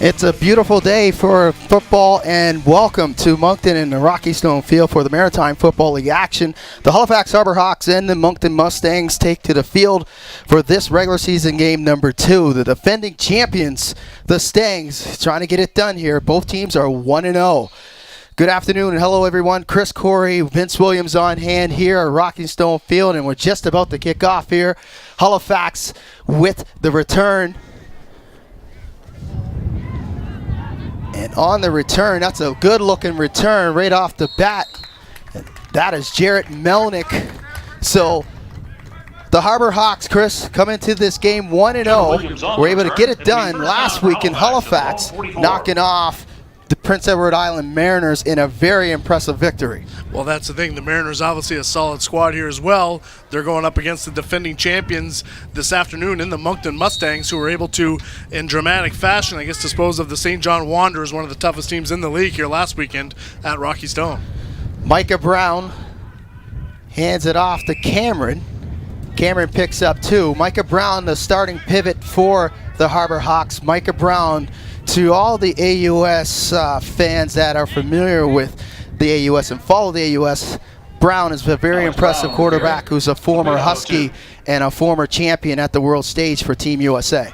It's a beautiful day for football, and welcome to Moncton and the Rocky Stone Field for the Maritime Football League action. The Halifax Harbour Hawks and the Moncton Mustangs take to the field for this regular season game number 2. The defending champions, the Stangs, trying to get it done here. Both teams are 1-0. Good afternoon and hello everyone. Chris Corey, Vince Williams on hand here at Rocky Stone Field, and we're just about to kick off here. Halifax with the return. And on the return, that's a good-looking return right off the bat. And that is Jarrett Melnick. So the Harbour Hawks, Chris, come into this game 1-0. We're able to get it done last week in Halifax, knocking off the Prince Edward Island Mariners in a very impressive victory. Well, that's the thing. The Mariners obviously a solid squad here as well. They're going up against the defending champions this afternoon in the Moncton Mustangs, who were able to, in dramatic fashion, I guess, dispose of the St. John Wanderers, one of the toughest teams in the league here last weekend at Rocky Stone. Micah Brown hands it off to Cameron. Cameron picks up 2. Micah Brown, the starting pivot for the Harbour Hawks. Micah Brown, to all the AUS fans that are familiar with the AUS and follow the AUS, Brown is a very impressive quarterback who's a former Husky and a former champion at the world stage for Team USA.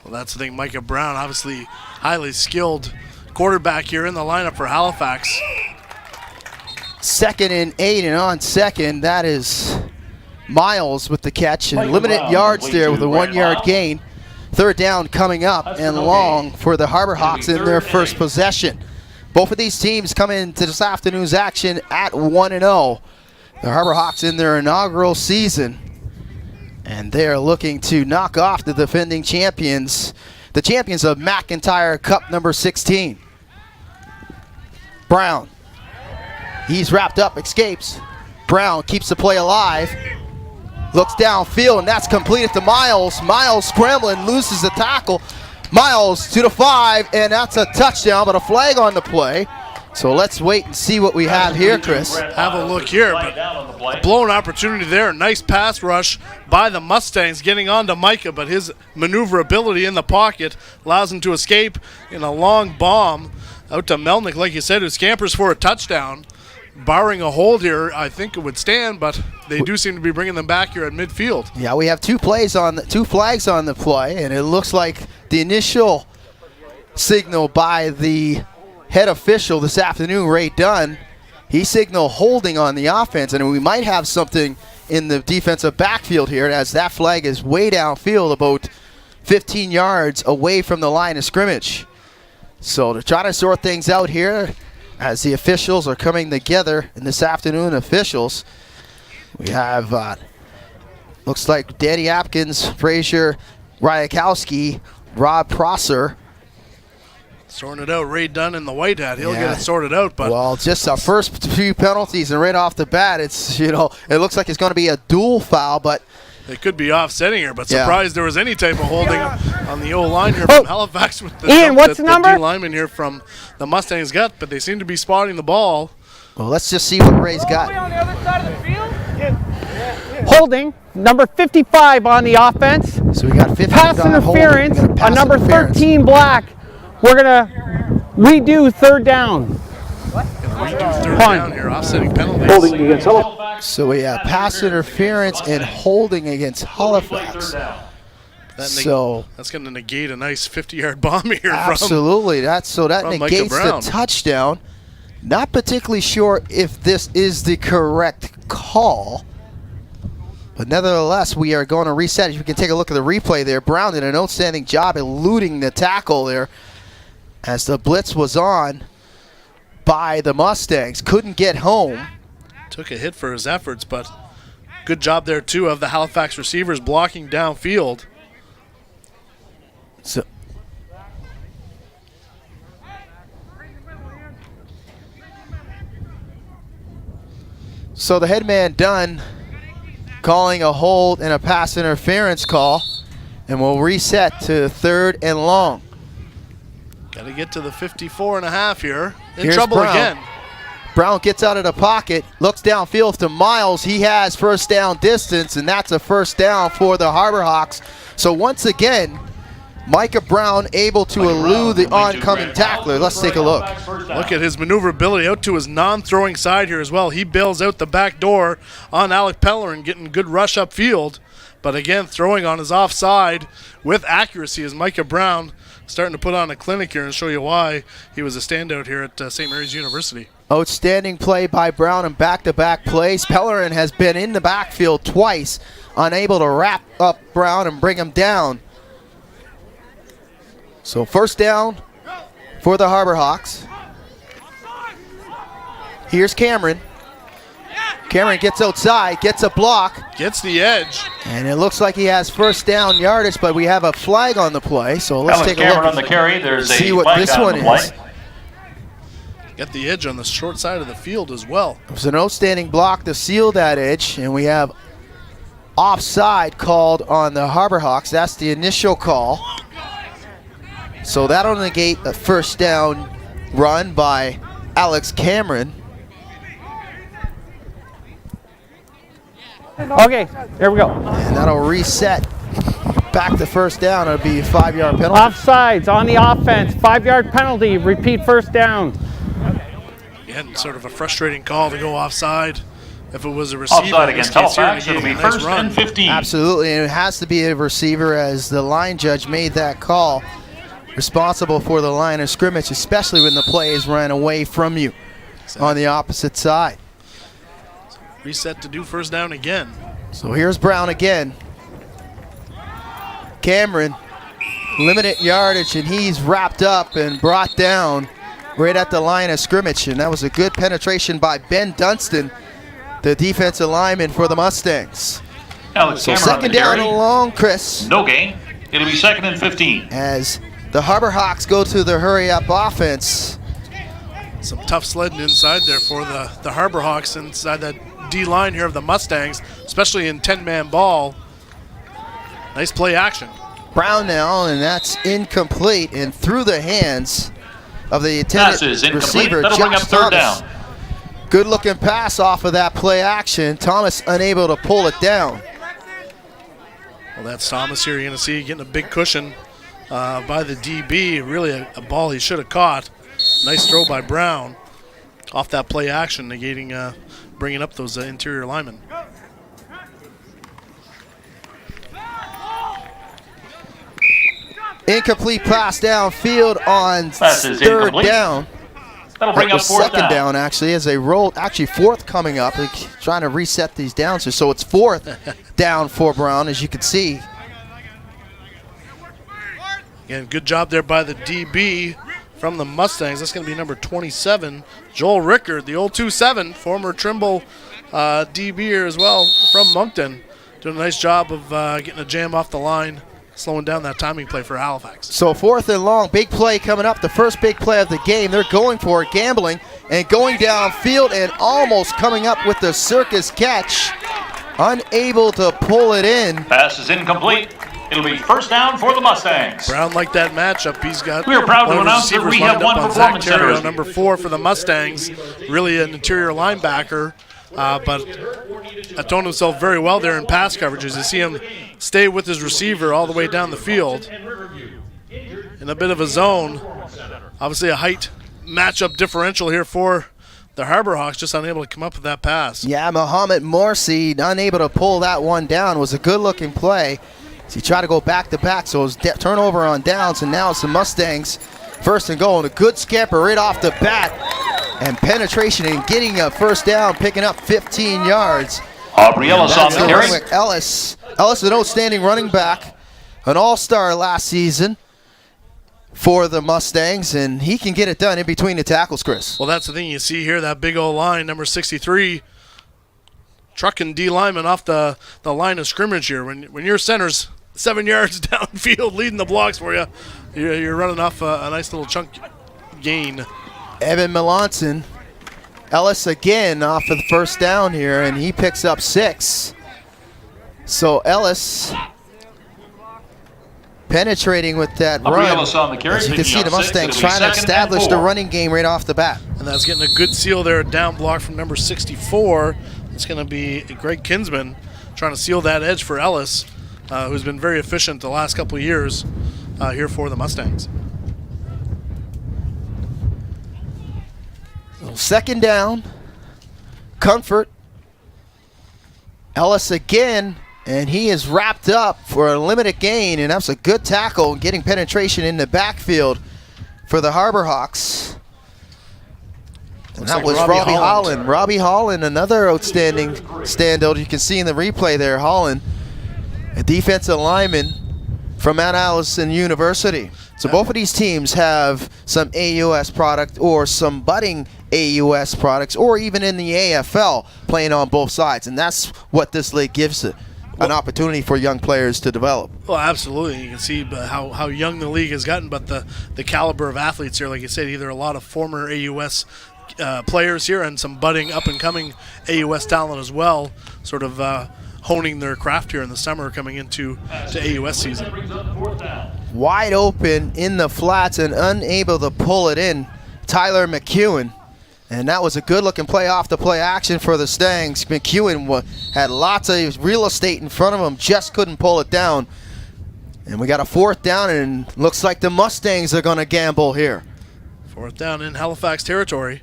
Well, that's the thing. Micah Brown, obviously highly skilled quarterback here in the lineup for Halifax. 2nd and 8, and on second, that is Miles with the catch, and limited yards there with a 1-yard gain. 3rd down coming up and long for the Harbour Hawks in their first possession. Both of these teams come into this afternoon's action at 1-0. The Harbour Hawks in their inaugural season, and they're looking to knock off the defending champions, the champions of McIntyre Cup number 16. Brown, he's wrapped up, escapes. Brown keeps the play alive. Looks downfield, and that's completed to Miles. Miles scrambling, loses the tackle. Miles to the 5, and that's a touchdown, but a flag on the play. So let's wait and see what we have here, Chris. Have a look here, but a blown opportunity there. Nice pass rush by the Mustangs getting on to Micah, but his maneuverability in the pocket allows him to escape in a long bomb out to Melnick, like you said, who scampers for a touchdown. Barring a hold here, I think it would stand, but they do seem to be bringing them back here at midfield. Yeah, we have two flags on the play, and it looks like the initial signal by the head official this afternoon, Ray Dunn, he signaled holding on the offense, and we might have something in the defensive backfield here, as that flag is way downfield, about 15 yards away from the line of scrimmage. So to try to sort things out here, as the officials are coming together in this afternoon, we have, looks like Danny Apkins, Frazier, Ryakowski, Rob Prosser. Sorting it out, Ray Dunn in the white hat. He'll get it sorted out. But well, just our first few penalties, and right off the bat, it's, it looks like it's going to be a dual foul, but they could be offsetting here, but surprised there was any type of holding on the old line here from Halifax with the Ian, what's the number? D lineman here from the Mustangs got, but they seem to be spotting the ball. Well, let's just see what Ray's got. On the other side of the field? Holding, number 55 on the offense. So we got 50 pass interference on number 13 black. We're going to redo 3rd down. Redo 3rd down here, offsetting penalties. Holding against Halifax. So we have pass interference and holding against Halifax. That's going to negate a nice 50-yard bomb here. Absolutely. That negates the touchdown. Not particularly sure if this is the correct call, but nevertheless, we are going to reset. If you can take a look at the replay there, Brown did an outstanding job eluding the tackle there as the blitz was on by the Mustangs. Couldn't get home. Took a hit for his efforts, but good job there, too, of the Halifax receivers blocking downfield. So the head man Dunn calling a hold and a pass interference call, and we'll reset to 3rd and long. Got to get to the 54.5 here. Here's Trouble Brown. again. Brown gets out of the pocket, looks downfield to Miles. He has first down distance, and that's a first down for the Harbour Hawks. So once again, Micah Brown able to elude the oncoming tackler. Let's take a look. Look at his maneuverability out to his non-throwing side here as well. He bails out the back door on Alec Pellerin, getting good rush upfield. But again, throwing on his offside with accuracy is Micah Brown, starting to put on a clinic here and show you why he was a standout here at St. Mary's University. Outstanding play by Brown in back-to-back plays. Pellerin has been in the backfield twice, unable to wrap up Brown and bring him down. So first down for the Harbour Hawks. Here's Cameron. Cameron gets outside, gets a block. Gets the edge. And it looks like he has first down yardage, but we have a flag on the play. So let's take a look. Cameron on the carry. There's see a what flag this on one the play. is. Got the edge on the short side of the field as well. It was an outstanding block to seal that edge, and we have offside called on the Harbour Hawks. That's the initial call. So that'll negate a first down run by Alex Cameron. Okay, there we go. And that'll reset back to first down. It'll be a 5-yard penalty. Offsides on the offense, 5-yard penalty, repeat first down. Again, sort of a frustrating call to go offside. If it was a receiver, Offside against Halifax, it'll be first and 15. Absolutely, and it has to be a receiver as the line judge made that call. Responsible for the line of scrimmage, especially when the plays ran away from you on the opposite side. Reset to do first down again. So here's Brown again. Cameron, limited yardage, and he's wrapped up and brought down right at the line of scrimmage. And that was a good penetration by Ben Dunstan, the defensive lineman for the Mustangs. Alex So Cameron second down and long, Chris. No gain. It'll be second and 15. As the Harbour Hawks go to the hurry-up offense. Some tough sledding inside there for the Harbour Hawks inside that D-line here of the Mustangs, especially in 10-man ball. Nice play action. Brown now, and that's incomplete, and through the hands of the intended receiver, That'll bring up Josh third Thomas. down. Good looking pass off of that play action. Thomas unable to pull it down. Well, that's Thomas here. You're going to see getting a big cushion by the DB. Really a ball he should have caught. Nice throw by Brown off that play action, negating bringing up those interior linemen. Incomplete pass downfield on third down. That'll bring up fourth second down actually as they roll. Actually fourth coming up. They're trying to reset these downs here. So it's fourth down for Brown, as you can see. Again, good job there by the DB from the Mustangs. That's going to be number 27, Joel Rickard, the old 2-7, former Trimble DB here as well from Moncton. Doing a nice job of getting a jam off the line, slowing down that timing play for Halifax. So fourth and long, big play coming up, the first big play of the game. They're going for it, gambling, and going downfield and almost coming up with the circus catch. Unable to pull it in. Pass is incomplete. It'll be first down for the Mustangs. Brown liked that matchup. He's got We are proud to announce that we have one performance center. Number 4 for the Mustangs, really an interior linebacker, but atoned himself very well there in pass coverages. You see him stay with his receiver all the way down the field in a bit of a zone. Obviously a height matchup differential here for the Harbour Hawks, just unable to come up with that pass. Yeah, Muhammad Morsi unable to pull that one down. Was a good-looking play. He tried to go back-to-back, so it was turnover on downs, and now it's the Mustangs first and goal. And a good scamper right off the bat, and penetration and getting a first down, picking up 15 yards. Aubrey Ellis on the carry. Ellis is an outstanding running back, an all-star last season for the Mustangs, and he can get it done in between the tackles, Chris. Well, that's the thing you see here, that big old line, number 63, trucking D lineman off the line of scrimmage here. When your center's 7 yards downfield leading the blocks for you, you're running off a nice little chunk gain. Evan Melanson, Ellis again off of the first down here, and he picks up 6. So Ellis penetrating with that run. Ellis on the carry, As you can see, the Mustangs 6, trying to establish the running game right off the bat. And that's getting a good seal there, down block from number 64. It's going to be Greg Kinsman trying to seal that edge for Ellis, who's been very efficient the last couple of years here for the Mustangs. Second down, Comfort. Ellis again, and he is wrapped up for a limited gain, and that's a good tackle, getting penetration in the backfield for the Harbour Hawks. And that was Robbie Holland. Robbie Holland, another outstanding standout. You can see in the replay there, Holland, a defensive lineman from Mount Allison University. So both of these teams have some AUS product or some budding AUS products, or even in the AFL playing on both sides. And that's what this league gives it, an opportunity for young players to develop. Well, absolutely. You can see how young the league has gotten, but the caliber of athletes here, like you said, either a lot of former AUS players here and some budding up-and-coming AUS talent as well, sort of honing their craft here in the summer coming into AUS season. Wide open in the flats and unable to pull it in, Tyler McEwen. And that was a good-looking play off the play action for the Stangs. McEwen had lots of real estate in front of him, just couldn't pull it down. And we got a fourth down, and looks like the Mustangs are going to gamble here. Fourth down in Halifax territory.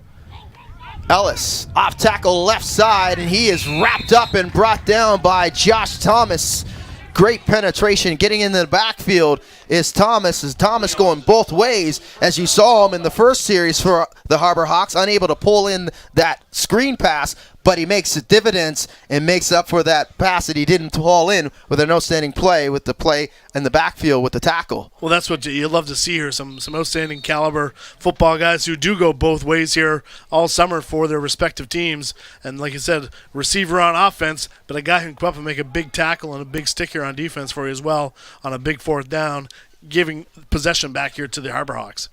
Ellis, off tackle left side, and he is wrapped up and brought down by Josh Thomas. Great penetration. Getting into the backfield is Thomas. Is Thomas going both ways, as you saw him in the first series for the Harbour Hawks, unable to pull in that screen pass, but he makes the dividends and makes up for that pass that he didn't haul in with an outstanding play with the play in the backfield with the tackle. Well, that's what you love to see here, some outstanding caliber football guys who do go both ways here all summer for their respective teams. And like I said, receiver on offense, but a guy who can come up and make a big tackle and a big stick here on defense for you as well on a big fourth down, giving possession back here to the Harbour Hawks.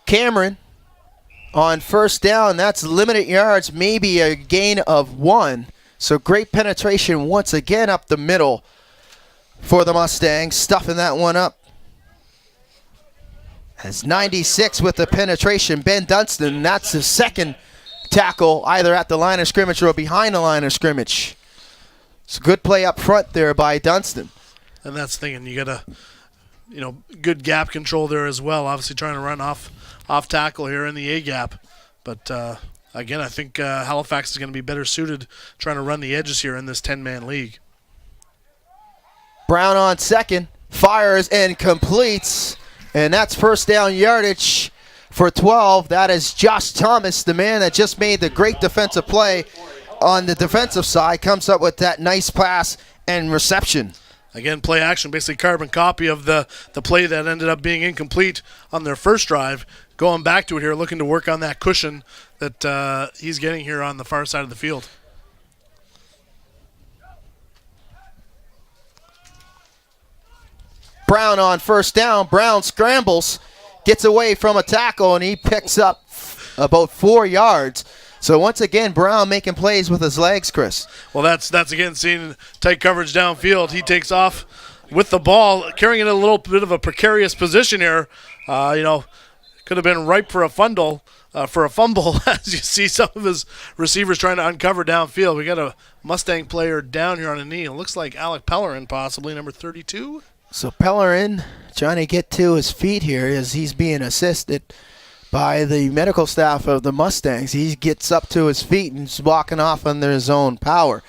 Cameron on first down, that's limited yards, maybe a gain of 1. So great penetration once again up the middle for the Mustangs, stuffing that one up. Has 96 with the penetration. Ben Dunstan, that's his second tackle, either at the line of scrimmage or behind the line of scrimmage. It's a good play up front there by Dunstan. And that's thinking you got good gap control there as well. Obviously trying to run off tackle here in the A gap. But again, I think Halifax is going to be better suited trying to run the edges here in this 10-man league. Brown on second, fires and completes. And that's first down yardage for 12. That is Josh Thomas, the man that just made the great defensive play on the defensive side, comes up with that nice pass and reception. Again, play action, basically carbon copy of the play that ended up being incomplete on their first drive. Going back to it here, looking to work on that cushion that he's getting here on the far side of the field. Brown on first down. Brown scrambles, gets away from a tackle, and he picks up about 4 yards. So once again, Brown making plays with his legs, Chris. Well, that's again seeing tight coverage downfield. He takes off with the ball, carrying it in a little bit of a precarious position here. Could have been ripe for a fumble, as you see some of his receivers trying to uncover downfield. We got a Mustang player down here on a knee. It looks like Alec Pellerin, possibly number 32. So Pellerin trying to get to his feet here as he's being assisted by the medical staff of the Mustangs. He gets up to his feet and is walking off under his own power.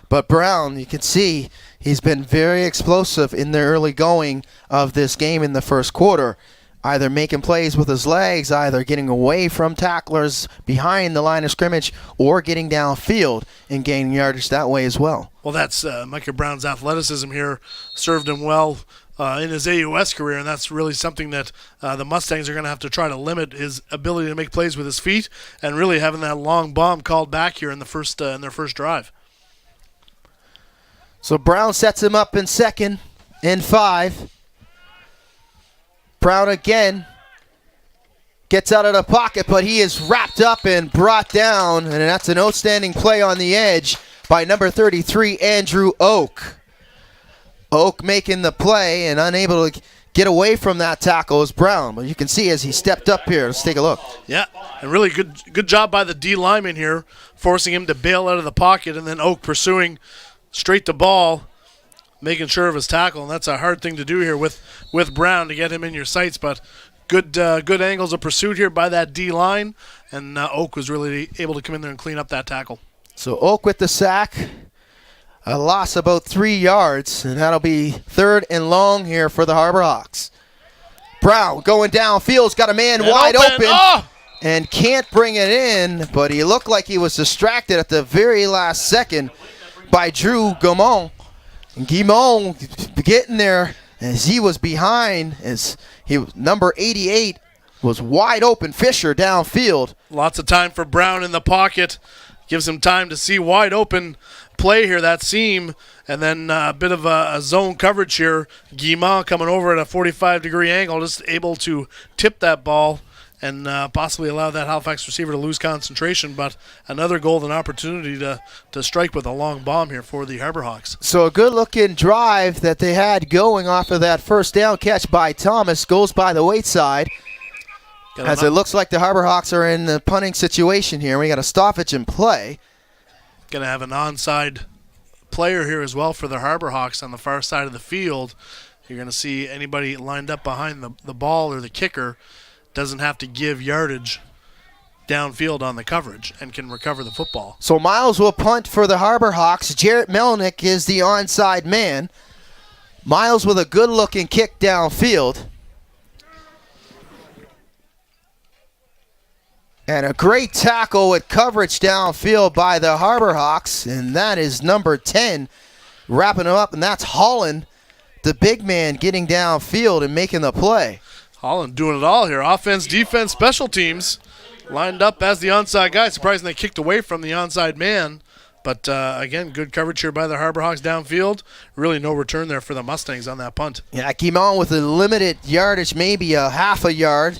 But Brown, you can see he's been very explosive in the early going of this game in the first quarter, either making plays with his legs, either getting away from tacklers behind the line of scrimmage, or getting downfield and gaining yardage that way as well. Well, that's Micah Brown's athleticism here served him well in his AUS career, and that's really something that the Mustangs are going to have to try to limit, his ability to make plays with his feet, and really having that long bomb called back here in the first in their first drive. So Brown sets him up in second and 5. Brown again gets out of the pocket, but he is wrapped up and brought down, and that's an outstanding play on the edge by number 33, Andrew Oak. Oak making the play and unable to get away from that tackle is Brown. But you can see as he stepped up here. Let's take a look. Yeah, and really good job by the D lineman here, forcing him to bail out of the pocket, and then Oak pursuing straight to ball, making sure of his tackle, and that's a hard thing to do here with Brown to get him in your sights, but good angles of pursuit here by that D-line, and Oak was really able to come in there and clean up that tackle. So Oak with the sack, a loss about 3 yards, and that'll be 3rd and long here for the Harbour Hawks. Brown going downfield's got a man wide open. Oh! And can't bring it in, but he looked like he was distracted at the very last second by Drew Guimond. And Guimond getting there as he was behind, as number 88 was wide open. Fisher downfield. Lots of time for Brown in the pocket. Gives him time to see wide open play here, that seam, and then a bit of a zone coverage here. Guimond coming over at a 45-degree angle, just able to tip that ball and possibly allow that Halifax receiver to lose concentration, but another golden opportunity to strike with a long bomb here for the Harbour Hawks. So a good-looking drive that they had going off of that first down catch by Thomas goes by the wayside. As it looks like the Harbour Hawks are in the punting situation here. We got a stoppage in play. Going to have an onside player here as well for the Harbour Hawks on the far side of the field. You're going to see anybody lined up behind the ball or the kicker doesn't have to give yardage downfield on the coverage and can recover the football. So Miles will punt for the Harbour Hawks. Jarrett Melnick is the onside man. Miles with a good-looking kick downfield. And a great tackle with coverage downfield by the Harbour Hawks, and that is number 10 wrapping him up, and that's Holland, the big man, getting downfield and making the play. Holland doing it all here. Offense, defense, special teams lined up as the onside guy. Surprising they kicked away from the onside man. But, again, good coverage here by the Harbour Hawks downfield. Really no return there for the Mustangs on that punt. Yeah, Guimond with a limited yardage, maybe a half a yard.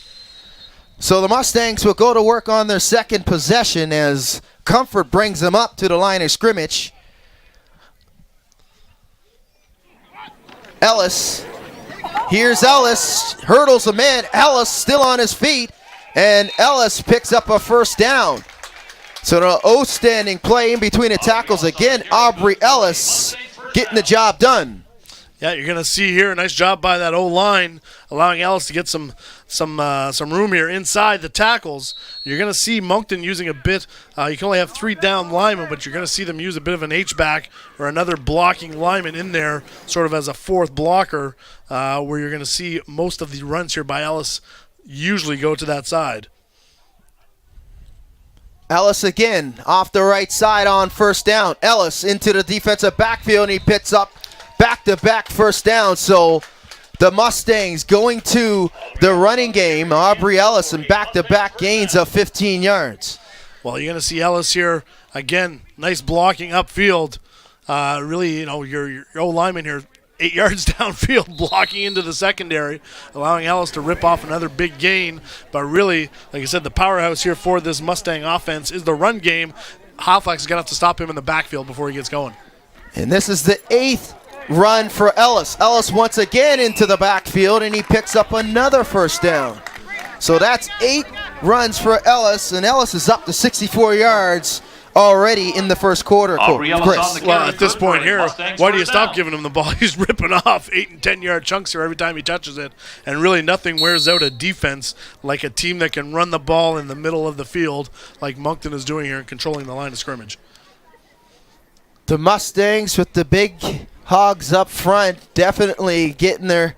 So the Mustangs will go to work on their second possession as Comfort brings them up to the line of scrimmage. Ellis. Here's Ellis, hurdles a man. Ellis still on his feet, and Ellis picks up a first down. So the outstanding play in between the tackles again. Aubrey Ellis getting the job done. Yeah, you're going to see here a nice job by that O-line, allowing Ellis to get some room here inside the tackles. You're going to see Moncton using a bit. You can only have 3 down linemen, but you're going to see them use a bit of an H-back or another blocking lineman in there, sort of as a fourth blocker, where you're going to see most of the runs here by Ellis usually go to that side. Ellis again off the right side on first down. Ellis into the defensive backfield, and he picks up back-to-back first down. So the Mustangs going to the running game. Aubrey Ellis and back-to-back gains of 15 yards. Well, you're going to see Ellis here again. Nice blocking upfield. Really, your O-lineman here 8 yards downfield, blocking into the secondary, allowing Ellis to rip off another big gain. But really, like I said, the powerhouse here for this Mustang offense is the run game. Halifax is going to have to stop him in the backfield before he gets going. And this is the 8th run for Ellis. Ellis once again into the backfield, and he picks up another first down. So that's 8 runs for Ellis, and Ellis is up to 64 yards already in the first quarter. Chris. Well, at this point here, why do you stop giving him the ball? He's ripping off 8 and 10 yard chunks here every time he touches it, and really nothing wears out a defense like a team that can run the ball in the middle of the field like Moncton is doing here and controlling the line of scrimmage. The Mustangs with the big hogs up front definitely getting their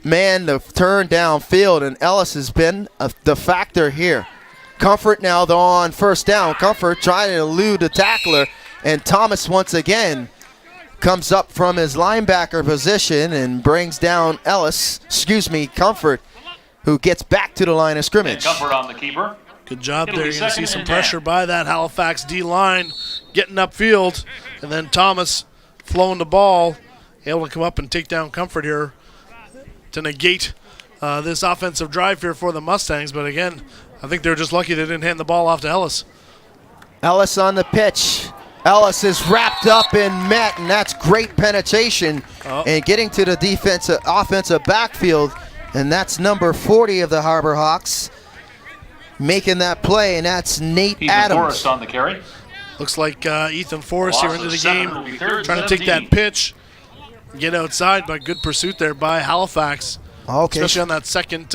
man to turn downfield, and Ellis has been the factor here. Comfort now, though, on first down. Comfort trying to elude the tackler, and Thomas once again comes up from his linebacker position and brings down Comfort, who gets back to the line of scrimmage. And Comfort on the keeper. Good job there. You're going to see some pressure by that Halifax D-line getting upfield, and then Thomas flowing the ball, able to come up and take down Comfort here to negate this offensive drive here for the Mustangs. But again, I think they're just lucky they didn't hand the ball off to Ellis. Ellis on the pitch. Ellis is wrapped up and met, and that's great penetration and getting to the offensive backfield, and that's number 40 of the Harbour Hawks making that play, and that's Nate Adams. Forrest on the carry. Looks like Ethan Forrest here into the game, trying to take that pitch, get outside, but good pursuit there by Halifax. Okay. Especially on that second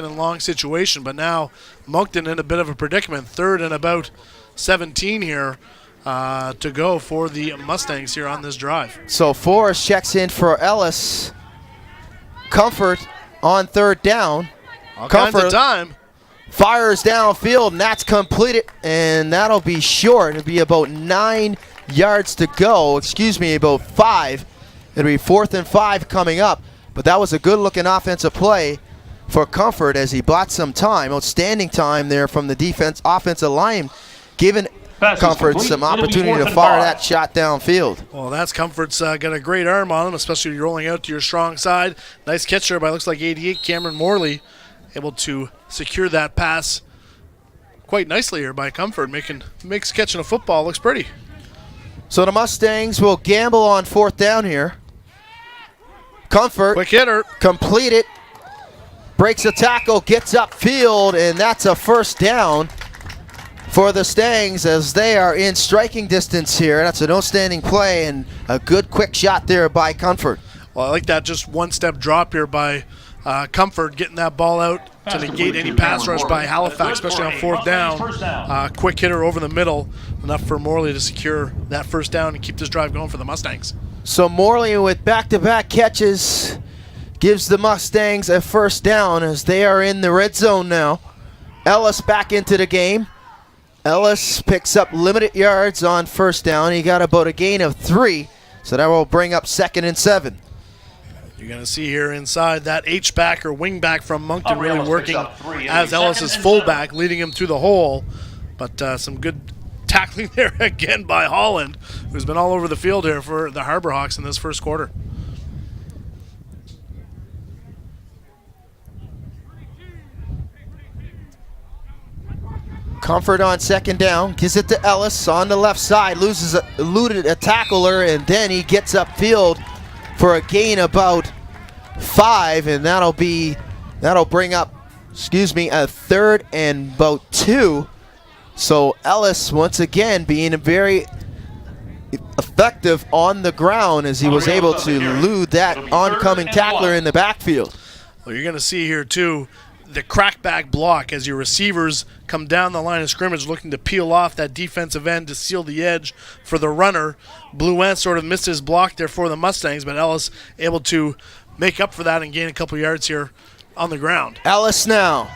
and long situation. But now Moncton in a bit of a predicament. 3rd and about 17 here to go for the Mustangs here on this drive. So Forrest checks in for Ellis. Comfort on 3rd down. All kinds of time. Fires downfield, and that's completed, and that'll be short. It'll be about 9 yards to go. Excuse me, about 5. It'll be 4th and 5 coming up. But that was a good-looking offensive play for Comfort as he bought some time, outstanding time there from the offensive line, giving Comfort some opportunity to fire that shot downfield. Well, that's Comfort's got a great arm on him, especially when you're rolling out to your strong side. Nice catch there by looks like 88 Cameron Morley, able to secure that pass quite nicely here by Comfort, makes catching a football looks pretty. So the Mustangs will gamble on 4th down here. Comfort, quick hitter, complete it, breaks a tackle, gets upfield, and that's a 1st down for the Stangs as they are in striking distance here. That's an outstanding play and a good quick shot there by Comfort. Well, I like that just one-step drop here by Comfort, getting that ball out to negate any pass rush by Halifax, especially on 4th down. Quick hitter over the middle, enough for Morley to secure that 1st down and keep this drive going for the Mustangs. So Morley with back-to-back catches gives the Mustangs a 1st down as they are in the red zone now. Ellis back into the game. Ellis picks up limited yards on 1st down. He got about a gain of 3, so that will bring up 2nd and 7. You're going to see here inside that H-back or wing-back from Moncton really working as Ellis's fullback, leading him through the hole. But some good tackling there again by Holland, who's been all over the field here for the Harbour Hawks in this 1st quarter. Comfort on 2nd down, gives it to Ellis on the left side, eluded a tackler, and then he gets upfield for a gain about 5, and that'll bring up, a 3rd and about 2. So Ellis once again being very effective on the ground as he was able to elude that oncoming tackler in the backfield. Well, you're going to see here too the crackback block as your receivers come down the line of scrimmage looking to peel off that defensive end to seal the edge for the runner. Blouin sort of missed his block there for the Mustangs, but Ellis able to make up for that and gain a couple yards here on the ground. Ellis now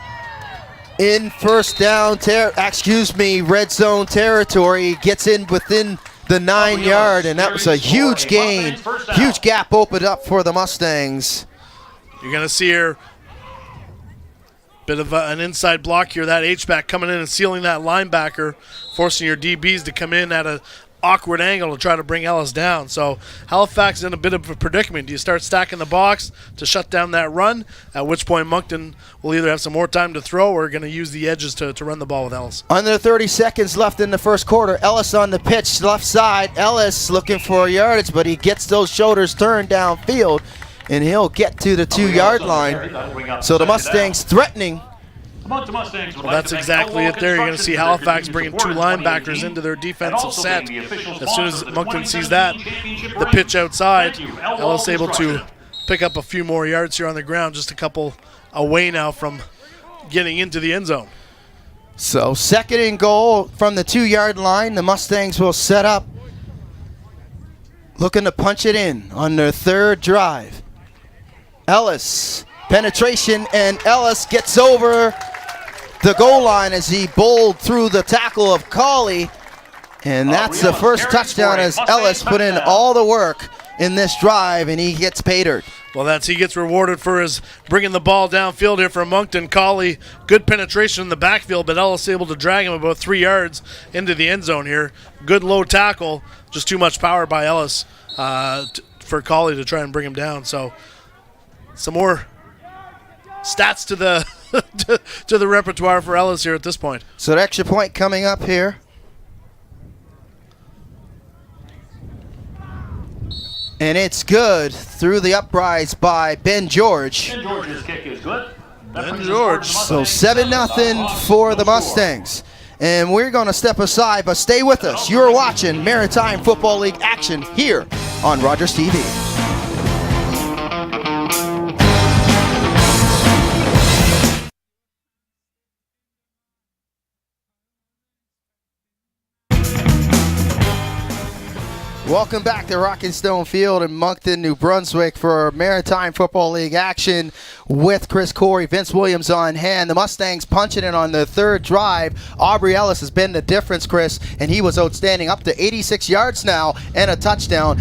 in 1st down, red zone territory. Gets in within the 9-yard, and that was a huge gain. Huge gap opened up for the Mustangs. You're going to see here bit of an inside block here. That H-back coming in and sealing that linebacker, forcing your DBs to come in at an awkward angle to try to bring Ellis down. So Halifax is in a bit of a predicament. Do you start stacking the box to shut down that run, at which point Moncton will either have some more time to throw or going to use the edges to run the ball with Ellis. Under 30 seconds left in the 1st quarter. Ellis on the pitch, left side. Ellis looking for yardage, but he gets those shoulders turned downfield, and he'll get to the 2-yard line. So the Mustangs threatening. Well, that's exactly it there. You're going to see Halifax bringing 2 linebackers into their defensive set. As soon as Moncton sees that, the pitch outside, Ellis able to pick up a few more yards here on the ground, just a couple away now from getting into the end zone. So 2nd and goal from the 2-yard line. The Mustangs will set up, looking to punch it in on their 3rd drive. Ellis, penetration, and Ellis gets over the goal line as he bowled through the tackle of Cawley. And that's the 1st touchdown as Ellis put in all the work in this drive, and he gets paid. Well, he gets rewarded for his bringing the ball downfield here from Moncton. Cawley, good penetration in the backfield, but Ellis able to drag him about 3 yards into the end zone here. Good low tackle, just too much power by Ellis for Cawley to try and bring him down. So some more stats to the to the repertoire for Ellis here at this point. So the extra point coming up here. And it's good through the uprise by Ben George. Ben George's kick is good. Ben George. So 7-0 for the Mustangs. and we're going to step aside, but stay with us. You're watching Maritime Football League action here on Rogers TV. Welcome back to Rock and Stone Field in Moncton, New Brunswick for Maritime Football League action with Chris Corey, Vince Williams on hand. The Mustangs punching it on the third drive. Aubrey Ellis has been the difference, Chris, and he was outstanding, up to 86 yards now and a touchdown.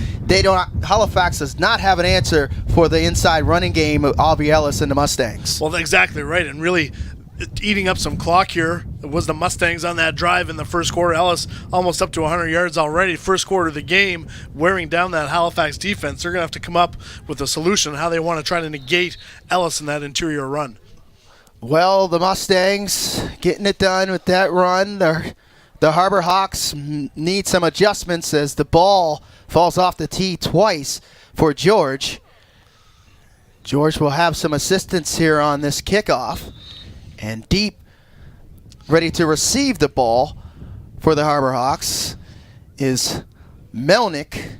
Halifax does not have an answer for the inside running game of Aubrey Ellis and the Mustangs. Well, exactly right, and really eating up some clock here. It was the Mustangs on that drive in the first quarter. Ellis almost up to 100 yards already. First quarter of the game, wearing down that Halifax defense. They're going to have to come up with a solution how they want to try to negate Ellis in that interior run. Well, the Mustangs getting it done with that run. The Harbour Hawks need some adjustments as the ball falls off the tee twice for George. George will have some assistance here on this kickoff. And deep, ready to receive the ball for the Harbour Hawks is Melnick.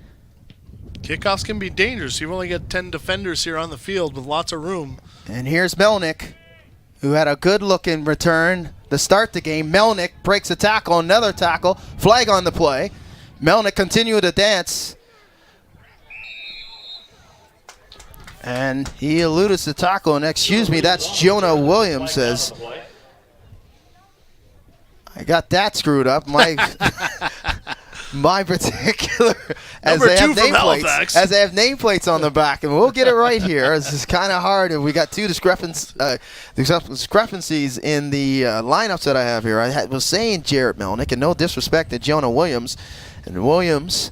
Kickoffs can be dangerous. You've only got 10 defenders here on the field with lots of room. And here's Melnick, who had a good-looking return to start the game. Melnick breaks a tackle, another tackle, flag on the play. Melnick continued to dance. And he eluded the tackle, and excuse me, that's Jonah Williams says, I got that screwed up. My particular, as they have nameplates on the back, and we'll get it right here. This is kind of hard, and we got two discrepancies in the lineups that I have here. I was saying Jarrett Melnick, and no disrespect to Jonah Williams, and Williams,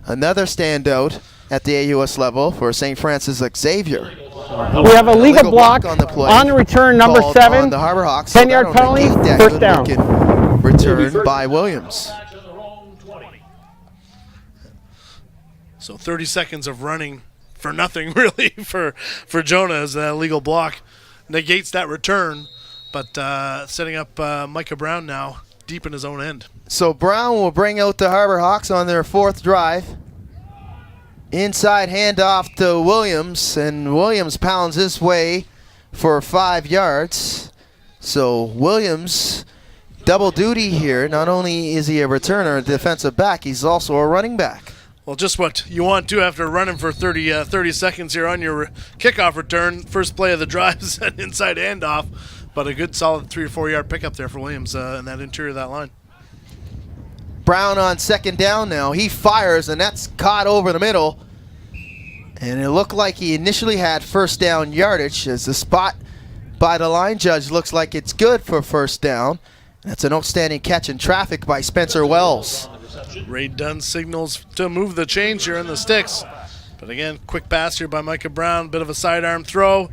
another standout at the AUS level for St. Francis Xavier. We have a legal block on the return, number 7. The Harbour Hawks. 10-yard penalty, first down. Return by Williams. So 30 seconds of running for nothing, really, for Jonah as that legal block negates that return. But setting up Micah Brown now deep in his own end. So Brown will bring out the Harbour Hawks on their fourth drive. Inside handoff to Williams, and Williams pounds his way for 5 yards. So Williams, double duty here. Not only is he a returner, a defensive back, he's also a running back. Well, just what you want to after running for 30 seconds here on your kickoff return. First play of the drive is an inside handoff, but a good solid 3 or 4 yard pickup there for Williams in that interior of that line. Brown on second down now. He fires, and that's caught over the middle. And it looked like he initially had first down yardage, as the spot by the line judge looks like it's good for first down. That's an outstanding catch in traffic by Spencer Wells. Ray Dunn signals to move the change here in the sticks. But again, quick pass here by Micah Brown. Bit of a sidearm throw.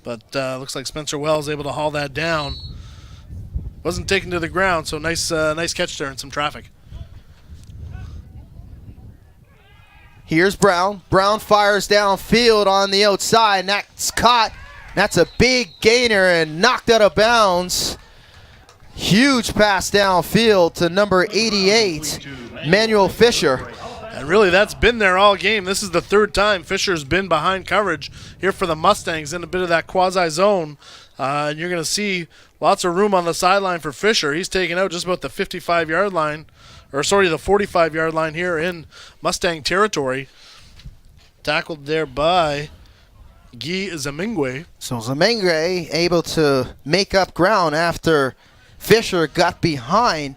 But looks like Spencer Wells able to haul that down. Wasn't taken to the ground, so nice catch there in some traffic. Here's Brown. Brown fires downfield on the outside, and that's caught. That's a big gainer and knocked out of bounds. Huge pass downfield to number 88, Manuel Fisher. And really, that's been there all game. This is the third time Fisher's been behind coverage here for the Mustangs in a bit of that quasi-zone. And you're going to see lots of room on the sideline for Fisher. He's taken out just about the 55-yard line, the 45-yard line here in Mustang territory. Tackled there by Guy Zamingwe. So Zamingwe able to make up ground after Fisher got behind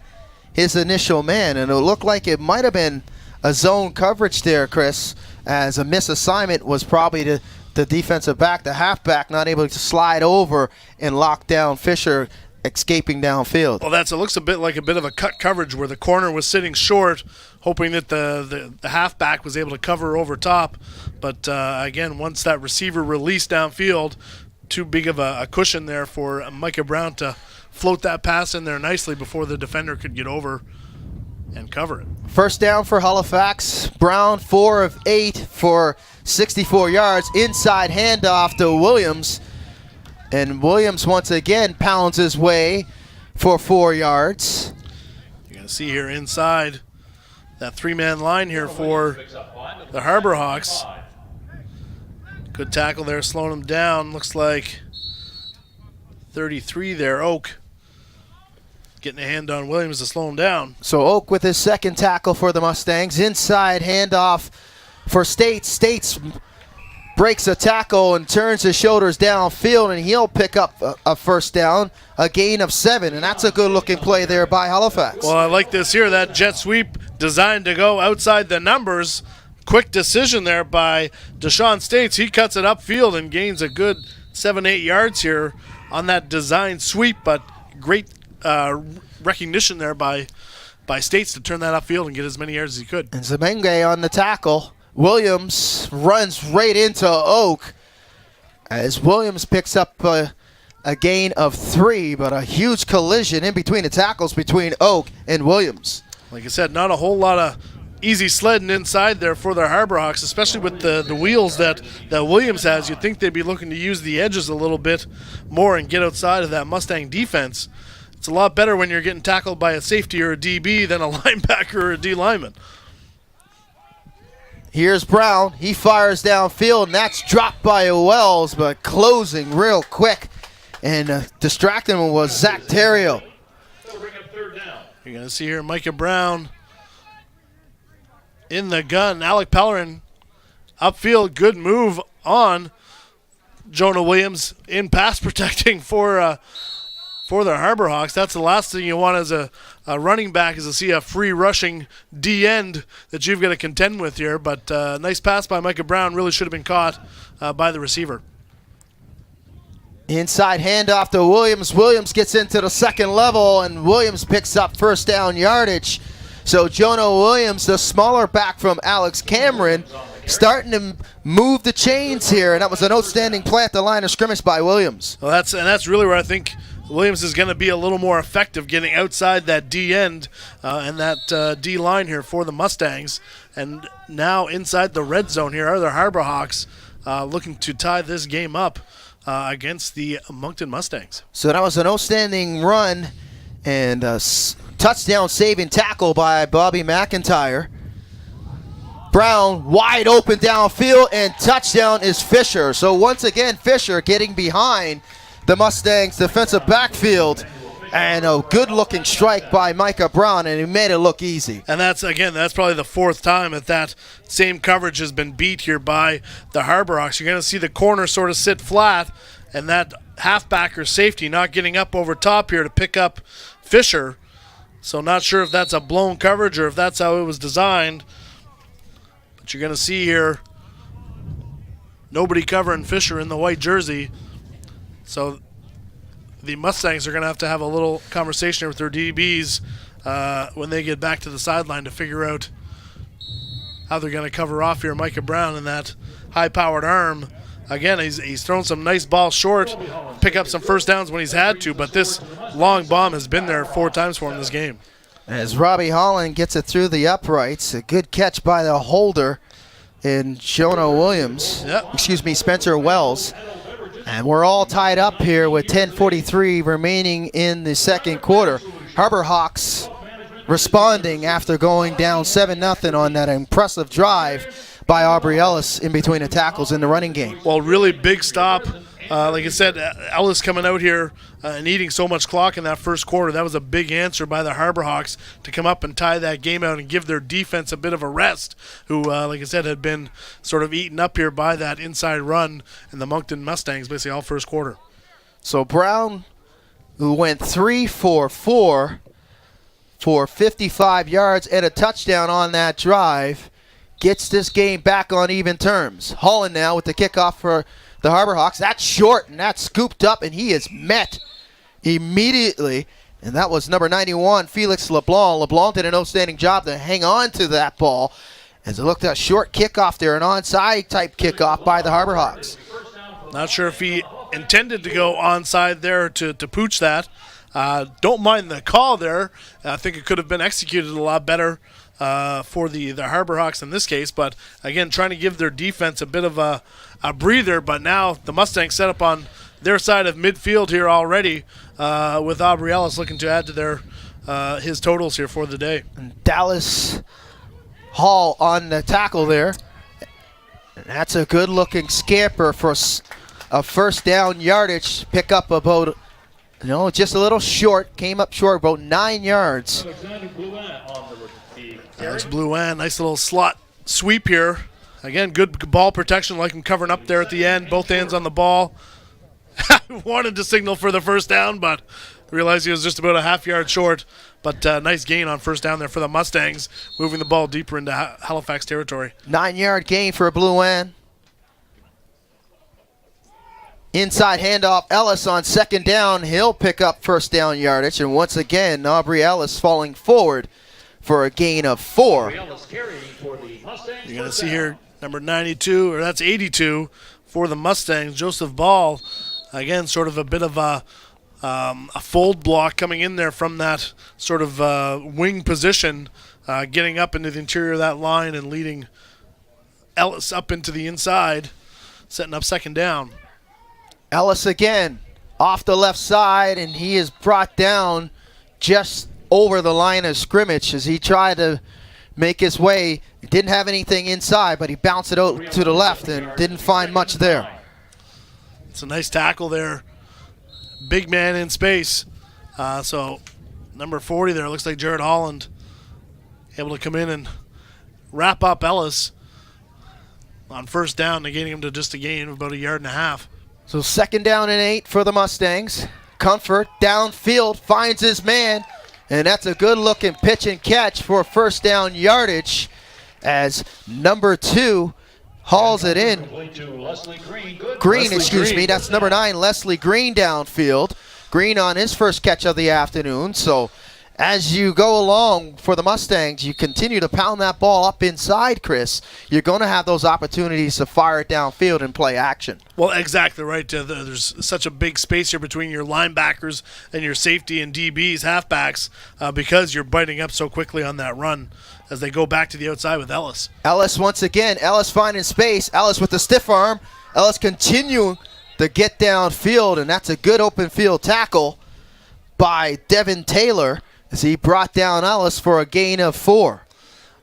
his initial man. And it looked like it might have been a zone coverage there, Chris, as a misassignment was probably the defensive back, the halfback, not able to slide over and lock down Fisher, escaping downfield. Well, it looks a bit like a bit of a cut coverage where the corner was sitting short, hoping that the halfback was able to cover over top. But again, once that receiver released downfield, too big of a cushion there for Micah Brown to float that pass in there nicely before the defender could get over and cover it. First down for Halifax. Brown 4 of 8 for 64 yards. Inside handoff to Williams. And Williams once again pounds his way for 4 yards. You're going to see here inside that 3-man line here for the Harbour Hawks. Good tackle there, slowing him down. Looks like 33 there, Oak. Getting a hand on Williams to slow him down. So Oak with his second tackle for the Mustangs. Inside handoff for States. States breaks a tackle and turns his shoulders downfield, and he'll pick up a first down, a gain of 7, and that's a good-looking play there by Halifax. Well, I like this here, that jet sweep designed to go outside the numbers. Quick decision there by Deshaun States. He cuts it upfield and gains a good 7-8 yards here on that design sweep, but great recognition there by States to turn that upfield and get as many yards as he could. And Zemenge on the tackle. Williams runs right into Oak as Williams picks up a gain of 3, but a huge collision in between the tackles between Oak and Williams. Like I said, not a whole lot of easy sledding inside there for the Harbour Hawks, especially with the wheels that Williams has. You'd think they'd be looking to use the edges a little bit more and get outside of that Mustang defense. It's a lot better when you're getting tackled by a safety or a DB than a linebacker or a D lineman. Here's Brown. He fires downfield, and that's dropped by Wells, but closing real quick. And distracting him was Zach Terrio. You're going to see here Micah Brown in the gun. Alec Pellerin upfield. Good move on Jonah Williams in pass protecting for the Harbour Hawks. That's the last thing you want as a running back, is to see a free rushing D-end that you've got to contend with here. But nice pass by Micah Brown. Really should have been caught by the receiver. Inside handoff to Williams. Williams gets into the second level, and Williams picks up first down yardage. So Jonah Williams, the smaller back from Alex Cameron, starting to move the chains here, and that was an outstanding play at the line of scrimmage by Williams. Well, that's really where I think Williams is going to be a little more effective, getting outside that D end and that D line here for the Mustangs. And now inside the red zone here are the Harbour Hawks looking to tie this game up against the Moncton Mustangs. So that was an outstanding run and a touchdown saving tackle by Bobby McIntyre. Brown wide open downfield, and touchdown is Fisher. So once again, Fisher getting behind the Mustangs defensive backfield, and a good-looking strike by Micah Brown, and he made it look easy. And that's probably the 4th time that same coverage has been beat here by the Harbour Hawks. You're going to see the corner sort of sit flat, and that halfback or safety not getting up over top here to pick up Fisher. So not sure if that's a blown coverage or if that's how it was designed. But you're going to see here nobody covering Fisher in the white jersey. So the Mustangs are going to have a little conversation with their DBs when they get back to the sideline to figure out how they're going to cover off here Micah Brown and that high-powered arm. Again, he's thrown some nice balls short, pick up some first downs when he's had to, but this long bomb has been there 4 times for him this game. As Robbie Holland gets it through the uprights, a good catch by the holder in Jonah Williams. Yep. Spencer Wells. And we're all tied up here with 10:43 remaining in the second quarter. Harbour Hawks responding after going down 7-0 on that impressive drive by Aubrey Ellis in between the tackles in the running game. Well, really big stop. Like I said, Ellis coming out here and eating so much clock in that first quarter. That was a big answer by the Harbour Hawks to come up and tie that game out and give their defense a bit of a rest, who, like I said, had been sort of eaten up here by that inside run and the Moncton Mustangs basically all first quarter. So Brown, who went 3 for 4 for 55 yards and a touchdown on that drive, gets this game back on even terms. Holland now with the kickoff for the Harbour Hawks. That's short, and that's scooped up, and he is met immediately. And that was number 91, Felix LeBlanc. LeBlanc did an outstanding job to hang on to that ball as it looked at a short kickoff there, an onside type kickoff by the Harbour Hawks. Not sure if he intended to go onside there to pooch that. Don't mind the call there. I think it could have been executed a lot better for the Harbour Hawks in this case, but again, trying to give their defense a bit of a breather. But now the Mustangs set up on their side of midfield here already, with Aubrey Ellis looking to add to their his totals here for the day. And Dallas Hall on the tackle there. And that's a good-looking scamper for a first down yardage. Pick up about, just a little short. Came up short, about 9 yards. Alex Blouin, nice little slot sweep here. Again, good ball protection, like him covering up there at the end. Both hands on the ball. Wanted to signal for the first down, but realized he was just about a half-yard short. But nice gain on first down there for the Mustangs, moving the ball deeper into Halifax territory. 9-yard gain for Blouin. Inside handoff, Ellis on second down. He'll pick up first down yardage. And once again, Aubrey Ellis falling forward for a gain of 4. You're going to see here number 92, or that's 82 for the Mustangs. Joseph Ball, again, sort of a bit of a fold block coming in there from that sort of wing position, getting up into the interior of that line and leading Ellis up into the inside, setting up second down. Ellis again off the left side, and he is brought down just over the line of scrimmage as he tried to make his way. He didn't have anything inside, but he bounced it out to the left and didn't find much there. It's a nice tackle there. Big man in space. So number 40 there, looks like Jared Holland, able to come in and wrap up Ellis on first down, negating him to just a gain of about 1.5 yards. So second down and 8 for the Mustangs. Comfort downfield finds his man, and that's a good-looking pitch and catch for first down yardage as number 2 hauls it in. Green, that's number 9, Leslie Green downfield. Green on his first catch of the afternoon. So as you go along for the Mustangs, you continue to pound that ball up inside, Chris. You're going to have those opportunities to fire it downfield and play action. Well, exactly right. There's such a big space here between your linebackers and your safety and DBs, halfbacks, because you're biting up so quickly on that run as they go back to the outside with Ellis. Ellis once again. Ellis finding space. Ellis with the stiff arm. Ellis continuing to get downfield, and that's a good open field tackle by Devin Taylor as he brought down Ellis for a gain of 4.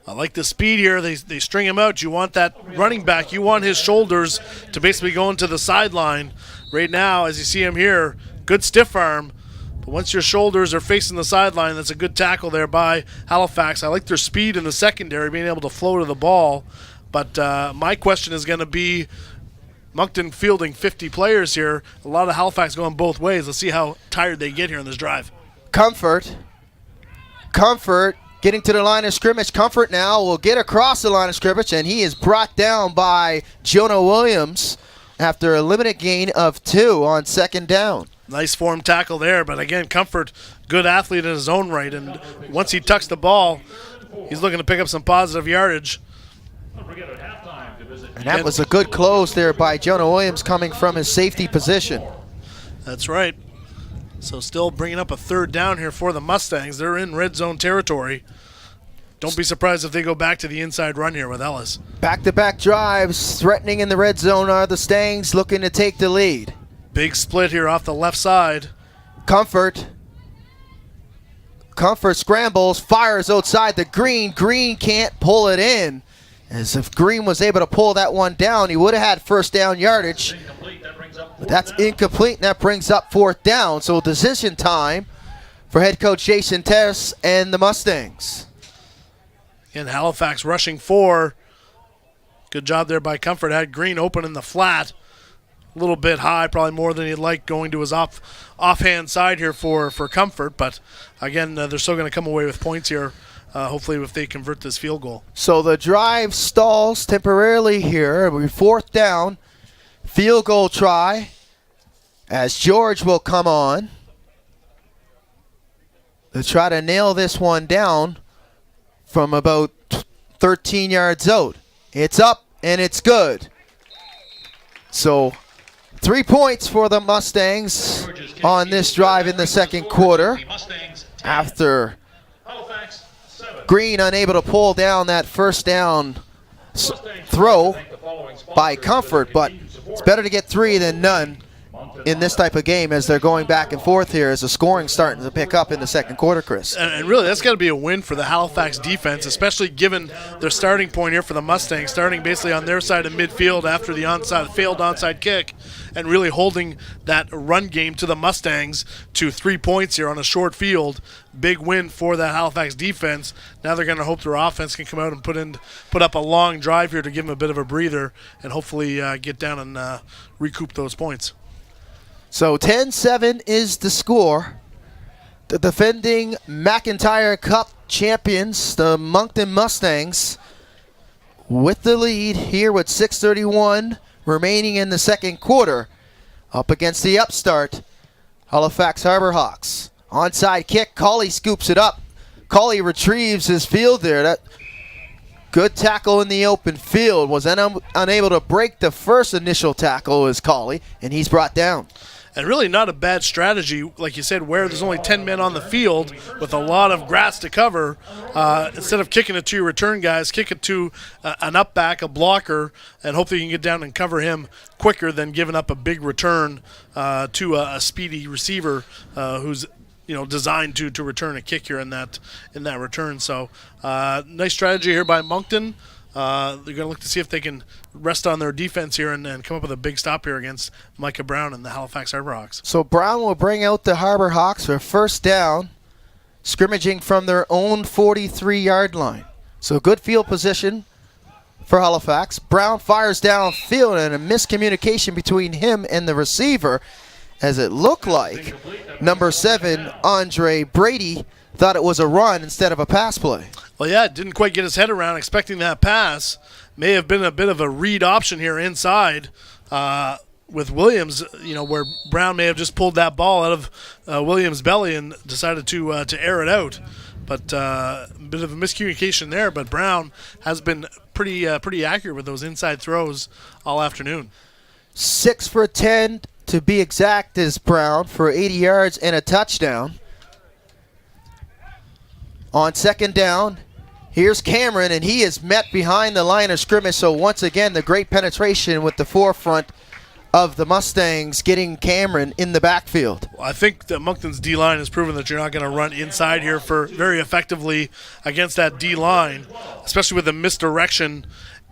I like the speed here. They string him out. You want that running back. You want his shoulders to basically go into the sideline. Right now, as you see him here, good stiff arm. But once your shoulders are facing the sideline, that's a good tackle there by Halifax. I like their speed in the secondary, being able to flow to the ball. But my question is going to be, Moncton fielding 50 players here. A lot of Halifax going both ways. Let's see how tired they get here in this drive. Comfort getting to the line of scrimmage. Comfort now will get across the line of scrimmage, and he is brought down by Jonah Williams after a limited gain of 2 on second down. Nice form tackle there, but again, Comfort, good athlete in his own right, and once he tucks the ball, he's looking to pick up some positive yardage. And that was a good close there by Jonah Williams coming from his safety position. That's right. So still bringing up a third down here for the Mustangs. They're in red zone territory. Don't be surprised if they go back to the inside run here with Ellis. Back-to-back drives threatening in the red zone are the Stangs looking to take the lead. Big split here off the left side. Comfort scrambles, fires outside the Green. Green can't pull it in. As if Green was able to pull that one down, he would have had first down yardage. But that's incomplete, and that brings up fourth down. So decision time for head coach Jason Tess and the Mustangs. And Halifax rushing 4. Good job there by Comfort. Had Green open in the flat. A little bit high, probably more than he'd like, going to his offhand side here for Comfort. But again, they're still going to come away with points here, hopefully if they convert this field goal. So the drive stalls temporarily here. It'll be fourth down. Field goal try as George will come on to try to nail this one down from about 13 yards out. It's up and it's good. So 3 points for the Mustangs on this drive in the second quarter after Green unable to pull down that first down throw by Comfort, but it's better to get 3 than none in this type of game as they're going back and forth here as the scoring starting to pick up in the second quarter, Chris. And really, that's got to be a win for the Halifax defense, especially given their starting point here for the Mustangs, starting basically on their side of midfield after the failed onside kick, and really holding that run game to the Mustangs to 3 points here on a short field. Big win for that Halifax defense. Now they're going to hope their offense can come out and put up a long drive here to give them a bit of a breather and hopefully get down and recoup those points. So 10-7 is the score. The defending McIntyre Cup champions, the Moncton Mustangs, with the lead here with 6:31 remaining in the second quarter, up against the upstart Halifax Harbour Hawks. Onside kick, Colley scoops it up. Colley retrieves his field there. That good tackle in the open field. Was unable to break the first initial tackle is Colley, and he's brought down. And really not a bad strategy, like you said, where there's only 10 men on the field with a lot of grass to cover. Instead of kicking it to your return guys, kick it to an up back, a blocker, and hopefully you can get down and cover him quicker than giving up a big return to a speedy receiver who's designed to return a kick here in that return. So nice strategy here by Moncton. They're going to look to see if they can rest on their defense here and come up with a big stop here against Micah Brown and the Halifax Harbour Hawks. So Brown will bring out the Harbour Hawks for first down, scrimmaging from their own 43-yard line. So good field position for Halifax. Brown fires downfield, and a miscommunication between him and the receiver, as it looked like number 7, Andre Brady, thought it was a run instead of a pass play. Well, yeah, didn't quite get his head around expecting that pass. May have been a bit of a read option here inside with Williams, where Brown may have just pulled that ball out of Williams' belly and decided to air it out. But a bit of a miscommunication there, but Brown has been pretty accurate with those inside throws all afternoon. 6 for 10 to be exact is Brown for 80 yards and a touchdown. On second down, here's Cameron, and he is met behind the line of scrimmage. So once again, the great penetration with the forefront of the Mustangs getting Cameron in the backfield. Well, I think that Moncton's D-line has proven that you're not going to run inside here for very effectively against that D-line, especially with the misdirection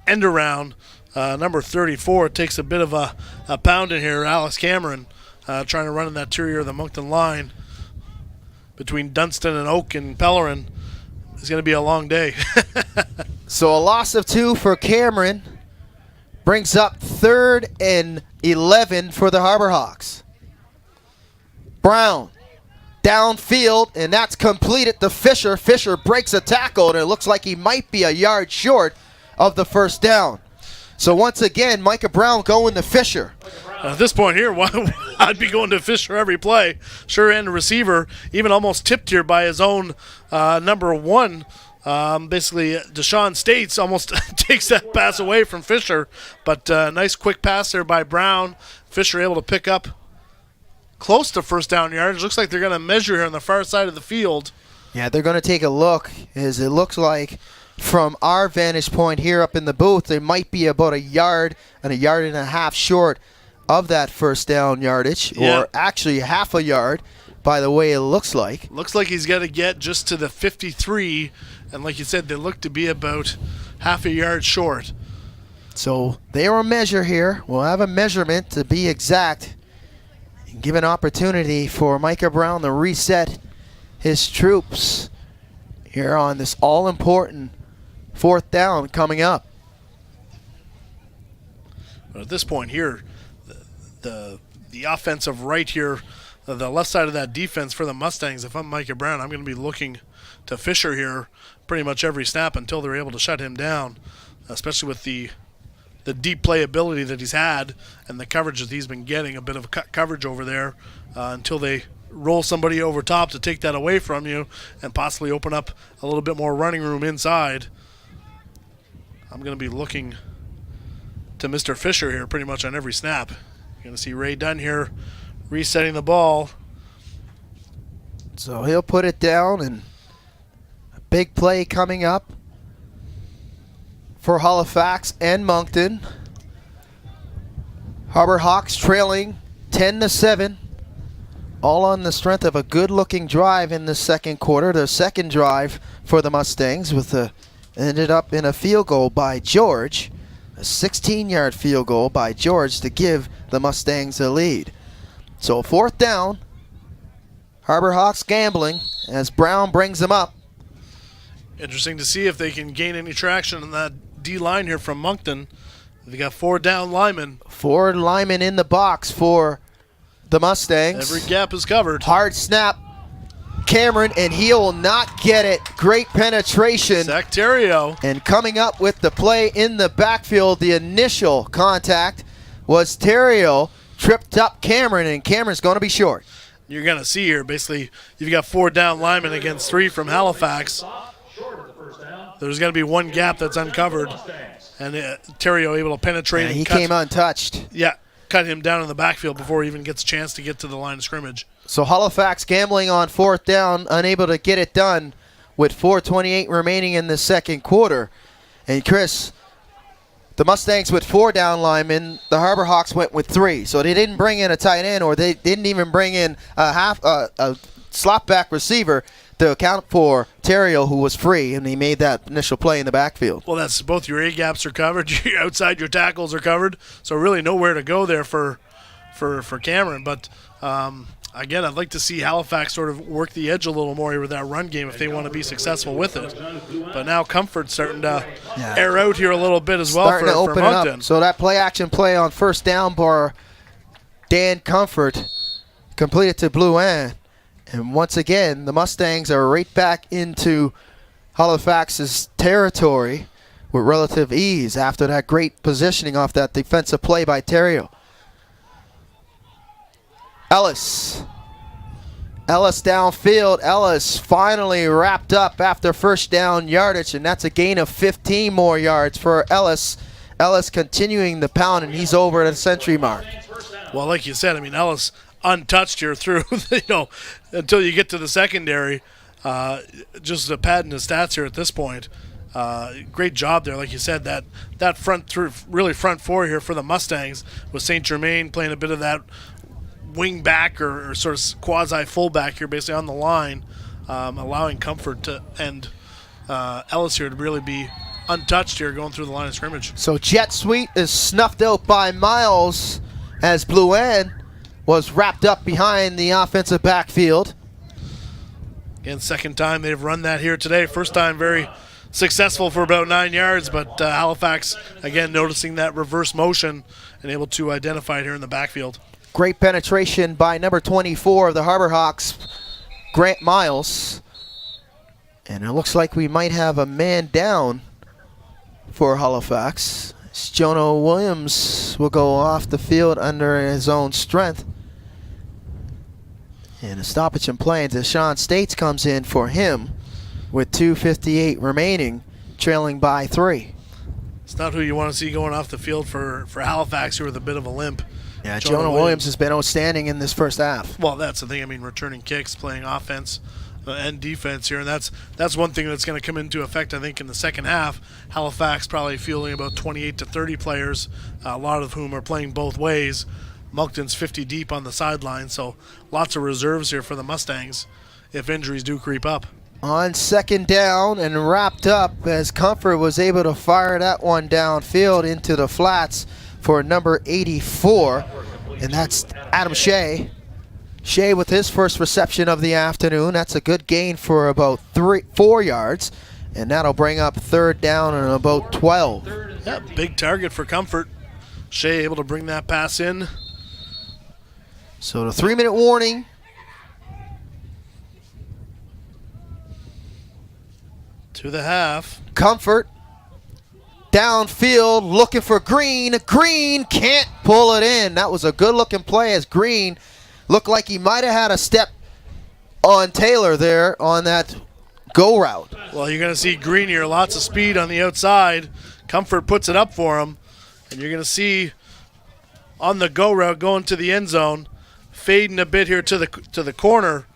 end around. Number 34 takes a bit of a pound in here. Alex Cameron trying to run in that interior of the Moncton line between Dunstan and Oak and Pellerin. It's going to be a long day. So a loss of 2 for Cameron brings up 3rd and 11 for the Harbour Hawks. Brown downfield, and that's completed to Fisher. Fisher breaks a tackle, and it looks like he might be a yard short of the first down. So once again, Micah Brown going to Fisher. At this point here, I'd be going to Fisher every play. Sure, and the receiver, even almost tipped here by his own number 1. Basically, Deshaun States almost takes that pass away from Fisher. But nice quick pass there by Brown. Fisher able to pick up close to first down yardage. Looks like they're going to measure here on the far side of the field. Yeah, they're going to take a look, as it looks like from our vantage point here up in the booth, they might be about a yard and a half short of that first down yardage, or actually half a yard by the way it looks like. Looks like he's got to get just to the 53, and like you said, they look to be about half a yard short. So they will measure here. We'll have a measurement to be exact and give an opportunity for Micah Brown to reset his troops here on this all-important 4th down coming up. But at this point here, the offensive right here, the left side of that defense for the Mustangs, if I'm Micah Brown, I'm going to be looking to Fisher here pretty much every snap until they're able to shut him down, especially with the deep playability that he's had and the coverage that he's been getting, a bit of coverage over there until they roll somebody over top to take that away from you and possibly open up a little bit more running room inside. I'm going to be looking to Mr. Fisher here pretty much on every snap. You're going to see Ray Dunn here resetting the ball. So he'll put it down, and a big play coming up for Halifax and Moncton. Harbour Hawks trailing 10-7. All on the strength of a good-looking drive in the second quarter. The second drive for the Mustangs ended up in a field goal by George. A 16-yard field goal by George to give the Mustangs a lead. So 4th down. Harbour Hawks gambling as Brown brings them up. Interesting to see if they can gain any traction on that D-line here from Moncton. They got 4 down linemen. 4 linemen in the box for the Mustangs. Every gap is covered. Hard snap. Cameron, and he will not get it. Great penetration. Zach Terrio. And coming up with the play in the backfield, the initial contact was Terrio. Tripped up Cameron, and Cameron's going to be short. You're going to see here, basically, you've got 4 down linemen against 3 from Halifax. There's going to be 1 gap that's uncovered. And Terrio able to penetrate. And he came untouched. Yeah, cut him down in the backfield before he even gets a chance to get to the line of scrimmage. So Halifax gambling on 4th down, unable to get it done with 4:28 remaining in the second quarter. And Chris, the Mustangs with 4 down linemen, the Harbour Hawks went with 3. So they didn't bring in a tight end, or they didn't even bring in a slot back receiver to account for Terrio, who was free, and he made that initial play in the backfield. Well, that's both your A gaps are covered, your outside your tackles are covered, so really nowhere to go there for Cameron. But again, I'd like to see Halifax sort of work the edge a little more here with that run game if they want to be successful with it. But now Comfort's starting to air out here a little bit as well starting to open for Moncton. it up. So that play-action play on 1st down bar, Dan Comfort completed to Blouin. And once again, the Mustangs are right back into Halifax's territory with relative ease after that great positioning off that defensive play by Terrio. Ellis downfield. Ellis finally wrapped up after 1st down yardage, and that's a gain of 15 more yards for Ellis. Ellis continuing the pound, and he's over at the century mark. Well, like you said, I mean, Ellis untouched here through, until you get to the secondary. Just the pad in the stats here at this point. Great job there, like you said. That front four here for the Mustangs with St. Germain playing a bit of that wing back or sort of quasi fullback here, basically on the line, allowing Comfort to and Ellis here to really be untouched here going through the line of scrimmage. So jet sweep is snuffed out by Miles as Blouin was wrapped up behind the offensive backfield. Again, second time they've run that here today. First time very successful for about 9 yards, but Halifax, again, noticing that reverse motion and able to identify it here in the backfield. Great penetration by number 24 of the Harbour Hawks, Grant Miles. And it looks like we might have a man down for Halifax. Jonah Williams will go off the field under his own strength. And a stoppage in play, and Deshaun States comes in for him with 2:58 remaining, trailing by 3. It's not who you want to see going off the field for Halifax here with a bit of a limp. Yeah, Jonah Williams has been outstanding in this first half. Well, that's the thing. I mean, returning kicks, playing offense and defense here, and that's one thing that's going to come into effect, I think, in the second half. Halifax probably fielding about 28 to 30 players, a lot of whom are playing both ways. Moncton's 50 deep on the sideline, so lots of reserves here for the Mustangs if injuries do creep up. On 2nd down and wrapped up as Comfort was able to fire that one downfield into the flats for number 84, and that's Adam Shea. Shea with his first reception of the afternoon. That's a good gain for about 4 yards, and that'll bring up 3rd down and about 12. Yeah, big target for Comfort. Shea able to bring that pass in. So the 3-minute warning. To the half. Comfort downfield looking for Green. Green can't pull it in. That was a good looking play as Green looked like he might have had a step on Taylor there on that go route. Well, you're going to see Green here, lots of speed on the outside. Comfort puts it up for him, and you're going to see on the go route going to the end zone, fading a bit here to the corner.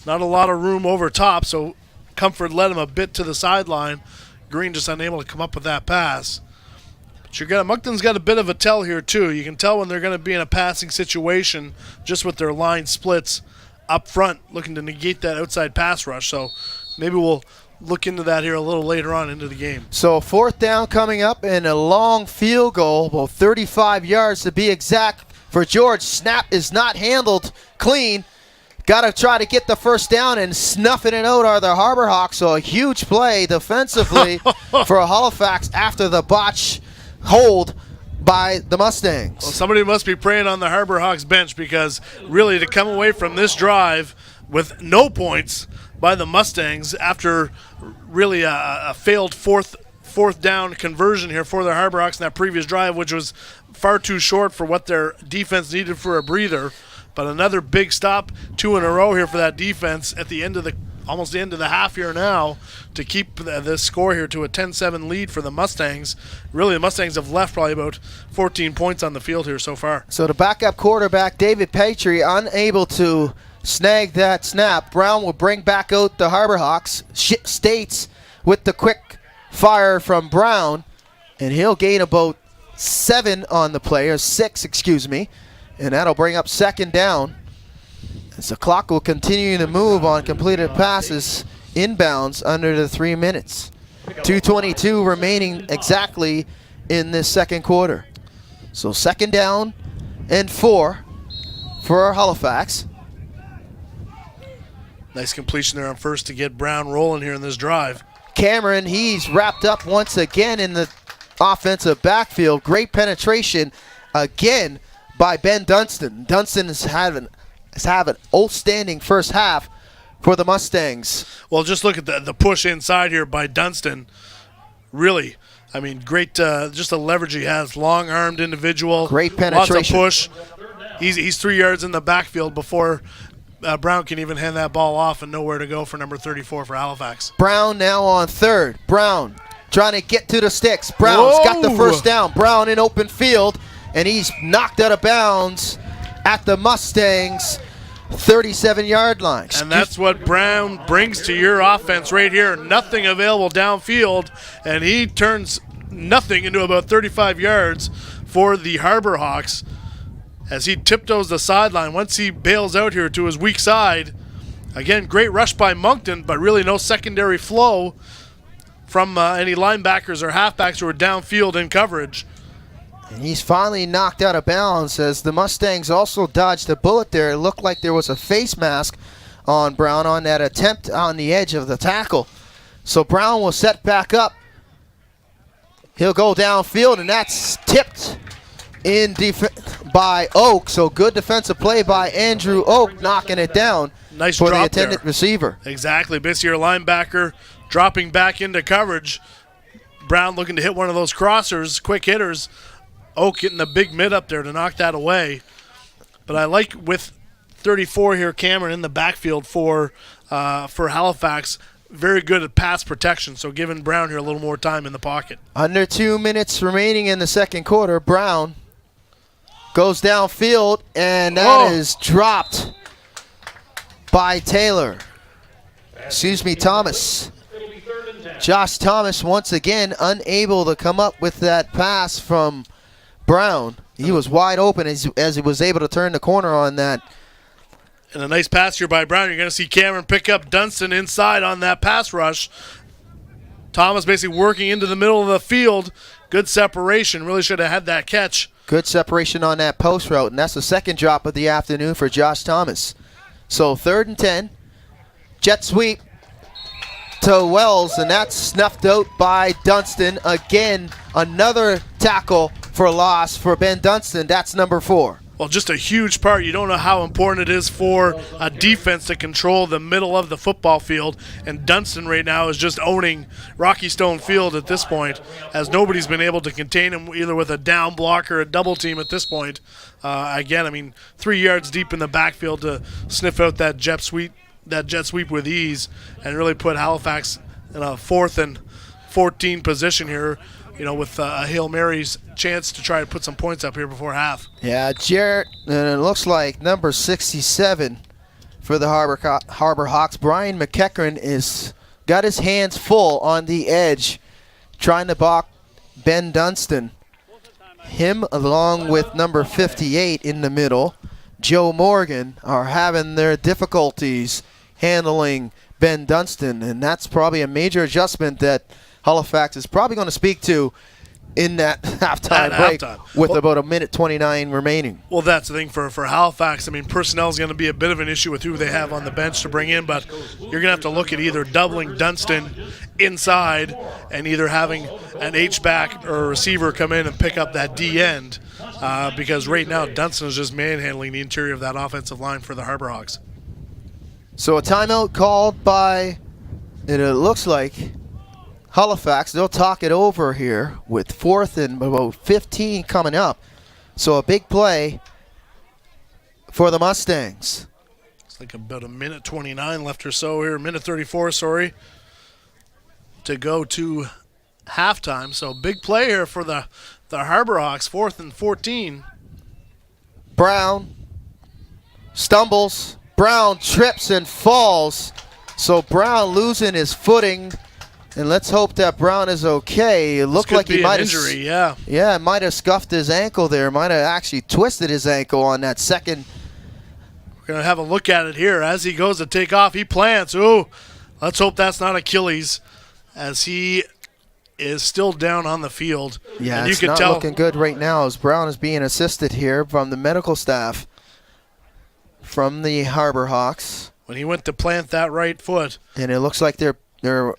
Not a lot of room over top, so Comfort led him a bit to the sideline. Green just unable to come up with that pass. Moncton's got a bit of a tell here too. You can tell when they're going to be in a passing situation just with their line splits up front, looking to negate that outside pass rush. So maybe we'll look into that here a little later on into the game. So 4th down coming up and a long field goal, about 35 yards to be exact for George. Snap is not handled clean. Got to try to get the first down, and snuffing it out are the Harbour Hawks. So a huge play defensively for Halifax after the botch hold by the Mustangs. Well, somebody must be praying on the Harbour Hawks bench, because really to come away from this drive with no points by the Mustangs after really a failed fourth down conversion here for the Harbour Hawks in that previous drive, which was far too short for what their defense needed for a breather. But another big stop, 2 in a row here for that defense at the end of almost the end of the half here now, to keep this score here to a 10-7 lead for the Mustangs. Really, the Mustangs have left probably about 14 points on the field here so far. So the backup quarterback, David Petrie, unable to snag that snap. Brown will bring back out the Harbour Hawks. States with the quick fire from Brown, and he'll gain about 7 on the play, or 6, excuse me. And that'll bring up 2nd down, as the clock will continue to move on completed passes inbounds under the 3 minutes. 2:22 remaining exactly in this second quarter. So 2nd down and 4 for Halifax. Nice completion there on first to get Brown rolling here in this drive. Cameron, he's wrapped up once again in the offensive backfield. Great penetration again by Ben Dunstan. Dunstan is having outstanding first half for the Mustangs. Well, just look at the push inside here by Dunstan. Really, I mean, great, just the leverage he has. Long-armed individual. Great penetration. Lots of push. He's 3 yards in the backfield before Brown can even hand that ball off, and nowhere to go for number 34 for Halifax. Brown now on 3rd. Brown trying to get to the sticks. Brown's got the first down. Brown in open field, and he's knocked out of bounds at the Mustangs' 37-yard line. And that's what Brown brings to your offense right here. Nothing available downfield, and he turns nothing into about 35 yards for the Harbour Hawks as he tiptoes the sideline. Once he bails out here to his weak side, again, great rush by Moncton, but really no secondary flow from any linebackers or halfbacks who are downfield in coverage. And he's finally knocked out of bounds as the Mustangs also dodged a bullet there. It looked like there was a face mask on Brown on that attempt on the edge of the tackle. So Brown will set back up. He'll go downfield, and that's tipped in by Oak. So good defensive play by Andrew Oak, knocking it down. Nice for drop the intended there. Receiver. Exactly. Bissier linebacker dropping back into coverage. Brown looking to hit one of those crossers, quick hitters. Oak getting the big mid up there to knock that away. But I like with 34 here, Cameron in the backfield for Halifax. Very good at pass protection, so giving Brown here a little more time in the pocket. Under 2 minutes remaining in the second quarter. Brown goes downfield, and that is dropped by Taylor. Excuse me, Thomas. Josh Thomas once again unable to come up with that pass from Brown. He was wide open as he was able to turn the corner on that. And a nice pass here by Brown. You're going to see Cameron pick up Dunstan inside on that pass rush. Thomas basically working into the middle of the field. Good separation. Really should have had that catch. Good separation on that post route, and that's the second drop of the afternoon for Josh Thomas. So 3rd and 10. Jet sweep to Wells, and that's snuffed out by Dunstan. Again, another tackle for loss for Ben Dunstan. That's number 4. Well, just a huge part. You don't know how important it is for a defense to control the middle of the football field. And Dunstan right now is just owning Rocky Stone Field at this point, as nobody's been able to contain him either with a down block or a double team at this point. Again, I mean, 3 yards deep in the backfield to sniff out that jet sweep with ease and really put Halifax in a 4th and 14 position here, you know, with a Hail Mary's chance to try to put some points up here before half. Yeah, Jarrett, and it looks like number 67 for the Harbour Hawks, Brian McEachran, is got his hands full on the edge, trying to block Ben Dunstan. him along with number 58 in the middle, Joe Morgan, are having their difficulties handling Ben Dunstan, and that's probably a major adjustment that Halifax is probably going to speak to in that halftime break with about a minute 29 remaining. Well, that's the thing for Halifax. I mean, personnel is going to be a bit of an issue with who they have on the bench to bring in, but you're going to have to look at either doubling Dunstan inside and either having an H-back or a receiver come in and pick up that D end because right now Dunstan is just manhandling the interior of that offensive line for the Harbour Hawks. So a timeout called by, and it looks like, Halifax. They'll talk it over here with 4th and about 15 coming up. So a big play for the Mustangs. It's like about a minute 29 left or so here, minute 34, sorry, to go to halftime. So big play here for the Harbour Hawks, 4th and 14. Brown stumbles. Brown trips and falls. So Brown losing his footing. And let's hope that Brown is okay. It looked like he might have injury, yeah. Yeah, might have scuffed his ankle there. Might have actually twisted his ankle on that second. We're going to have a look at it here. As he goes to take off, he plants. Ooh, let's hope that's not Achilles as he is still down on the field. Yeah, and it's not looking good right now as Brown is being assisted here from the medical staff from the Harbour Hawks. When he went to plant that right foot. And it looks like they're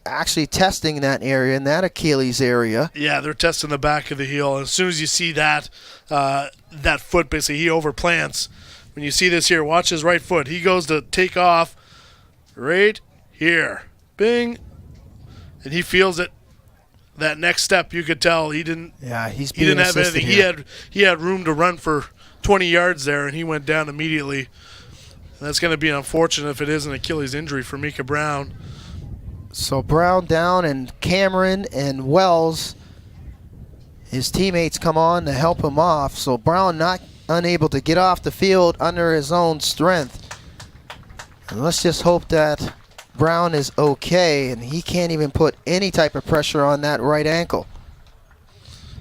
actually testing that area, in that Achilles area. Yeah, they're testing the back of the heel. And as soon as you see that that foot, basically, he overplants. When you see this here, watch his right foot. He goes to take off right here. Bing. And he feels it. That next step, you could tell he didn't. Yeah, he didn't have anything. Here. He had room to run for 20 yards there, and he went down immediately. And that's going to be unfortunate if it is an Achilles injury for Micah Brown. So Brown down, and Cameron and Wells, his teammates, come on to help him off. So Brown not unable to get off the field under his own strength. And let's just hope that Brown is okay, and he can't even put any type of pressure on that right ankle.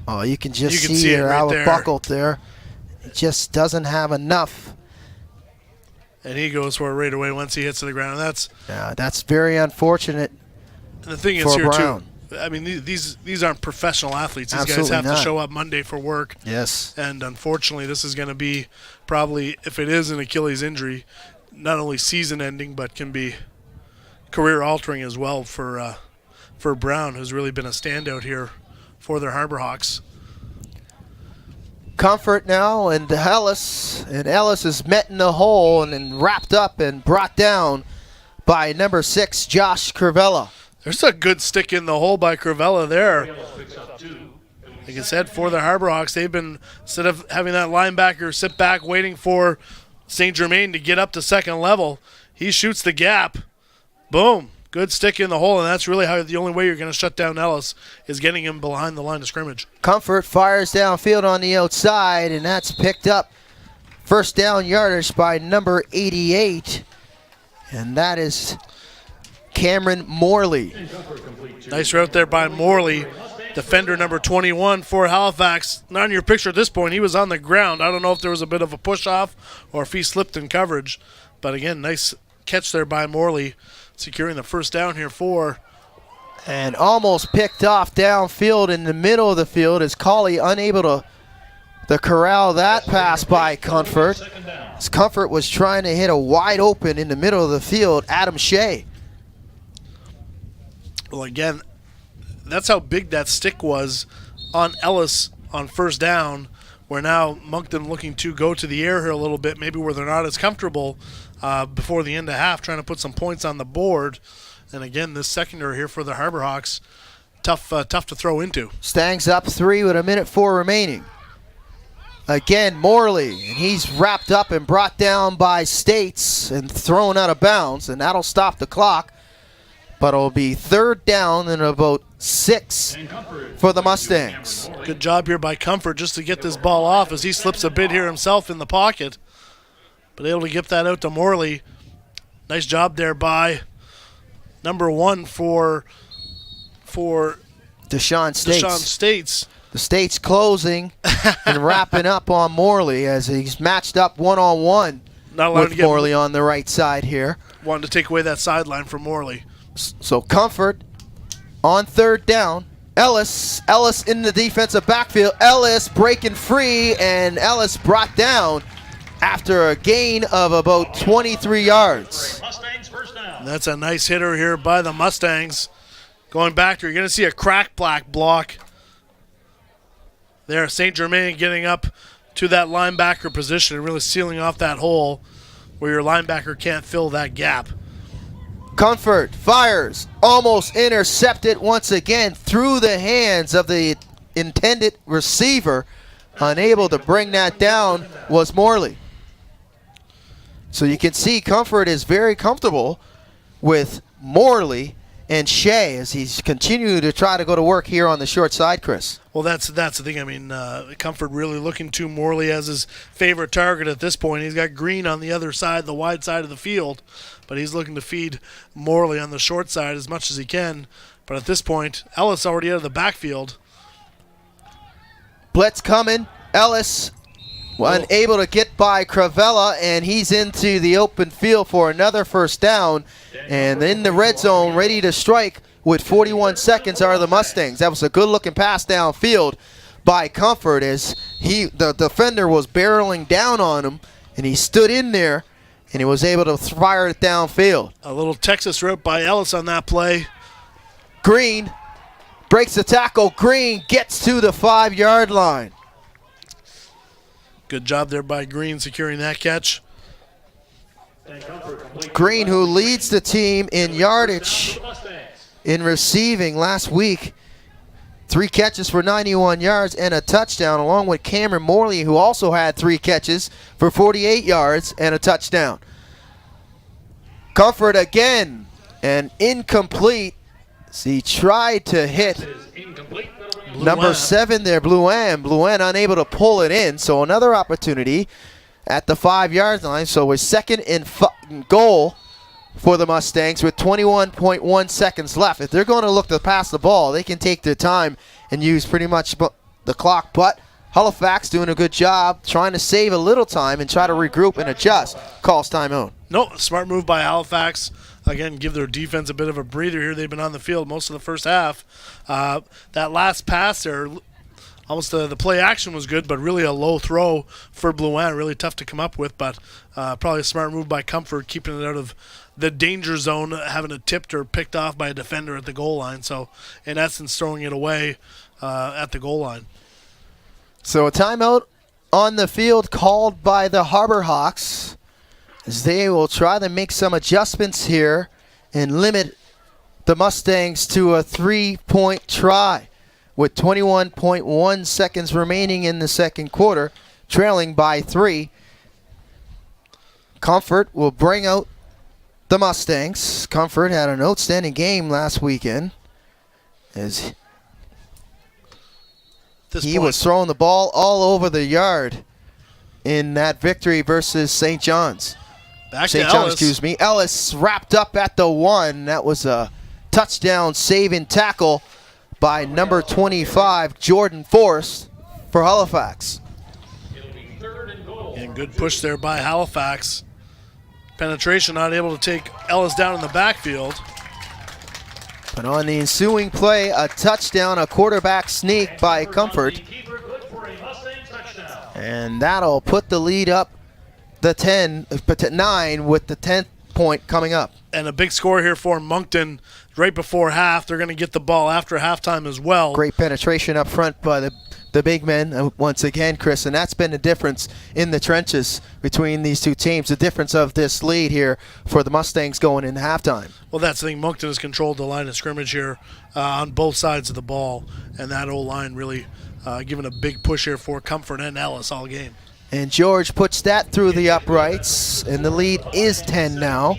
Oh, you can see how it buckled there. It just doesn't have enough. And he goes for it right away once he hits the ground. That's very unfortunate. And the thing is here Brown. Too, I mean, these aren't professional athletes. These Absolutely guys have not. to show up Monday for work. Yes. And unfortunately, this is going to be probably, if it is an Achilles injury, not only season-ending but can be career-altering as well for Brown, who's really been a standout here for their Harbour Hawks. Comfort now, and Ellis is met in the hole and then wrapped up and brought down by number 6, Josh Curvella. There's a good stick in the hole by Curvella there. Like I said, for the Harbour Hawks, they've been, instead of having that linebacker sit back waiting for St. Germain to get up to second level, he shoots the gap. Boom. Good stick in the hole, and that's really how the only way you're going to shut down Ellis is getting him behind the line of scrimmage. Comfort fires downfield on the outside, and that's picked up. First down yardage by number 88, and that is Cameron Morley. Nice route there by Morley, defender number 21 for Halifax. Not in your picture at this point. He was on the ground. I don't know if there was a bit of a push-off or if he slipped in coverage. But again, nice catch there by Morley, securing the first down here for. And almost picked off downfield in the middle of the field as Colley unable to corral that pass by Comfort. As Comfort was trying to hit a wide open in the middle of the field, Adam Shea. Well, again, that's how big that stick was on Ellis on first down, where now Moncton looking to go to the air here a little bit, maybe where they're not as comfortable before the end of half, trying to put some points on the board. And again, this secondary here for the Harbour Hawks, tough to throw into. Stangs up 3 with a minute 4 remaining. Again, Morley, and he's wrapped up and brought down by States and thrown out of bounds, and that'll stop the clock. But it'll be third down and about 6 for the Mustangs. Good job here by Comfort just to get this ball off as he slips a bit here himself in the pocket. But able to get that out to Morley. Nice job there by number 1 for Deshaun States. The State's closing and wrapping up on Morley as he's matched up one-on-one with Morley on the right side here. Wanted to take away that sideline from Morley. So Comfort on third down. Ellis in the defensive backfield. Ellis breaking free, and Ellis brought down after a gain of about 23 yards. That's a nice hitter here by the Mustangs. Going back there, you're going to see a crack black block. There, St. Germain getting up to that linebacker position and really sealing off that hole where your linebacker can't fill that gap. Comfort fires, almost intercepted once again through the hands of the intended receiver. Unable to bring that down was Morley. So you can see Comfort is very comfortable with Morley and Shea as he's continuing to try to go to work here on the short side, Chris. Well, that's the thing. I mean, Comfort really looking to Morley as his favorite target at this point. He's got Green on the other side, the wide side of the field, but he's looking to feed Morley on the short side as much as he can. But at this point, Ellis already out of the backfield. Blitz coming. Ellis unable to get by Cravella, and he's into the open field for another first down. And in the red zone, ready to strike with 41 seconds are the Mustangs. That was a good-looking pass downfield by Comfort as the defender was barreling down on him, and he stood in there, and he was able to fire it downfield. A little Texas route by Ellis on that play. Green breaks the tackle. Green gets to the 5-yard line. Good job there by Green securing that catch. Green, who leads the team in yardage in receiving last week. 3 catches for 91 yards and a touchdown, along with Cameron Morley, who also had 3 catches for 48 yards and a touchdown. Comfort again, and incomplete. So he tried to hit number 7 there, Blouin. Blouin unable to pull it in, so another opportunity at the 5-yard line. So we're second and goal for the Mustangs with 21.1 seconds left. If they're going to look to pass the ball, they can take their time and use pretty much the clock. But Halifax doing a good job trying to save a little time and try to regroup and adjust. Calls timeout. No, smart move by Halifax. Again, give their defense a bit of a breather here. They've been on the field most of the first half. That last pass there, almost the play action was good, but really a low throw for Blouin. Really tough to come up with, but probably a smart move by Comfort, keeping it out of the danger zone, having it tipped or picked off by a defender at the goal line. So, in essence, throwing it away at the goal line. So a timeout on the field called by the Harbour Hawks, as they will try to make some adjustments here and limit the Mustangs to a 3-point try with 21.1 seconds remaining in the second quarter, trailing by 3. Comfort will bring out the Mustangs. Comfort had an outstanding game last weekend as he was throwing the ball all over the yard in that victory versus St. John's. St. John, excuse me. Ellis wrapped up at the 1. That was a touchdown saving tackle by number 25, Jordan Forrest, for Halifax. And good push there by Halifax. Penetration not able to take Ellis down in the backfield. But on the ensuing play, a touchdown, a quarterback sneak by Comfort. And that'll put the lead up the 9 with the 10th point coming up. And a big score here for Moncton right before half. They're going to get the ball after halftime as well. Great penetration up front by the big men once again, Chris, and that's been the difference in the trenches between these two teams, the difference of this lead here for the Mustangs going into halftime. Well, that's the thing. Moncton has controlled the line of scrimmage here on both sides of the ball, and that O-line really giving a big push here for Comfort and Ellis all game. And George puts that through the uprights, and the lead is 10 now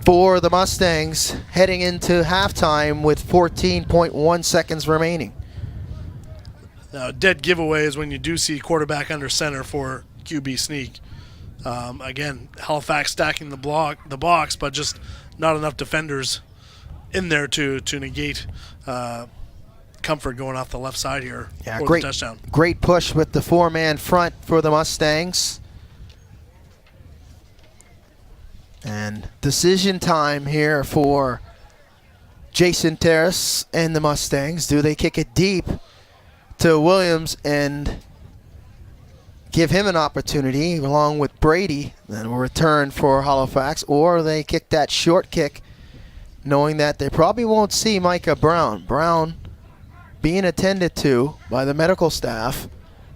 for the Mustangs heading into halftime with 14.1 seconds remaining. Now, a dead giveaway is when you do see quarterback under center for QB sneak. Again, Halifax stacking the box, but just not enough defenders in there to negate comfort going off the left side here. Yeah, for the touchdown. Great push with the 4-man front for the Mustangs. And decision time here for Jason Terrace and the Mustangs. Do they kick it deep to Williams and give him an opportunity along with Brady, then will return for Halifax, or they kick that short kick knowing that they probably won't see Micah Brown. Brown being attended to by the medical staff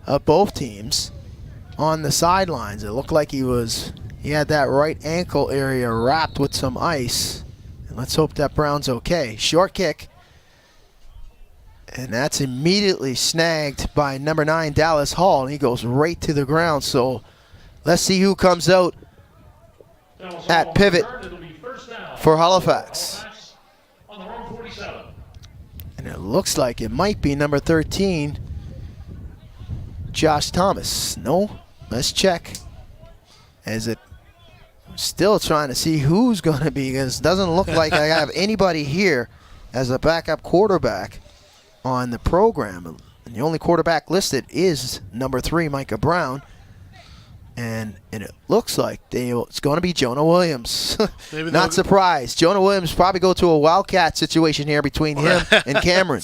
of both teams on the sidelines. It looked like he had that right ankle area wrapped with some ice. And let's hope that Brown's okay. Short kick. And that's immediately snagged by number 9, Dallas Hall, and he goes right to the ground. So let's see who comes out at pivot for Halifax. And it looks like it might be number 13, Josh Thomas. No, let's check. Is it still trying to see who's going to be, because it doesn't look like I have anybody here as a backup quarterback on the program. And the only quarterback listed is number 3, Micah Brown. And it looks like it's going to be Jonah Williams. Not surprised. Jonah Williams probably go to a wildcat situation here between him and Cameron.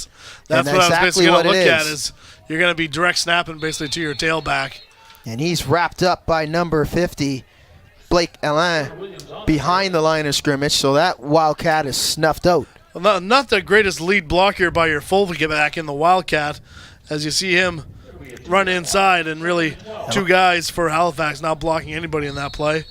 That's what I was basically going to look at is you're going to be direct snapping basically to your tailback. And he's wrapped up by number 50, Blake Alain, behind the line of scrimmage. So that wildcat is snuffed out. Well, not the greatest lead block here by your fullback in the wildcat, as you see him run inside, and really 2 guys for Halifax not blocking anybody in that play.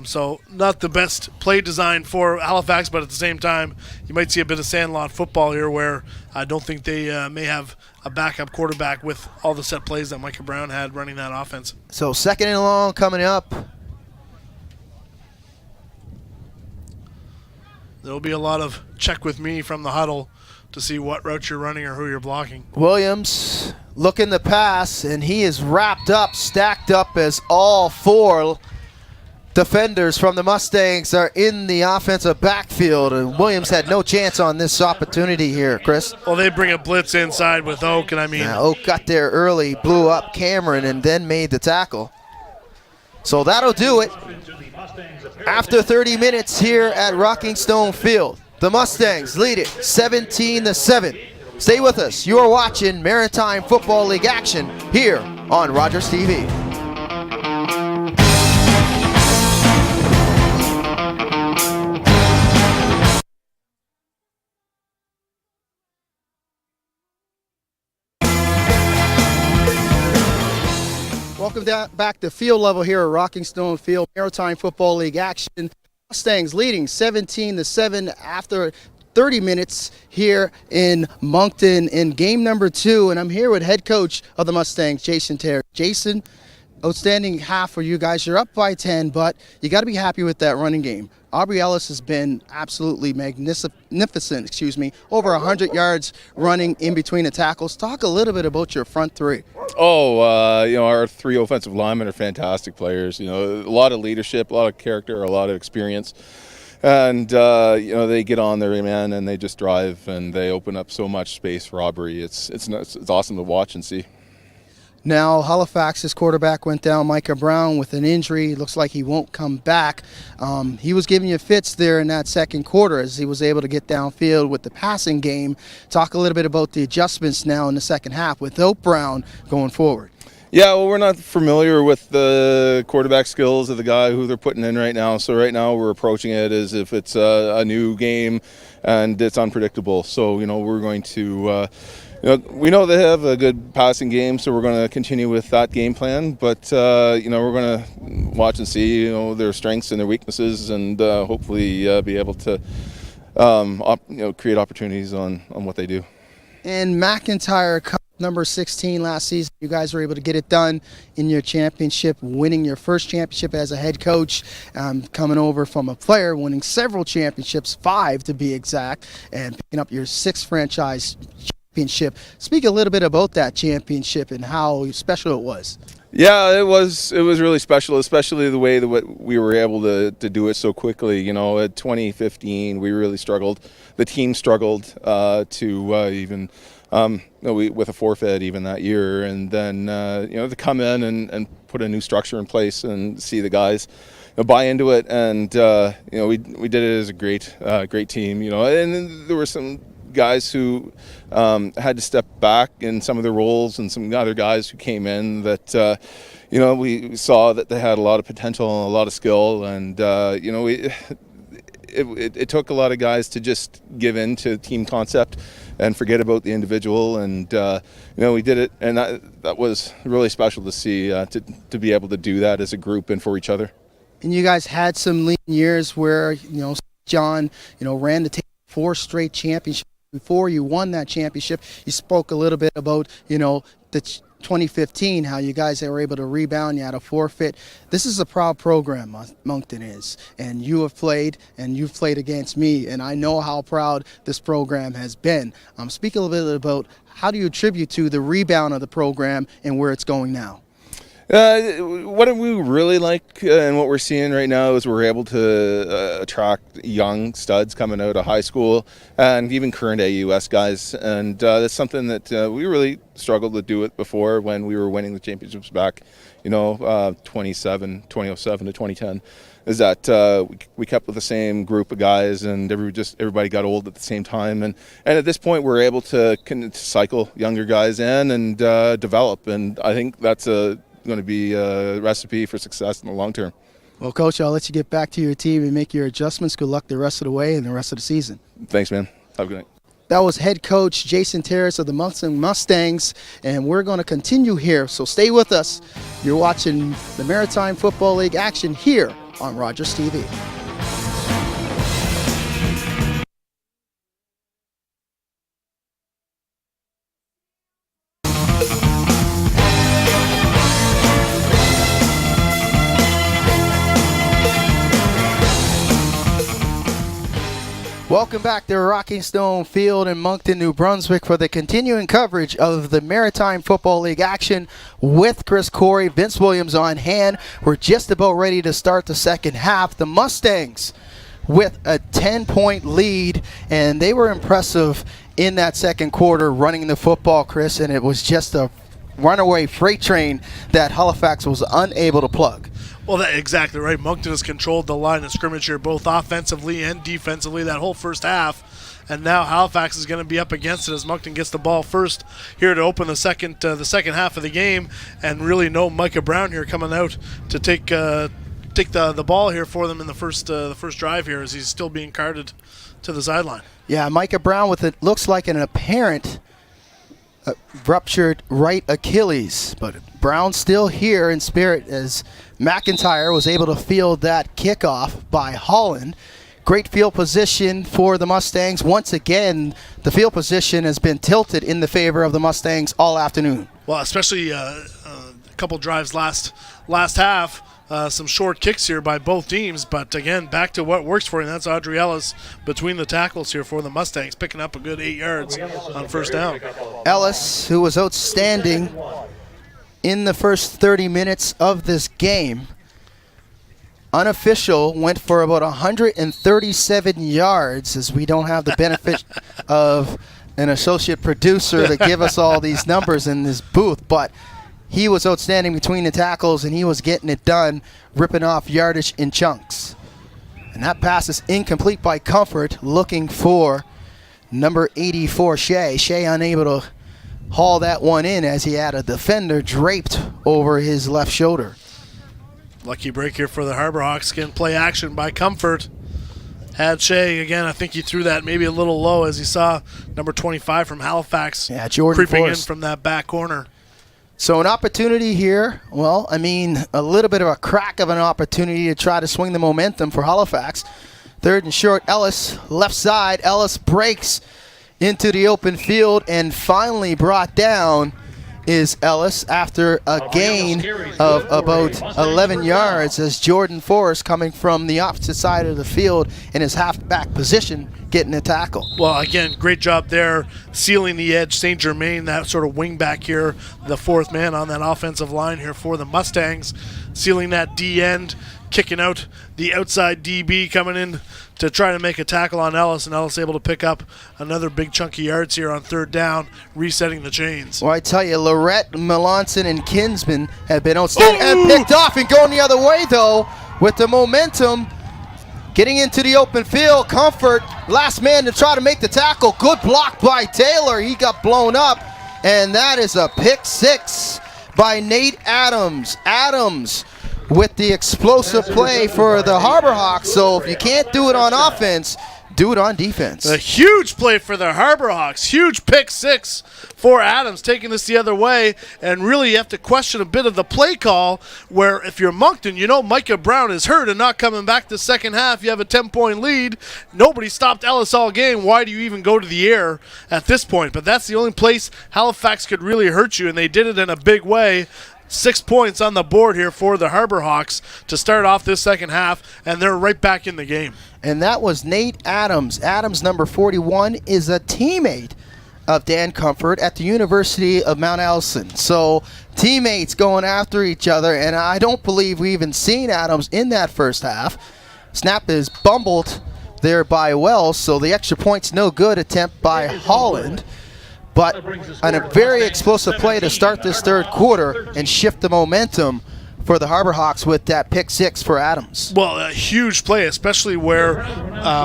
So not the best play design for Halifax, but at the same time, you might see a bit of sandlot football here where I don't think they may have a backup quarterback with all the set plays that Micah Brown had running that offense. So 2nd and long coming up. There'll be a lot of check with me from the huddle to see what route you're running or who you're blocking. Williams looking to pass, and he is wrapped up, stacked up as all 4 defenders from the Mustangs are in the offensive backfield, and Williams had no chance on this opportunity here, Chris. Well, they bring a blitz inside with Oak, and Oak got there early, blew up Cameron, and then made the tackle. So that'll do it. After 30 minutes here at Rocking Stone Field, the Mustangs lead it 17-7. Stay with us. You are watching Maritime Football League action here on Rogers TV. Welcome back to field level here at Rocking Stone Field, Maritime Football League action. Mustangs leading 17-7 after 30 minutes here in Moncton in game number 2. And I'm here with head coach of the Mustangs, Jason Terry. Jason, outstanding half for you guys. You're up by 10, but you got to be happy with that running game. Aubrey Ellis has been absolutely magnificent, over 100 yards running in between the tackles. Talk a little bit about your front 3. Our 3 offensive linemen are fantastic players. A lot of leadership, a lot of character, a lot of experience. And, they get on their man and they just drive and they open up so much space for Aubrey. It's awesome to watch and see. Now, Halifax's quarterback went down, Micah Brown, with an injury. Looks like he won't come back. He was giving you fits there in that second quarter as he was able to get downfield with the passing game. Talk a little bit about the adjustments now in the second half without Brown going forward. Yeah, well, we're not familiar with the quarterback skills of the guy who they're putting in right now. So right now we're approaching it as if it's a new game and it's unpredictable. So, we're going to... we know they have a good passing game, so we're going to continue with that game plan. But, we're going to watch and see, their strengths and their weaknesses and hopefully be able to, create opportunities on what they do. And McIntyre Cup number 16 last season, you guys were able to get it done in your championship, winning your first championship as a head coach, coming over from a player, winning several championships, 5 to be exact, and picking up your 6th franchise championship. Speak a little bit about that championship and how special it was. Yeah, it was really special, especially the way that we were able to do it so quickly. At 2015, we really struggled. The team struggled to even with a forfeit even that year, and then to come in and put a new structure in place and see the guys buy into it, and we did it as a great team, and then there were some guys who had to step back in some of their roles, and some other guys who came in that we saw that they had a lot of potential and a lot of skill, and it took a lot of guys to just give in to team concept and forget about the individual, and we did it, and that was really special to see, to be able to do that as a group and for each other. And you guys had some lean years where John ran the 4 straight championships. Before you won that championship, you spoke a little bit about the 2015, how you guys were able to rebound. You had a forfeit. This is a proud program, Moncton is, and you've played against me, and I know how proud this program has been. Speak a little bit about how do you attribute to the rebound of the program and where it's going now? What we really like and what we're seeing right now is we're able to attract young studs coming out of high school and even current AUS guys, and that's something that we really struggled to do it before when we were winning the championships back 2007 to 2010, is that we kept with the same group of guys, and everybody got old at the same time, and at this point we're able to cycle younger guys in and develop, and I think that's going to be a recipe for success in the long term. Well, Coach, I'll let you get back to your team and make your adjustments. Good luck the rest of the way and the rest of the season. Thanks, man. Have a good night. That was head coach Jason Terrace of the Moncton Mustangs, and we're going to continue here, so stay with us. You're watching the Maritime Football League action here on Rogers TV. Welcome back to Rocking Stone Field in Moncton, New Brunswick for the continuing coverage of the Maritime Football League action with Chris Corey, Vince Williams on hand. We're just about ready to start the second half. The Mustangs with a 10-point lead, and they were impressive in that second quarter running the football, Chris, and it was just a runaway freight train that Halifax was unable to plug. Well, that's exactly right. Moncton has controlled the line of scrimmage here, both offensively and defensively, that whole first half. And now Halifax is going to be up against it as Moncton gets the ball first here to open the second half of the game. And really no Micah Brown here coming out to take the ball here for them in the first drive here, as he's still being carted to the sideline. Yeah, Micah Brown with it looks like an apparent ruptured right Achilles, but Brown's still here in spirit as McIntyre was able to field that kickoff by Holland. Great field position for the Mustangs. Once again, the field position has been tilted in the favor of the Mustangs all afternoon. Well, especially a couple drives last half. Some short kicks here by both teams, but again, back to what works for you. That's Audrey Ellis between the tackles here for the Mustangs, picking up a good 8 yards on first down. Ellis, who was outstanding in the first 30 minutes of this game, unofficial, went for about 137 yards, as we don't have the benefit of an associate producer to give us all these numbers in this booth, but he was outstanding between the tackles, and he was getting it done, ripping off yardage in chunks. And that pass is incomplete by Comfort, looking for number 84, Shea. Shea unable to haul that one in as he had a defender draped over his left shoulder. Lucky break here for the Harbour Hawks. Again, play action by Comfort. Had Shea, again, I think he threw that maybe a little low as he saw number 25 from Halifax creeping in from that back corner. So an opportunity here, well, I mean, a little bit of a crack of an opportunity to try to swing the momentum for Halifax. Third and short, Ellis, left side. Ellis breaks into the open field, and finally brought down is Ellis after a gain of about 11 yards as Jordan Forrest, coming from the opposite side of the field in his halfback position, getting a tackle. Well, again, great job there, sealing the edge. St. Germain, that sort of wing back here, the fourth man on that offensive line here for the Mustangs, sealing that D end, kicking out the outside DB, coming in to try to make a tackle on Ellis, and Ellis able to pick up another big chunk of yards here on third down, resetting the chains. Well, I tell you, Lorette, Melanson, and Kinsman have been outstanding and picked off and going the other way, though, with the momentum. Getting into the open field, Comfort, last man to try to make the tackle. Good block by Taylor. He got blown up, and that is a pick six by Nate Adams. Adams with the explosive play for the Harbour Hawks. So if you can't do it on offense, do it on defense. A huge play for the Harbour Hawks. Huge pick six for Adams, taking this the other way. And really you have to question a bit of the play call, where if you're Moncton, you know Micah Brown is hurt and not coming back the second half. You have a 10-point lead. Nobody stopped Ellis all game. Why do you even go to the air at this point? But that's the only place Halifax could really hurt you, and they did it in a big way. 6 points on the board here for the Harbour Hawks to start off this second half, and they're right back in the game. And that was Nate Adams. Adams, number 41, is a teammate of Dan Comfort at the University of Mount Allison. So teammates going after each other, and I don't believe we even seen Adams in that first half. Snap is bumbled there by Wells, so the extra point's no good. Attempt by Holland. But on a very explosive play to start this third quarter and shift the momentum for the Harbour Hawks with that pick six for Adams. Well, a huge play, especially where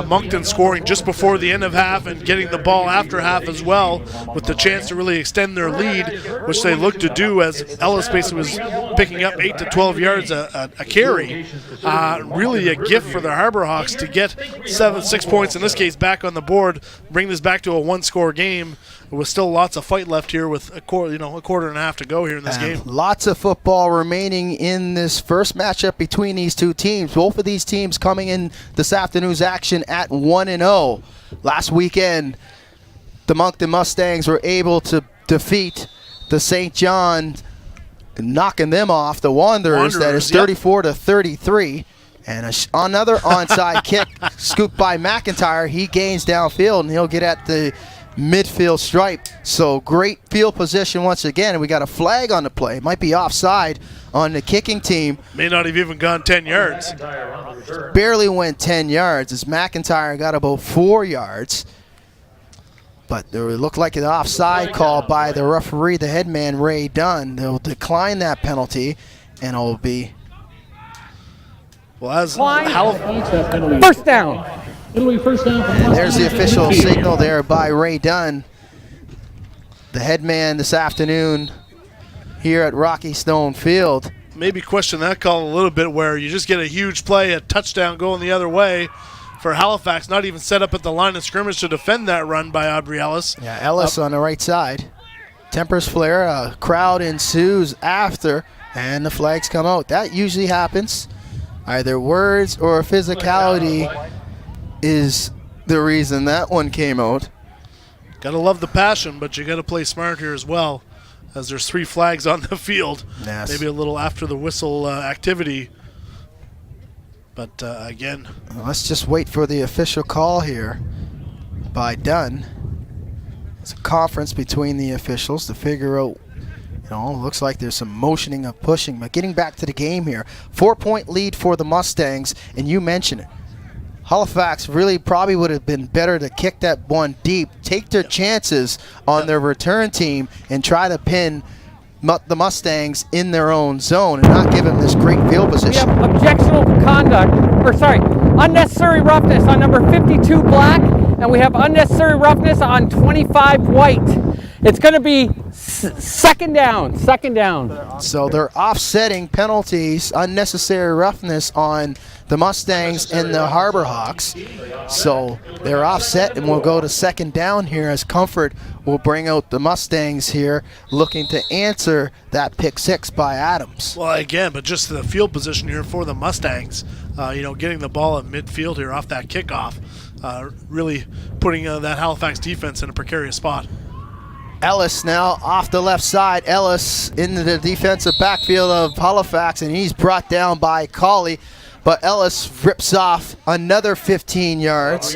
Moncton scoring just before the end of half and getting the ball after half as well, with the chance to really extend their lead, which they looked to do as Ellis basically was picking up 8 to 12 yards a carry. Really a gift for the Harbour Hawks to get 6 points, in this case, back on the board, bring this back to a one-score game. With still lots of fight left here, with a quarter and a half to go here in this game. Lots of football remaining in this first matchup between these two teams. Both of these teams coming in this afternoon's action at 1-0. Last weekend, the Moncton Mustangs were able to defeat the St. John, knocking them off, the Wanderers, that is 34-33. And another onside kick scooped by McIntyre. He gains downfield, and he'll get at the midfield stripe. So great field position once again, and we got a flag on the play. It might be offside on the kicking team. May not have even gone 10 yards. Barely went 10 yards as McIntyre got about 4 yards. But there looked like an offside call by the referee, the headman Ray Dunn. They'll decline that penalty, and it'll be first down. And there's the official signal there by Ray Dunn, the headman this afternoon here at Rocky Stone Field. Maybe question that call a little bit, where you just get a huge play, a touchdown going the other way for Halifax, not even set up at the line of scrimmage to defend that run by Aubrey Ellis. Yeah, Ellis on the right side. Tempers flare, a crowd ensues after, and the flags come out. That usually happens. Either words or physicality is the reason that one came out. Gotta love the passion, but you gotta play smart here as well, as there's 3 flags on the field. Yes. Maybe a little after the whistle activity. But again, let's just wait for the official call here by Dunn. It's a conference between the officials to figure out, looks like there's some motioning of pushing. But getting back to the game here, 4-point lead for the Mustangs, and you mentioned it. Halifax really probably would have been better to kick that one deep, take their chances on their return team, and try to pin the Mustangs in their own zone and not give them this great field position. We have unnecessary roughness on number 52 Black, and we have unnecessary roughness on 25 White. It's going to be second down. So they're offsetting penalties, unnecessary roughness on the Mustangs and the Harbour Hawks. So they're offset, and we'll go to second down here as Comfort will bring out the Mustangs here, looking to answer that pick six by Adams. well, again, but just the field position here for the Mustangs, getting the ball at midfield here off that kickoff, really putting that Halifax defense in a precarious spot. Ellis now off the left side. Ellis into the defensive backfield of Halifax, and he's brought down by Colley. but Ellis rips off another 15 yards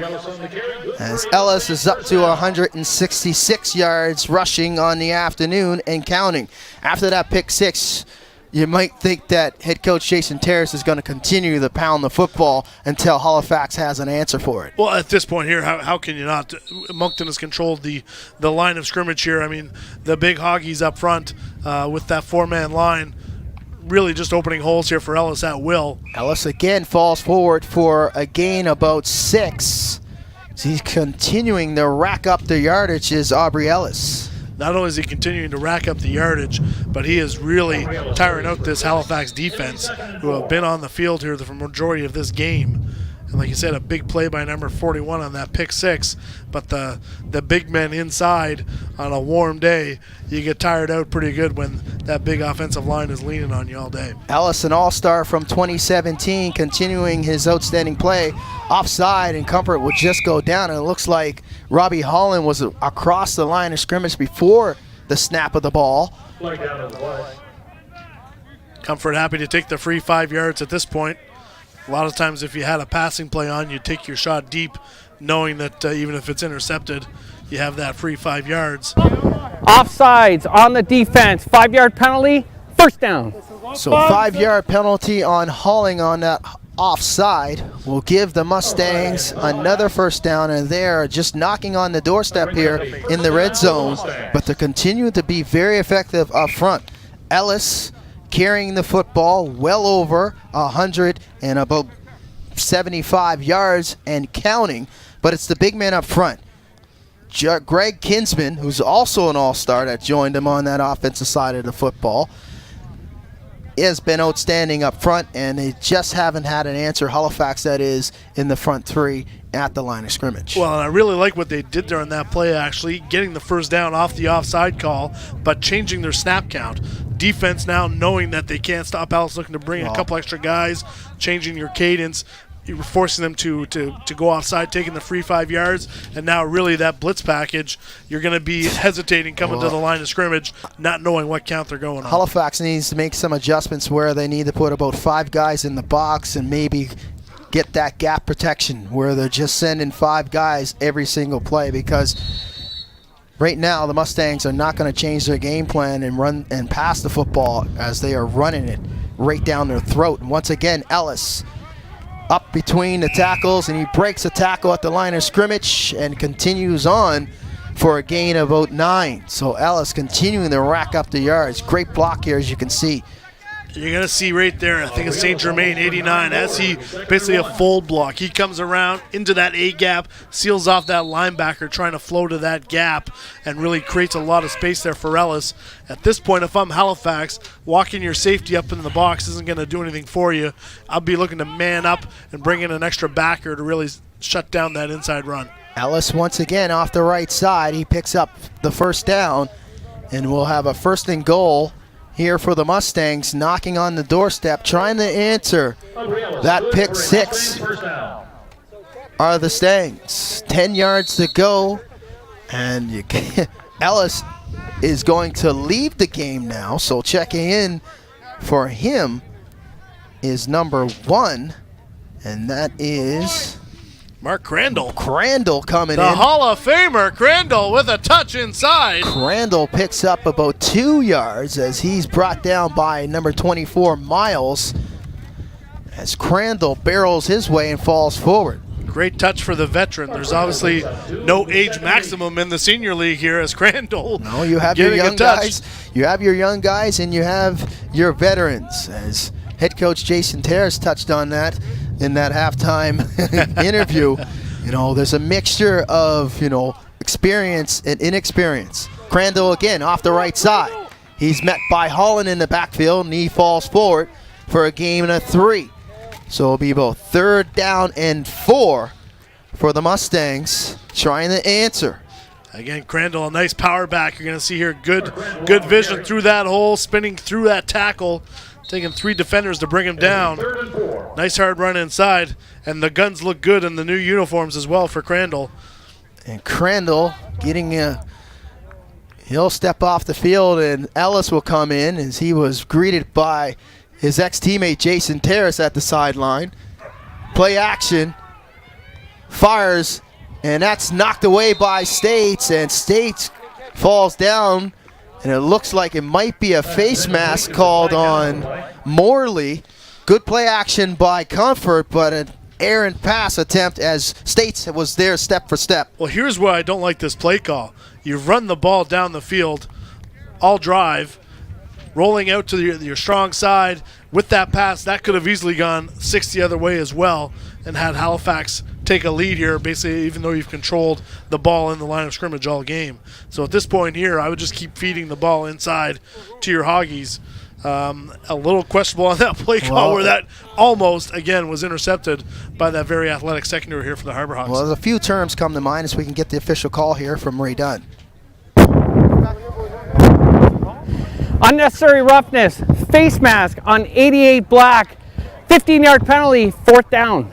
as Ellis is up to 166 yards rushing on the afternoon and counting. After that pick six, you might think that head coach Jason Terrace is going to continue to pound the football until Halifax has an answer for it. Well, at this point here, how can you not? Moncton has controlled the line of scrimmage here. I mean, the big hoggies up front with that four-man line, really just opening holes here for Ellis at will. Ellis again falls forward for a gain about 6. He's continuing to rack up the yardage, is Aubrey Ellis. Not only is he continuing to rack up the yardage, but he is really tiring out this Halifax defense, who have been on the field here for the majority of this game. And like you said, a big play by number 41 on that pick six. But the big men inside on a warm day, you get tired out pretty good when that big offensive line is leaning on you all day. Ellis, an all-star from 2017, continuing his outstanding play. Offside, and Comfort would just go down. And it looks like Robbie Holland was across the line of scrimmage before the snap of the ball. Comfort happy to take the free 5 yards at this point. A lot of times if you had a passing play on, you take your shot deep, knowing that even if it's intercepted, you have that free 5 yards. Offsides on the defense, 5-yard penalty, first down. So 5-yard penalty on hauling on that offside will give the Mustangs another first down, and they're just knocking on the doorstep here in the red zone, but they continue to be very effective up front. Ellis carrying the football well over 100 and about 75 yards and counting, but it's the big man up front. Greg Kinsman, who's also an all-star that joined him on that offensive side of the football, has been outstanding up front, and they just haven't had an answer. Halifax, that is, in the front three at the line of scrimmage. Well, and I really like what they did during that play, actually, getting the first down off the offside call, but changing their snap count. Defense now knowing that they can't stop Ellis, looking to bring a couple extra guys, changing your cadence. You were forcing them to go offside, taking the free 5 yards, and now really that blitz package, you're going to be hesitating coming to the line of scrimmage, not knowing what count they're going on. Halifax needs to make some adjustments where they need to put about 5 guys in the box and maybe get that gap protection where they're just sending 5 guys every single play, because right now the Mustangs are not going to change their game plan and run and pass the football as they are running it right down their throat. And once again, Ellis up between the tackles, and he breaks a tackle at the line of scrimmage and continues on for a gain of about 9. So Ellis continuing to rack up the yards. Great block here, as you can see. You're going to see right there, I think it's St. Germain, 89, as he basically a fold block. He comes around into that A gap, seals off that linebacker trying to flow to that gap, and really creates a lot of space there for Ellis. At this point, if I'm Halifax, walking your safety up in the box isn't going to do anything for you. I'll be looking to man up and bring in an extra backer to really shut down that inside run. Ellis once again off the right side. He picks up the first down, and we'll have a first and goal here for the Mustangs, knocking on the doorstep, trying to answer that pick 6 are the Stangs. 10 yards to go, and Ellis is going to leave the game now, so checking in for him is number 1, and that is Mark Crandall. Crandall coming the in. Hall of Famer, Crandall, with a touch inside. Crandall picks up about 2 yards as he's brought down by number 24, Miles, as Crandall barrels his way and falls forward. Great touch for the veteran. There's obviously no age maximum in the senior league here as Crandall. No, you have your young guys. You have your young guys and you have your veterans, as head coach Jason Terrace touched on that in that halftime interview. You know, there's a mixture of, experience and inexperience. Crandall again off the right side. He's met by Holland in the backfield, and he falls forward for a gain of 3. So it'll be about 3rd down and 4 for the Mustangs, trying to answer. Again, Crandall, a nice power back. You're going to see here good vision through that hole, spinning through that tackle, taking 3 defenders to bring him down. Nice hard run inside, and the guns look good in the new uniforms as well for Crandall. And Crandall he'll step off the field, and Ellis will come in as he was greeted by his ex-teammate Jason Terrace at the sideline. Play action, fires, and that's knocked away by States, and States falls down, and it looks like it might be a face mask called on Morley. Good play action by Comfort, but an errant pass attempt as States was there step for step. Well, here's where I don't like this play call. You've run the ball down the field, all drive, rolling out to your strong side. With that pass, that could have easily gone 6 the other way as well and had Halifax take a lead here, basically, even though you've controlled the ball in the line of scrimmage all game. So at this point here, I would just keep feeding the ball inside to your Hoggies. A little questionable on that play call where that almost, again, was intercepted by that very athletic secondary here for the Harbour Hawks. Well, there's a few terms come to mind as we can get the official call here from Ray Dunn. Unnecessary roughness, face mask on 88 black, 15-yard penalty, 4th down.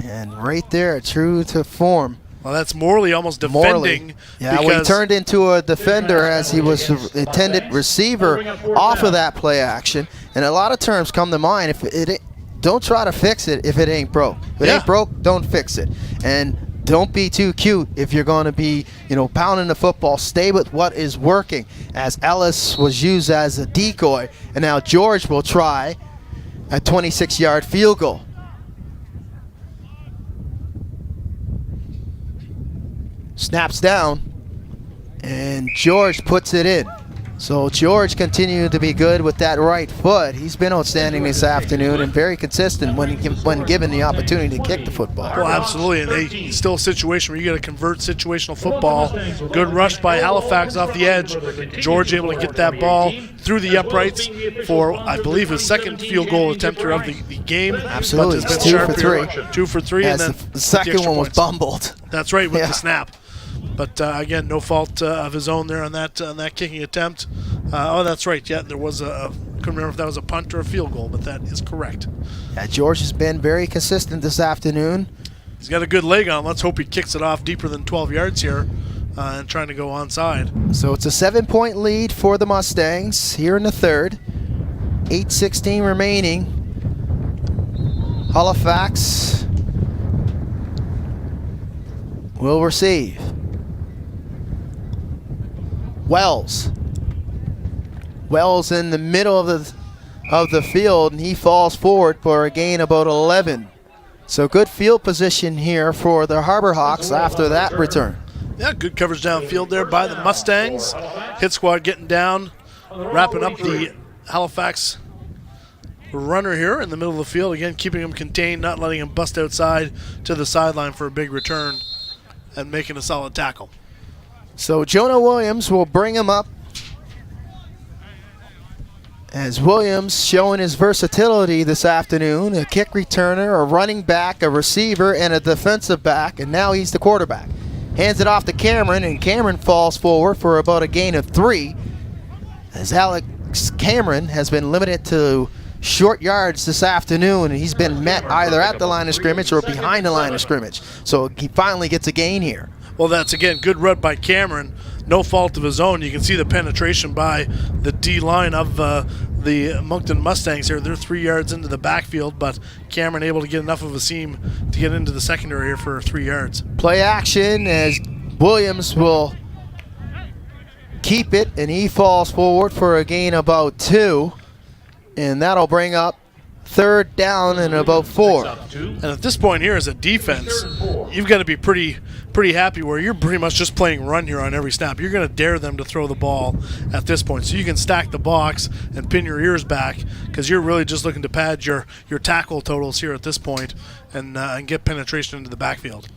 And right there, true to form. Well, that's Morley almost defending. Yeah, well, he turned into a defender as he was the intended receiver off of that play action. And a lot of terms come to mind. If it don't try to fix it if it ain't broke. If it ain't broke, don't fix it. And don't be too cute if you're going to be, pounding the football. Stay with what is working. As Ellis was used as a decoy, and now George will try a 26-yard field goal. Snaps down, and George puts it in. So George continued to be good with that right foot. He's been outstanding this afternoon and very consistent when given the opportunity to kick the football. Well, absolutely, and they still a situation where you got to convert situational football. Good rush by Halifax off the edge. George able to get that ball through the uprights for, I believe, his second field goal attempt of the game. Absolutely, it's 2 for 3. 2 for 3, and then the second one was bumbled. That's right, with the snap. But again, no fault of his own there on that kicking attempt. That's right. Yeah, there was couldn't remember if that was a punt or a field goal, but that is correct. Yeah, George has been very consistent this afternoon. He's got a good leg on him. Let's hope he kicks it off deeper than 12 yards here and trying to go onside. So it's a 7-point lead for the Mustangs here in the third. 8:16 remaining. Halifax will receive. Wells in the middle of the field, and he falls forward for a gain about 11. So good field position here for the Harbour Hawks after that return. Yeah, good coverage downfield there by the Mustangs. Hit squad getting down, wrapping up the Halifax runner here in the middle of the field. Again, keeping him contained, not letting him bust outside to the sideline for a big return and making a solid tackle. So Jonah Williams will bring him up, as Williams showing his versatility this afternoon, a kick returner, a running back, a receiver, and a defensive back, and now he's the quarterback. Hands it off to Cameron, and Cameron falls forward for about a gain of 3, as Alex Cameron has been limited to short yards this afternoon, and he's been met either at the line of scrimmage or behind the line of scrimmage. So he finally gets a gain here. Well, that's, again, good run by Cameron. No fault of his own. You can see the penetration by the D-line of the Moncton Mustangs here. They're 3 yards into the backfield, but Cameron able to get enough of a seam to get into the secondary here for 3 yards. Play action as Williams will keep it, and he falls forward for a gain about 2, and that'll bring up 3rd down and about 4. And at this point here as a defense, you've got to be pretty happy where you're pretty much just playing run here on every snap. You're going to dare them to throw the ball at this point. So you can stack the box and pin your ears back because you're really just looking to pad your tackle totals here at this point and get penetration into the backfield.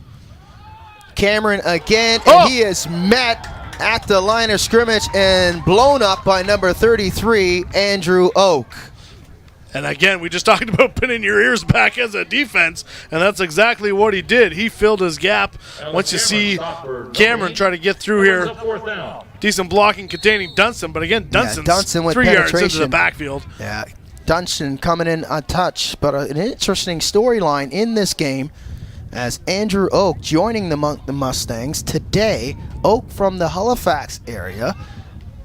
Cameron again, and he is met at the line of scrimmage and blown up by number 33, Andrew Oak. And again, we just talked about pinning your ears back as a defense, and that's exactly what he did. He filled his gap. Once you see Cameron try to get through here, decent blocking containing Dunstan, but again, Dunstan's 3 yards into the backfield. Yeah, Dunstan coming in untouched, but an interesting storyline in this game as Andrew Oak joining the Mustangs today. Oak from the Halifax area,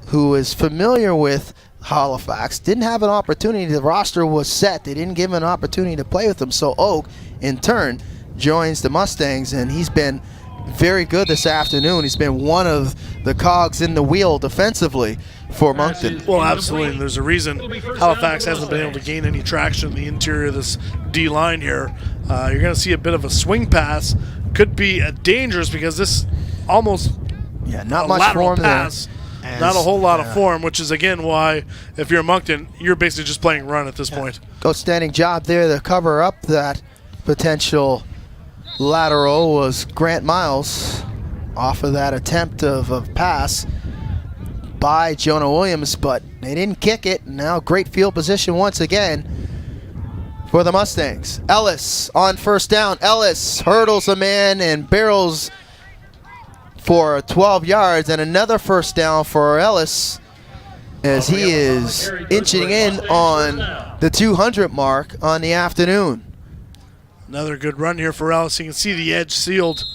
who is familiar with Halifax didn't have an opportunity. The roster was set. They didn't give him an opportunity to play with them. So Oak, in turn, joins the Mustangs, and he's been very good this afternoon. He's been one of the cogs in the wheel defensively for Moncton. Well, absolutely. And there's a reason Halifax hasn't been able to gain any traction in the interior of this D line here. You're going to see a bit of a swing pass. Could be dangerous because this almost not much form pass. there. Not a whole lot of form, which is, again, why if you're Moncton, you're basically just playing run at this point. Outstanding job there to cover up that potential lateral was Grant Miles off of that attempt of a pass by Jonah Williams, but they didn't kick it. Now great field position once again for the Mustangs. Ellis on first down. Ellis hurdles a man and barrels for 12 yards, and another first down for Ellis as he is inching in on the 200 mark on the afternoon. Another good run here for Ellis. You can see the edge sealed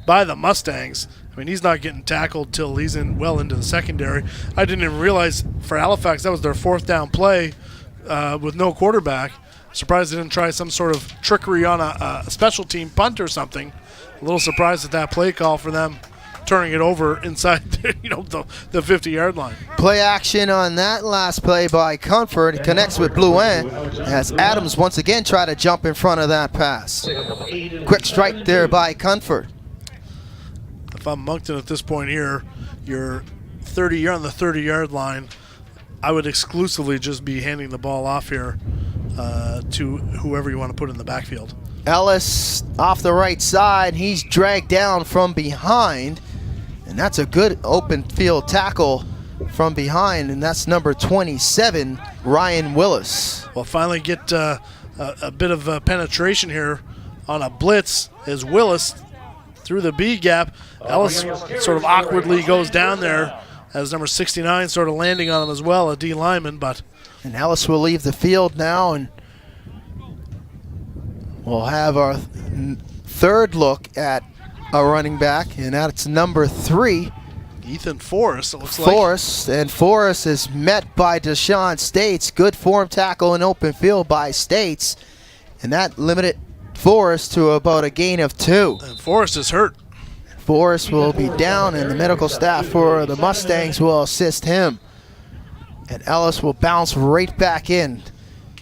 by the Mustangs. I mean, he's not getting tackled till he's well into the secondary. I didn't even realize for Halifax that was their fourth down play with no quarterback. Surprised they didn't try some sort of trickery on a special team punt or something. A little surprised at that play call for them, turning it over inside the 50-yard line. Play action on that last play by Comfort. It connects with Blouin as Adams once again tried to jump in front of that pass. Quick strike there by Comfort. If I'm Moncton at this point here, you're on the 30-yard line. I would exclusively just be handing the ball off here to whoever you want to put in the backfield. Ellis off the right side. He's dragged down from behind. And that's a good open field tackle from behind, and that's number 27, Ryan Willis. Well, finally get a bit of penetration here on a blitz as Willis through the B gap. Ellis sort of awkwardly goes down there as number 69 sort of landing on him as well, a D lineman. And Ellis will leave the field now, and we'll have our third look at a running back, and that's number 3, Ethan Forrest, it looks like. Forrest is met by Deshaun States. Good form tackle in open field by States, and that limited Forrest to about a gain of 2. And Forrest is hurt. Forrest will be down, and the medical staff for the Mustangs will assist him. And Ellis will bounce right back in.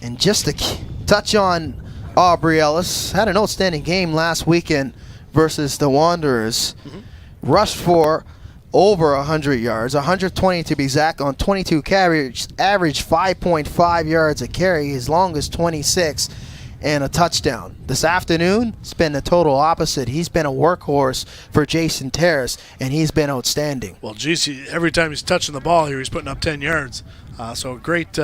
And just to touch on Aubrey Ellis, had an outstanding game last weekend versus the Wanderers. Rushed for over 100 yards, 120 to be exact on 22 carries, averaged 5.5 yards a carry, his longest 26, and a touchdown. This afternoon, it's been the total opposite. He's been a workhorse for Jason Terrace, and he's been outstanding. Well, geez, every time he's touching the ball here, he's putting up 10 yards. So great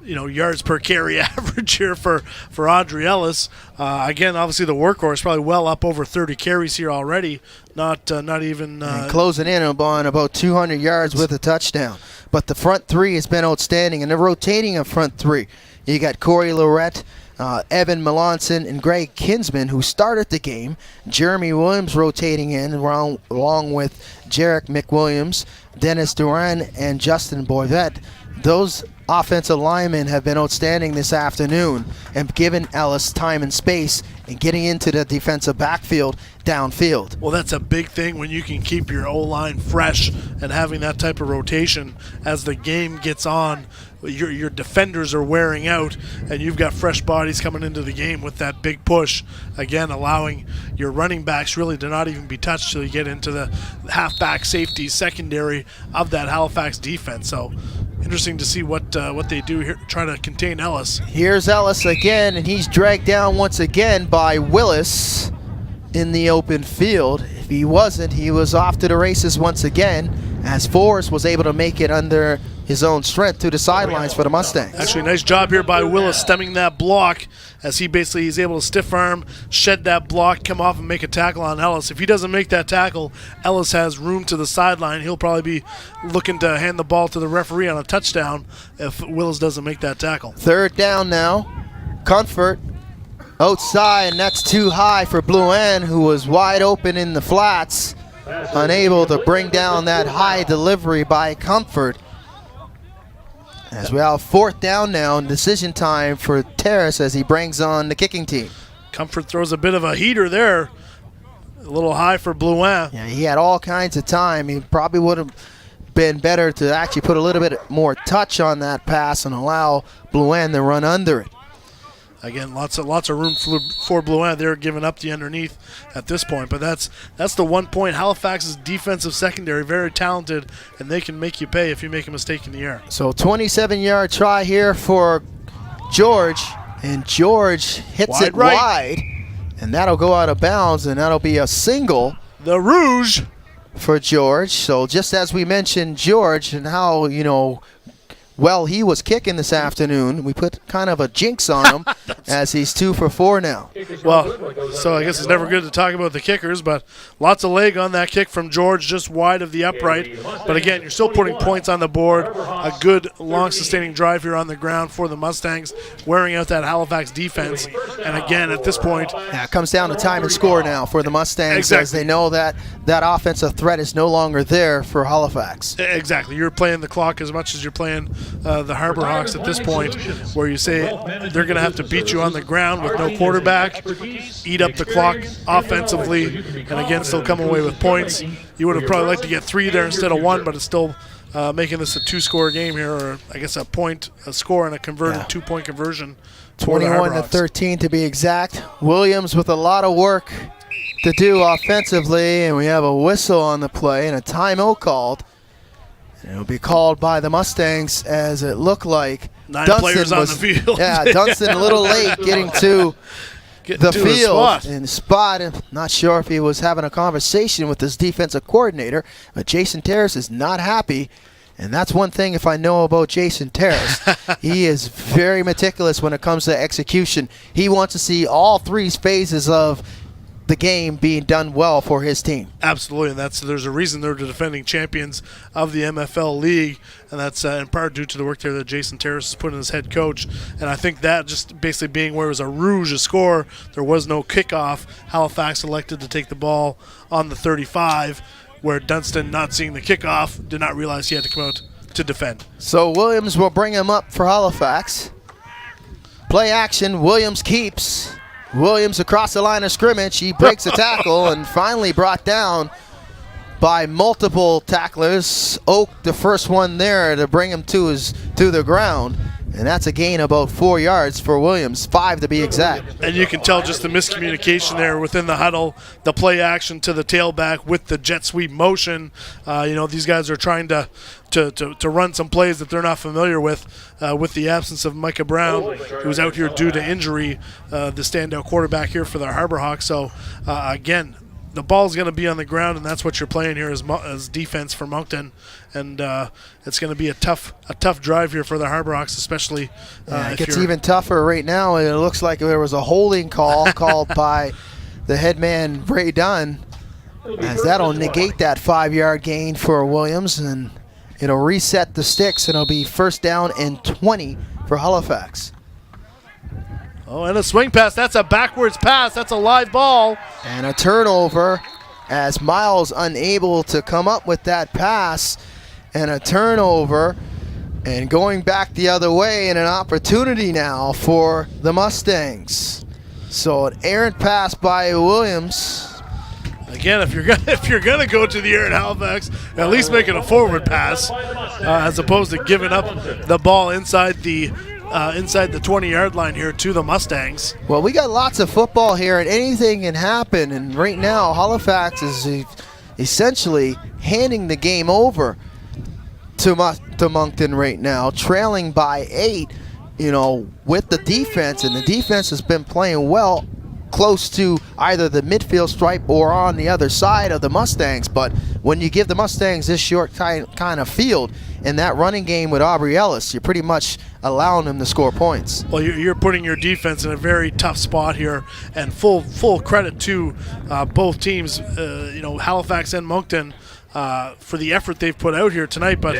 yards per carry average here for Audrey Ellis. Again, obviously the workhorse, probably well up over 30 carries here already. Not even closing in on about 200 yards with a touchdown. But the front three has been outstanding, and they're rotating a front three. You got Corey Lorette, Evan Melanson, and Greg Kinsman, who started the game. Jeremy Williams rotating in along with Jarek McWilliams, Dennis Duran, and Justin Boyvette. Those offensive linemen have been outstanding this afternoon and given Ellis time and space and getting into the defensive backfield downfield. Well, that's a big thing when you can keep your O-line fresh and having that type of rotation as the game gets on. Your defenders are wearing out, and you've got fresh bodies coming into the game with that big push. Again, allowing your running backs really to not even be touched till you get into the halfback safety secondary of that Halifax defense. So interesting to see what they do here, try to contain Ellis. Here's Ellis again, and he's dragged down once again by Willis in the open field. If he wasn't, he was off to the races once again, as Forrest was able to make it under his own strength to the sidelines for the Mustangs. Actually, nice job here by Willis stemming that block as he's able to stiff arm, shed that block, come off and make a tackle on Ellis. If he doesn't make that tackle, Ellis has room to the sideline. He'll probably be looking to hand the ball to the referee on a touchdown if Willis doesn't make that tackle. Third down now. Comfort outside, and that's too high for Blouin, who was wide open in the flats, unable to bring down that high delivery by Comfort. As we have 4th down now, and decision time for Terrace as he brings on the kicking team. Comfort throws a bit of a heater there. A little high for Blouin. Yeah, he had all kinds of time. He probably would have been better to actually put a little bit more touch on that pass and allow Blouin to run under it. Again, lots of room for Blouin. They're giving up the underneath at this point, but that's the one point. Halifax's defensive secondary, very talented, and they can make you pay if you make a mistake in the air. So 27-yard try here for George, and George hits it wide, and that'll go out of bounds, and that'll be a single. The Rouge for George. So just as we mentioned George and how, well he was kicking this afternoon, we put kind of a jinx on him as he's 2 for 4 now. Well, so I guess it's never good to talk about the kickers, but lots of leg on that kick from George, just wide of the upright. But again, you're still putting points on the board. A good long sustaining drive here on the ground for the Mustangs, wearing out that Halifax defense. And again, at this point, yeah, it comes down to time and score now for the Mustangs, exactly, as they know that that offensive threat is no longer there for Halifax. Exactly. You're playing the clock as much as you're playing the Harbour Hawks at this point, where you say they're going to have to beat you on the ground with no quarterback, eat up the clock offensively, and again still come away with points. You would have probably liked to get 3 there instead of 1, but it's still making this a 2-score game here, or I guess a score and a converted 2-point conversion. 21-13 to be exact. Williams with a lot of work to do offensively, and we have a whistle on the play and a timeout called. And it'll be called by the Mustangs, as it looked like 9 Dunstan players on the field. Yeah, Dunstan a little late getting to the field and spot. I'm not sure if he was having a conversation with his defensive coordinator, but Jason Terrace is not happy. And that's one thing if I know about Jason Terrace. He is very meticulous when it comes to execution. He wants to see all 3 phases of the game being done well for his team. Absolutely, and there's a reason they're the defending champions of the MFL League, and that's in part due to the work there that Jason Terrace has put in as head coach. And I think that just basically being where it was a rouge, a score, there was no kickoff. Halifax elected to take the ball on the 35, where Dunstan, not seeing the kickoff, did not realize he had to come out to defend. So Williams will bring him up for Halifax. Play action, Williams keeps. Williams across the line of scrimmage. He breaks a tackle and finally brought down by multiple tacklers. Oak, the first one there to bring him to the ground. And that's a gain about 4 yards for Williams, 5 to be exact. And you can tell just the miscommunication there within the huddle, the play action to the tailback with the jet sweep motion. These guys are trying to run some plays that they're not familiar with the absence of Micah Brown, who's out here due to injury, the standout quarterback here for the Harbour Hawks. So, again, the ball's going to be on the ground, and that's what you're playing here as defense for Moncton. And it's going to be a tough drive here for the Harbour Hawks, especially. It gets even tougher right now. It looks like there was a holding call called by the headman Ray Dunn, as that'll negate that 5-yard gain for Williams, and it'll reset the sticks, and it'll be 1st down and 20 for Halifax. Oh, and a swing pass. That's a backwards pass. That's a live ball. And a turnover as Miles unable to come up with that pass. And a turnover. And going back the other way, and an opportunity now for the Mustangs. So an errant pass by Williams. Again, if you're gonna go to the air at Halifax, at least make it a forward pass, as opposed to giving up the ball inside the 20-yard line here to the Mustangs. Well, we got lots of football here, and anything can happen. And right now, Halifax is essentially handing the game over to Moncton right now, trailing by 8. With the defense, and the defense has been playing well, close to either the midfield stripe or on the other side of the Mustangs. But when you give the Mustangs this short kind of field in that running game with Aubrey Ellis, you're pretty much allowing them to score points. Well, you're putting your defense in a very tough spot here, and full credit to both teams, Halifax and Moncton, for the effort they've put out here tonight. But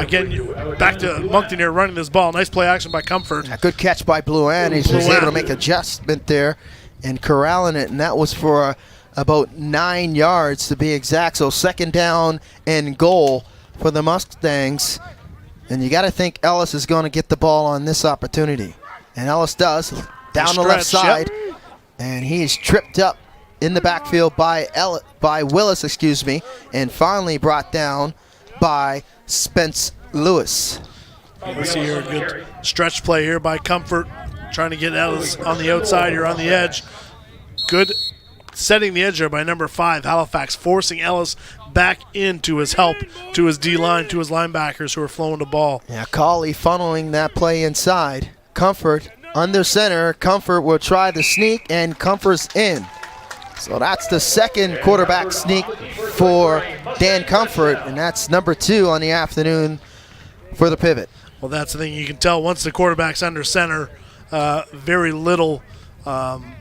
again, back to Moncton here running this ball. Nice play action by Comfort. A good catch by Blouin. He was able to make an adjustment there and corralling it, and that was for about 9 yards to be exact. So 2nd down and goal for the Mustangs And you got to think Ellis is going to get the ball on this opportunity. And Ellis does, down the left side. Yep. And he is tripped up in the backfield by Willis, and finally brought down by Spence Lewis. We see here a good stretch play here by Comfort, trying to get Ellis on the outside here on the edge. Good setting the edge there by number 5, Halifax, forcing Ellis back into his help, to his D-line, to his linebackers who are flowing the ball. Yeah, Cauley funneling that play inside. Comfort under center. Comfort will try the sneak, and Comfort's in. So that's the second quarterback sneak for Dan Comfort, and that's number 2 on the afternoon for the pivot. Well, that's the thing. You can tell once the quarterback's under center, very little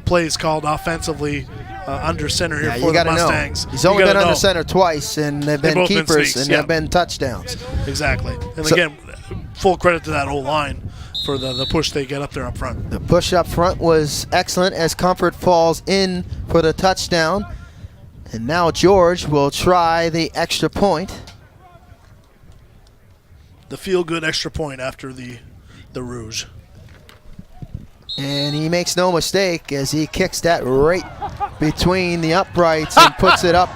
plays called offensively under center here for the Mustangs. He's only been under center twice, and they've been keepers, and they've been touchdowns. Exactly. And again, full credit to that whole line for the push they get up there up front. The push up front was excellent as Comfort falls in for the touchdown. And now George will try the extra point. The feel-good extra point after the Rouge. And he makes no mistake as he kicks that right between the uprights and puts it up.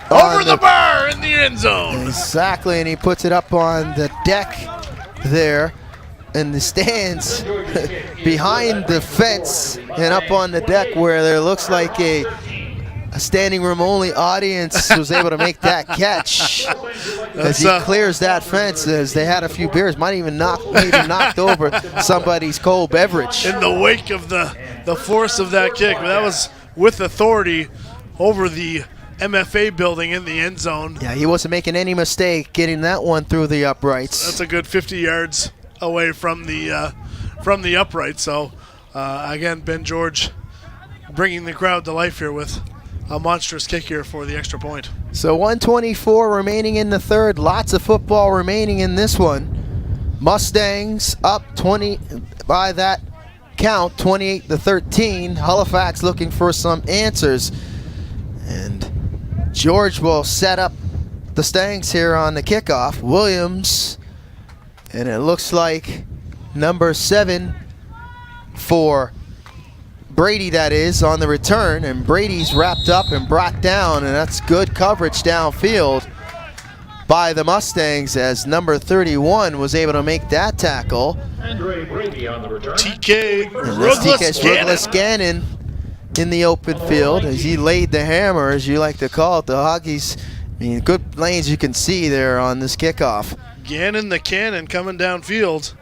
Over the bar in the end zone. Exactly, and he puts it up on the deck there in the stands behind the fence and up on the deck where there looks like a standing room only audience was able to make that catch as he clears that fence as they had a few beers, might even knocked over somebody's cold beverage. In the wake of the force of that kick, but that was with authority over the MFA building in the end zone. Yeah, he wasn't making any mistake getting that one through the uprights. That's a good 50 yards away from the uprights. So again, Ben George bringing the crowd to life here with a monstrous kick here for the extra point. So 1:24 remaining in the third. Lots of football remaining in this one. Mustangs up 20 by that count, 28-13. Halifax looking for some answers. And George will set up the Stangs here on the kickoff. Williams, and it looks like number 7 for Brady, that is, on the return, and Brady's wrapped up and brought down, and that's good coverage downfield by the Mustangs as number 31 was able to make that tackle. TK Rugless Gannon in the open field as he laid the hammer, as you like to call it. The Hoggies, I mean, good lanes you can see there on this kickoff. Gannon the cannon coming downfield,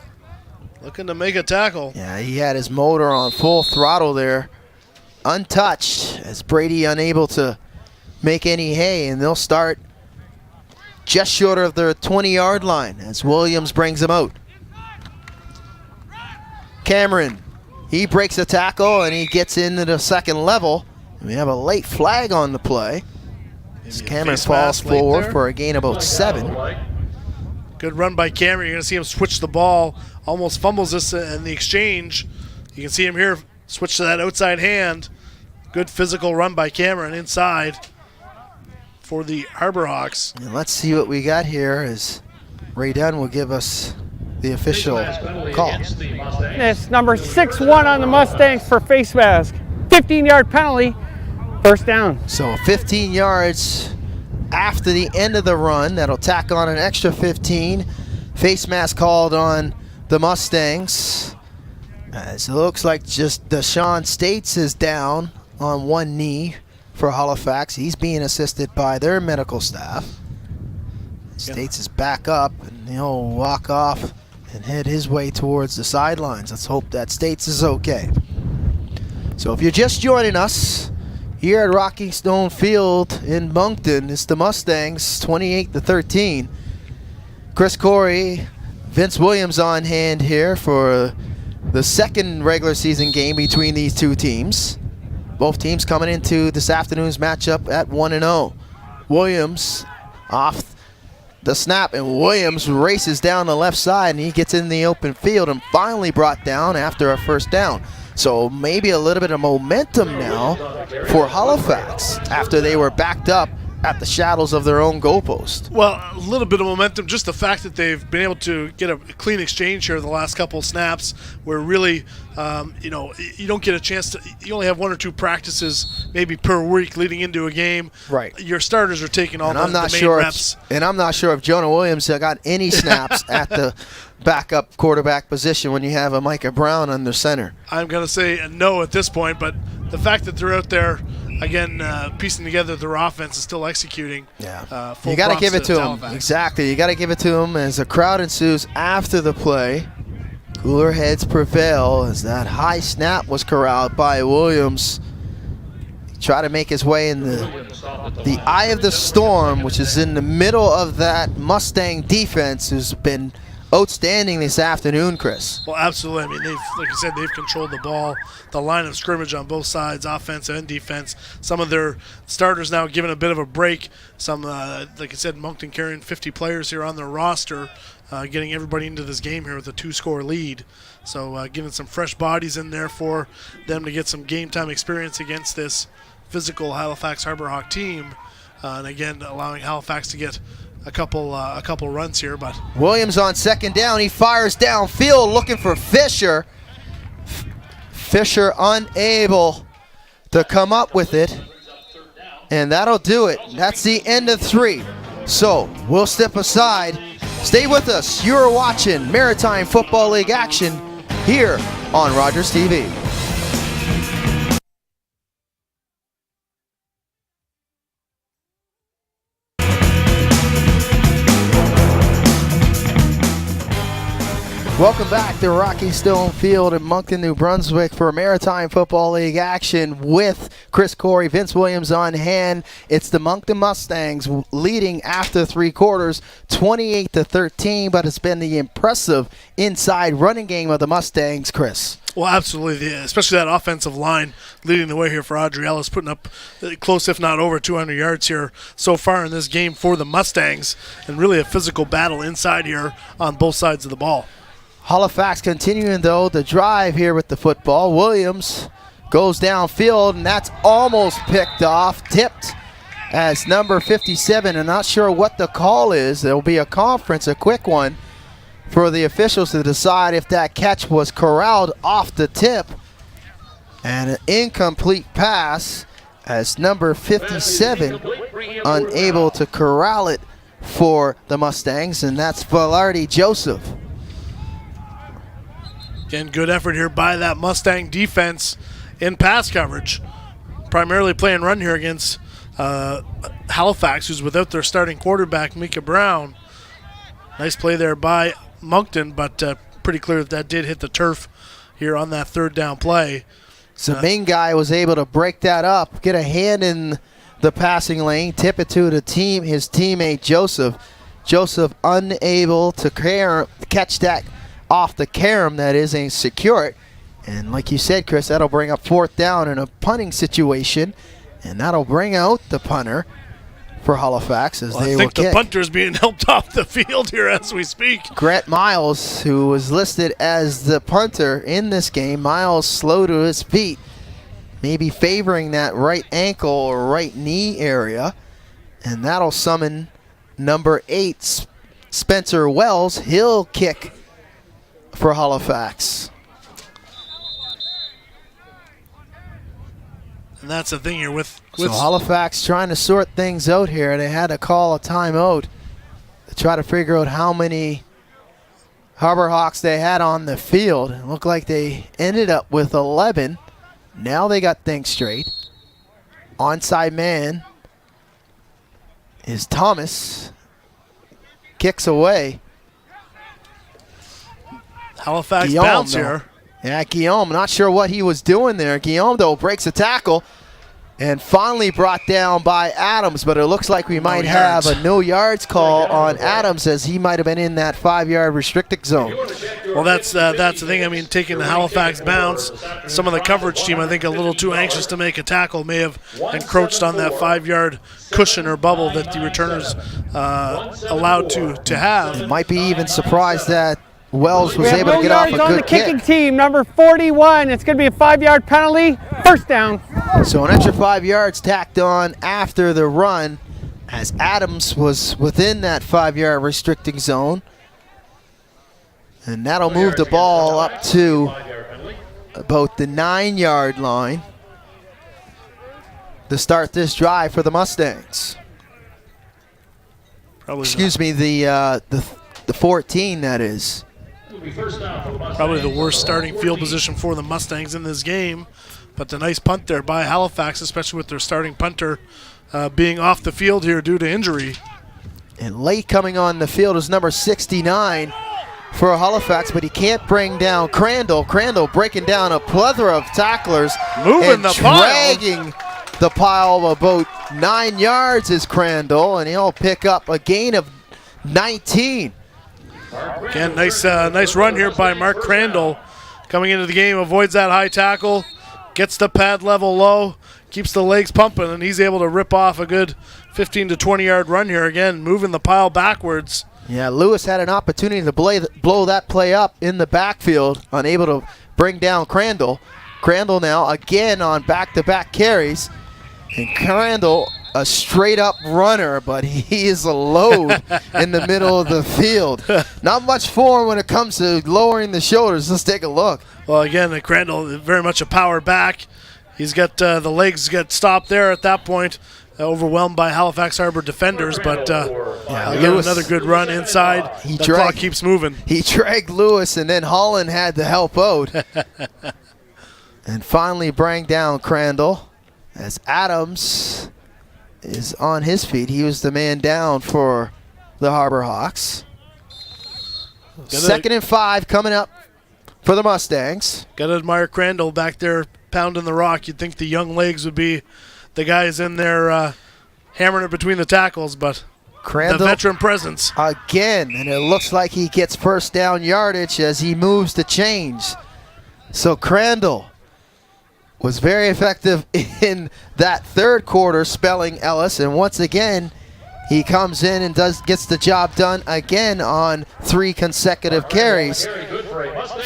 looking to make a tackle. Yeah, he had his motor on full throttle there, untouched, as Brady unable to make any hay, and they'll start just short of their 20-yard line as Williams brings them out. Cameron, he breaks a tackle and he gets into the second level. We have a late flag on the play. Cameron falls forward for a gain of about 7. Good run by Cameron. You're going to see him switch the ball. Almost fumbles this in the exchange. You can see him here switch to that outside hand. Good physical run by Cameron inside for the Harbour Hawks. And let's see what we got here as Ray Dunn will give us the official call. It's number 6-1 on the Mustangs for face mask. 15-yard penalty, first down. So 15 yards after the end of the run. That'll tack on an extra 15. Face mask called on the Mustangs. As it looks like just Deshaun States is down on one knee for Halifax. He's being assisted by their medical staff. States is back up, and he'll walk off and head his way towards the sidelines. Let's hope that States is okay. So if you're just joining us here at Rocky Stone Field in Moncton, it's the Mustangs 28-13. Chris Corey, Vince Williams on hand here for the second regular season game between these two teams. Both teams coming into this afternoon's matchup at 1-0. Williams off the snap, and Williams races down the left side, and he gets in the open field and finally brought down after a first down. So maybe a little bit of momentum now for Halifax after they were backed up at the shadows of their own goalpost. Well, a little bit of momentum, just the fact that they've been able to get a clean exchange here the last couple of snaps, where really, you don't get a chance to. You only have 1 or 2 practices maybe per week leading into a game. Right. Your starters are taking all the main reps. And I'm not sure if Jonah Williams got any snaps at the backup quarterback position when you have a Micah Brown under center. I'm going to say no at this point, but the fact that they're out there, again, piecing together their offense and still executing. Yeah. Full You got to give it to them. Halifax. Exactly. You got to give it to them as the crowd ensues after the play. Cooler heads prevail as that high snap was corralled by Williams. Try to make his way in the eye of the storm, which is in the middle of that Mustang defense, who's been outstanding this afternoon, Chris. Well, absolutely. I mean, like you said, they've controlled the ball, the line of scrimmage on both sides, offense and defense. Some of their starters now given a bit of a break. Some, like I said, Moncton carrying 50 players here on their roster, getting everybody into this game here with a 2-score lead. So giving some fresh bodies in there for them to get some game time experience against this physical Halifax Harbour Hawk team. And again, allowing Halifax to get a couple runs here, but Williams on second down. He fires downfield looking for Fisher. Fisher unable to come up with it, and that'll do it. That's the end of 3. So we'll step aside. Stay with us. You're watching Maritime Football League action here on Rogers TV. Welcome back to Rocky Stone Field in Moncton, New Brunswick for Maritime Football League action with Chris Corey, Vince Williams on hand. It's the Moncton Mustangs leading after 3 quarters, 28-13, but it's been the impressive inside running game of the Mustangs, Chris. Well, absolutely, especially that offensive line leading the way here for Audrey Ellis, putting up close, if not over 200 yards here so far in this game for the Mustangs, and really a physical battle inside here on both sides of the ball. Halifax continuing, though, the drive here with the football. Williams goes downfield, and that's almost picked off, tipped as number 57. I'm not sure what the call is. There will be a conference, a quick one, for the officials to decide if that catch was corralled off the tip. And an incomplete pass as number 57 unable to corral it for the Mustangs, and that's Velarde Joseph. Again, good effort here by that Mustang defense in pass coverage. Primarily playing run here against Halifax, who's without their starting quarterback, Micah Brown. Nice play there by Moncton, but pretty clear that did hit the turf here on that 3rd down play. So the main guy was able to break that up, get a hand in the passing lane, tip it to his teammate Joseph. Joseph unable to catch that off the carom, that is, and secure it. And like you said, Chris, that'll bring up 4th down in a punting situation, and that'll bring out the punter for Halifax as they will kick. I think the punter's being helped off the field here as we speak. Grant Miles, who was listed as the punter in this game, Miles slow to his feet, maybe favoring that right ankle or right knee area, and that'll summon number 8, Spencer Wells. He'll kick for Halifax. And that's the thing here with So Halifax trying to sort things out here. They had to call a timeout to try to figure out how many Harbour Hawks they had on the field. It looked like they ended up with 11. Now they got things straight. Onside man is Thomas. Kicks away. Halifax Guillaume, bounce though. here. Yeah, Guillaume, not sure what he was doing there. Guillaume, though, breaks a tackle and finally brought down by Adams, but it looks like we might have a no yards call on Adams, as he might have been in that 5-yard restricted zone. Well, that's the thing. I mean, taking the Halifax bounce, some of the coverage team, I think, a little too anxious to make a tackle, may have encroached on that 5-yard cushion or bubble that the returners allowed to have. Might be even surprised that Wells was We have able to no get off a yards on the good kicking kick. team, number 41. It's going to be a 5-yard penalty, 1st down. So an extra 5 yards tacked on after the run as Adams was within that 5-yard restricting zone. And that'll move the ball up to about the 9-yard line to start this drive for the Mustangs. Excuse me, the 14, that is. Probably the worst starting field position for the Mustangs in this game. But the nice punt there by Halifax, especially with their starting punter being off the field here due to injury. And late coming on the field is number 69 for Halifax, but he can't bring down Crandall. Crandall breaking down a plethora of tacklers. Moving and the pile. dragging the pile about 9 yards is Crandall, and he'll pick up a gain of 19. Again, nice run here by Mark Crandall. Coming into the game, avoids that high tackle, gets the pad level low, keeps the legs pumping, and he's able to rip off a good 15 to 20-yard run here. Again, moving the pile backwards. Yeah, Lewis had an opportunity to blow that play up in the backfield, unable to bring down Crandall. Crandall now again on back-to-back carries. And Crandall, a straight-up runner, but he is a load in the middle of the field. Not much for him when it comes to lowering the shoulders. Let's take a look. Well, again, Crandall, very much a power back. He's got the legs get stopped there at that point, overwhelmed by Halifax Harbour defenders. But again, Lewis, another good run inside. The clock keeps moving. He dragged Lewis, and then Holland had to help out. And finally bring down Crandall. As Adams is on his feet. He was the man down for the Harbour Hawks. 2nd and 5 coming up for the Mustangs. Got to admire Crandall back there pounding the rock. You'd think the young legs would be the guys in there hammering it between the tackles, but Crandall, the veteran presence. Again, and it looks like he gets first down yardage as he moves the chains. So Crandall was very effective in that third quarter, spelling Ellis, and once again he comes in and gets the job done again on 3 consecutive carries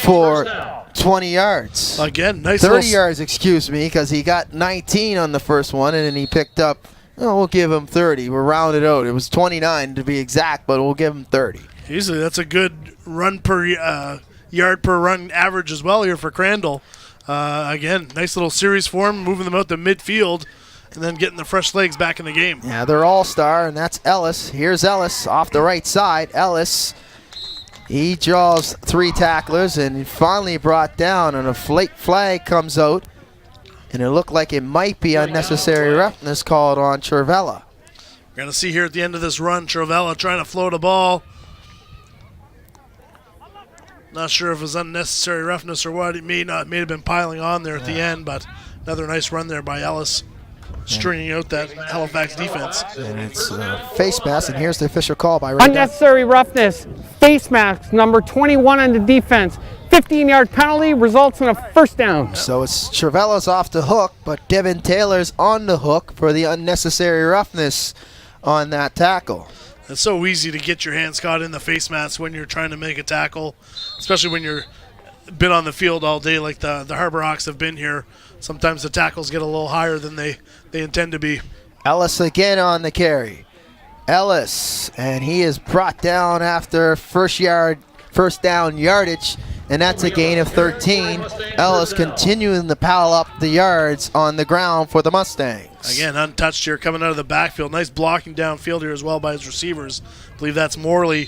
for 20 yards. Again, nice 30 yards, excuse me, because he got 19 on the first one, and then he picked up, we'll give him 30. We'll round it out. It was 29 to be exact, but we'll give him 30. Easily, that's a good run per yard per run average as well here for Crandall. Again, nice little series for him, moving them out to midfield and then getting the fresh legs back in the game. Yeah, they're all-star, and that's Ellis. Here's Ellis off the right side. Ellis, he draws 3 tacklers and he finally brought down, and a flag comes out, and it looked like it might be unnecessary roughness called on Cervella. We're going to see here at the end of this run, Cervella trying to float a ball. Not sure if it was unnecessary roughness or what. It may have been piling on there at the end, but another nice run there by Ellis, stringing out that Halifax defense. And it's face mask, and here's the official call by Ray Unnecessary roughness, face mask, number 21 on the defense. 15-yard penalty results in a first down. So it's Cervella's off the hook, but Devin Taylor's on the hook for the unnecessary roughness on that tackle. It's so easy to get your hands caught in the face mask when you're trying to make a tackle, especially when you're been on the field all day like the Harbour Hawks have been here. Sometimes the tackles get a little higher than they intend to be. Ellis again on the carry. Ellis, and he is brought down after first down yardage, and that's a gain of 13. Ellis continuing to pile up the yards on the ground for the Mustangs. Again, untouched here, coming out of the backfield. Nice blocking downfield here as well by his receivers. I believe that's Morley.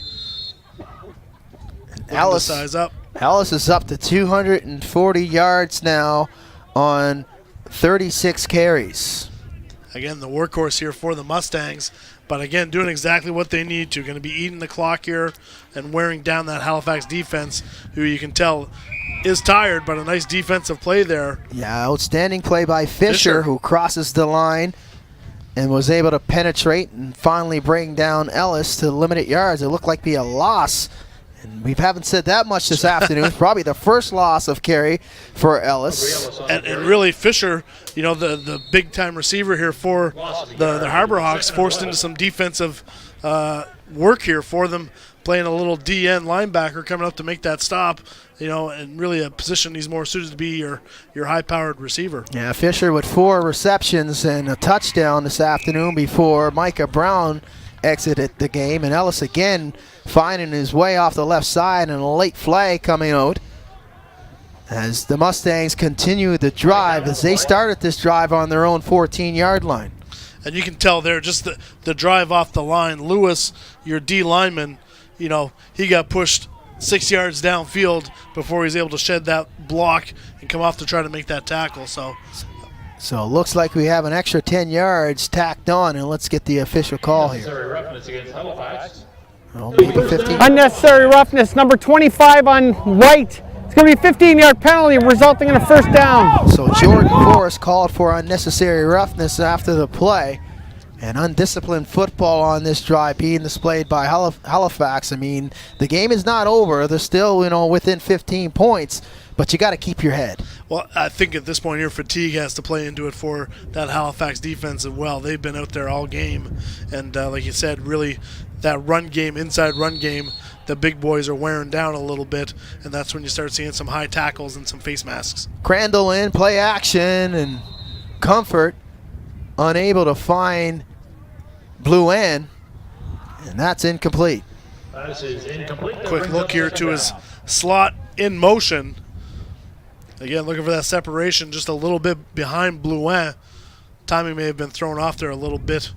Ellis, size up. Ellis is up to 240 yards now on 36 carries. Again, the workhorse here for the Mustangs. But again, doing exactly what they need to. Going to be eating the clock here and wearing down that Halifax defense, who you can tell is tired, but a nice defensive play there. Yeah, outstanding play by Fisher, who crosses the line and was able to penetrate and finally bring down Ellis to limited yards. It looked like be a loss, and we haven't said that much this afternoon. Probably the first loss of carry for Ellis. And really, Fisher, the big-time receiver here for the Harbour Hawks, forced into some defensive work here for them playing a little DN linebacker coming up to make that stop, and really a position he's more suited to be your high-powered receiver. Yeah, Fisher with 4 receptions and a touchdown this afternoon before Micah Brown exited the game. And Ellis again finding his way off the left side, and a late flag coming out as the Mustangs continue the drive, as they started this drive on their own 14-yard line. And you can tell there, just the drive off the line. Lewis, your D lineman, he got pushed 6 yards downfield before he was able to shed that block and come off to try to make that tackle. So it looks like we have an extra 10 yards tacked on, and let's get the official call here. Maybe 15. Unnecessary roughness, number 25 on White. It's going to be a 15-yard penalty resulting in a first down. So Jordan Forrest called for unnecessary roughness after the play. And undisciplined football on this drive being displayed by Halifax. I mean, the game is not over. They're still, within 15 points, but you got to keep your head. Well, I think at this point here, fatigue has to play into it for that Halifax defense as well. They've been out there all game. And like you said, really that run game, inside run game, the big boys are wearing down a little bit, and that's when you start seeing some high tackles and some face masks. Crandall in, play action, and Comfort unable to find Blouin, and that's incomplete. Quick look here to his slot in motion. Again, looking for that separation just a little bit behind Blouin. Timing may have been thrown off there a little bit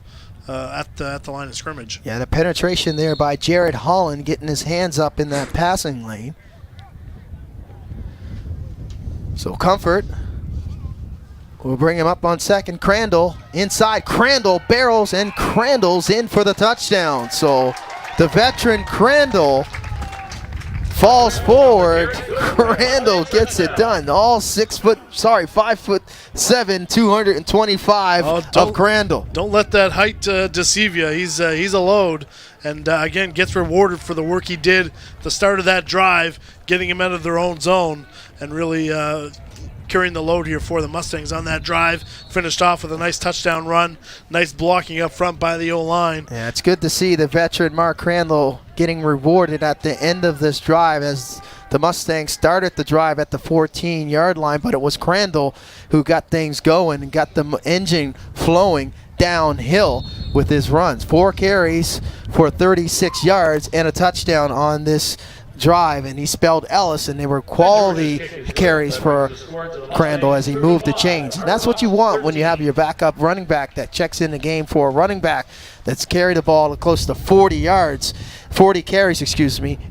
at the line of scrimmage. Yeah, the penetration there by Jared Holland, getting his hands up in that passing lane. So Comfort will bring him up on second. Crandall inside. Crandall barrels, and Crandall's in for the touchdown. So the veteran Crandall falls forward. Crandall gets it done. All 5'7", 225 of Crandall. Don't let that height deceive you. He's a load, and again gets rewarded for the work he did at the start of that drive, getting him out of their own zone, and really carrying the load here for the Mustangs on that drive. Finished off with a nice touchdown run. Nice blocking up front by the O-line. Yeah, it's good to see the veteran Mark Crandall getting rewarded at the end of this drive, as the Mustangs started the drive at the 14-yard line, but it was Crandall who got things going and got the engine flowing downhill with his runs. 4 carries for 36 yards and a touchdown on this drive, and he spelled Ellis, and they were quality carries for Crandall as he moved the chains. And that's what you want when you have your backup running back that checks in the game for a running back that's carried the ball close to 40 carries,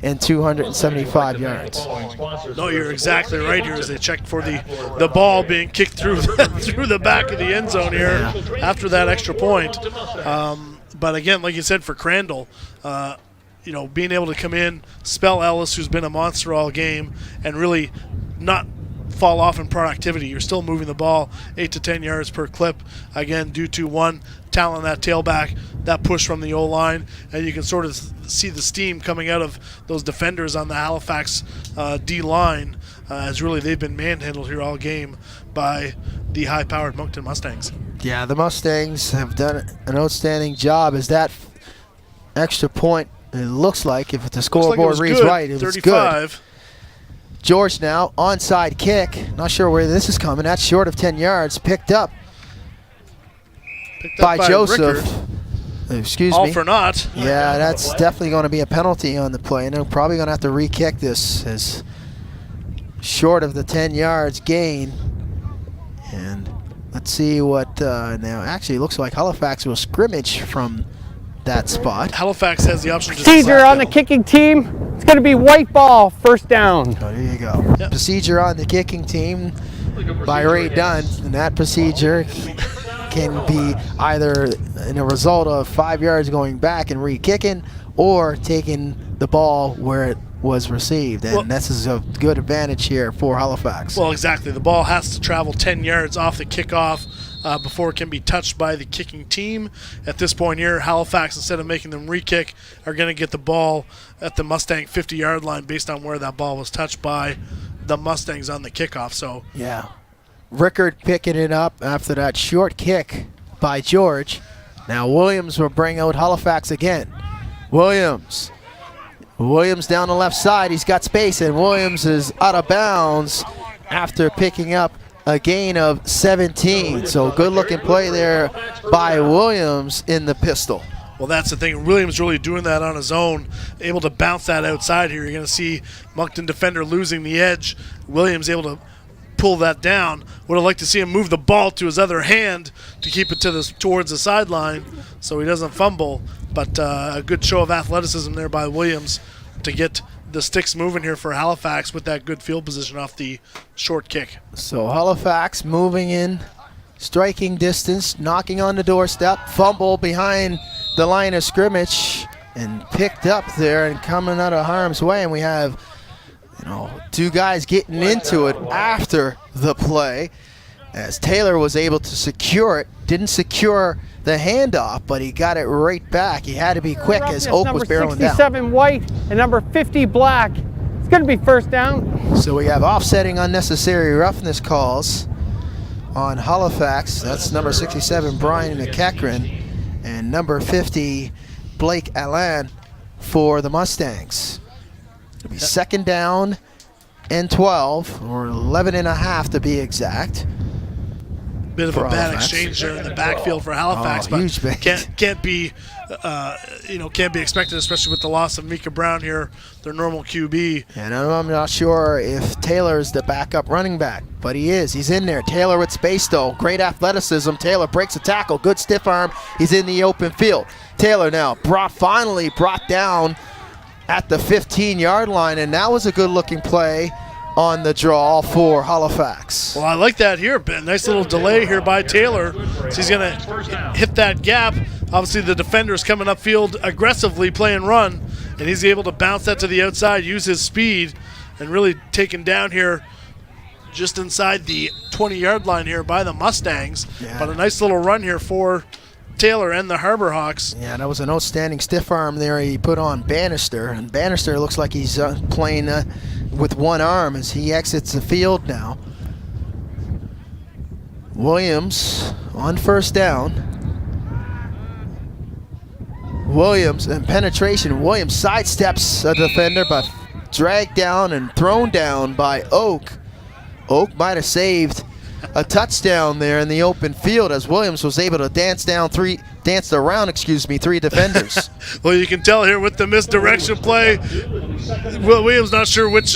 and 275 yards. No, you're exactly right here as they check for the ball being kicked through the back of the end zone here after that extra point. But again, like you said, for Crandall, being able to come in, spell Ellis, who's been a monster all game, and really not fall off in productivity. You're still moving the ball 8 to 10 yards per clip, again, due to one, talent that tailback, that push from the O-line, and you can sort of see the steam coming out of those defenders on the Halifax D-line, as really they've been manhandled here all game by the high-powered Moncton Mustangs. Yeah, the Mustangs have done an outstanding job as that extra point, it looks like, if the scoreboard reads right, it was 35. Good. George now, onside kick. Not sure where this is coming. That's short of 10 yards. Picked up by Joseph. Excuse me. All for naught. Yeah, that's definitely going to be a penalty on the play. And they're probably going to have to re-kick this, as short of the 10 yards gain. And let's see what now. Actually, it looks like Halifax will scrimmage from that spot. Halifax has the option to procedure on the kicking team. It's going to be white ball, first down. Oh, there you go. Yep. Procedure on the kicking team by Ray Dunn, and that procedure can be either in a result of 5 yards going back and re-kicking, or taking the ball where it was received, and this is a good advantage here for Halifax. Well, exactly. The ball has to travel 10 yards off the kickoff before it can be touched by the kicking team. At this point here, Halifax, instead of making them re-kick, are going to get the ball at the Mustang 50-yard line based on where that ball was touched by the Mustangs on the kickoff. So yeah, Rickard picking it up after that short kick by George. Now Williams will bring out Halifax again. Williams Williams down the left side. He's got space, and Williams is out of bounds after picking up a gain of 17. So good looking play there by Williams in the pistol. Well, that's the thing. Williams really doing that on his own, able to bounce that outside here. You're going to see Moncton defender losing the edge. Williams able to pull that down. Would have liked to see him move the ball to his other hand to keep it towards the sideline so he doesn't fumble. But a good show of athleticism there by Williams to get the sticks moving here for Halifax with that good field position off the short kick. So Halifax moving in striking distance, knocking on the doorstep, fumble behind the line of scrimmage, and picked up there and coming out of harm's way. And we have, two guys getting into it after the play, as Taylor was able to secure it. Didn't secure the handoff, but he got it right back. He had to be quick as Oak was barreling down. Number 67 white and number 50 black. It's going to be first down. So we have offsetting unnecessary roughness calls on Halifax. That's number 67 Brian McEachran and number 50 Blake Allen for the Mustangs. It'll be second down and 12, or 11 and a half to be exact. Bit of a bad exchange there in the backfield for Halifax, but huge can't be expected, especially with the loss of Mika Brown here, their normal QB. And I'm not sure if Taylor's the backup running back, but he is. He's in there. Taylor with space though. Great athleticism. Taylor breaks a tackle. Good stiff arm. He's in the open field. Taylor now finally brought down at the 15-yard line, and that was a good-looking play on the draw for Halifax. Well, I like that here. Nice little delay here by Taylor. So he's going to hit that gap. Obviously, the defender's coming upfield aggressively playing run, and he's able to bounce that to the outside, use his speed, and really taken down here just inside the 20-yard line here by the Mustangs. Yeah. But a nice little run here for Taylor and the Harbour Hawks. Yeah, that was an outstanding stiff arm there he put on Bannister, and Bannister looks like he's playing with one arm as he exits the field now. Williams on first down. Williams and penetration. Williams sidesteps a defender, but dragged down and thrown down by Oak. Oak might have saved a touchdown there in the open field as Williams was able to dance around three defenders. Well, you can tell here with the misdirection play, Williams not sure which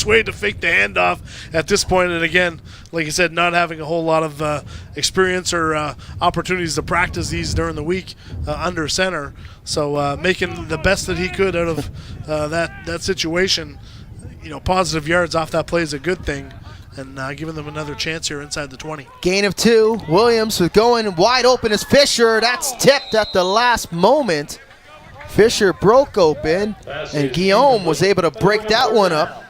way to fake the handoff at this point. And again, like I said, not having a whole lot of experience or opportunities to practice these during the week under center. So making the best that he could out of that situation. Positive yards off that play is a good thing. And giving them another chance here inside the 20. Gain of 2. Williams was going wide open as Fisher. That's tipped at the last moment. Fisher broke open, and Guillaume was able to break that one up.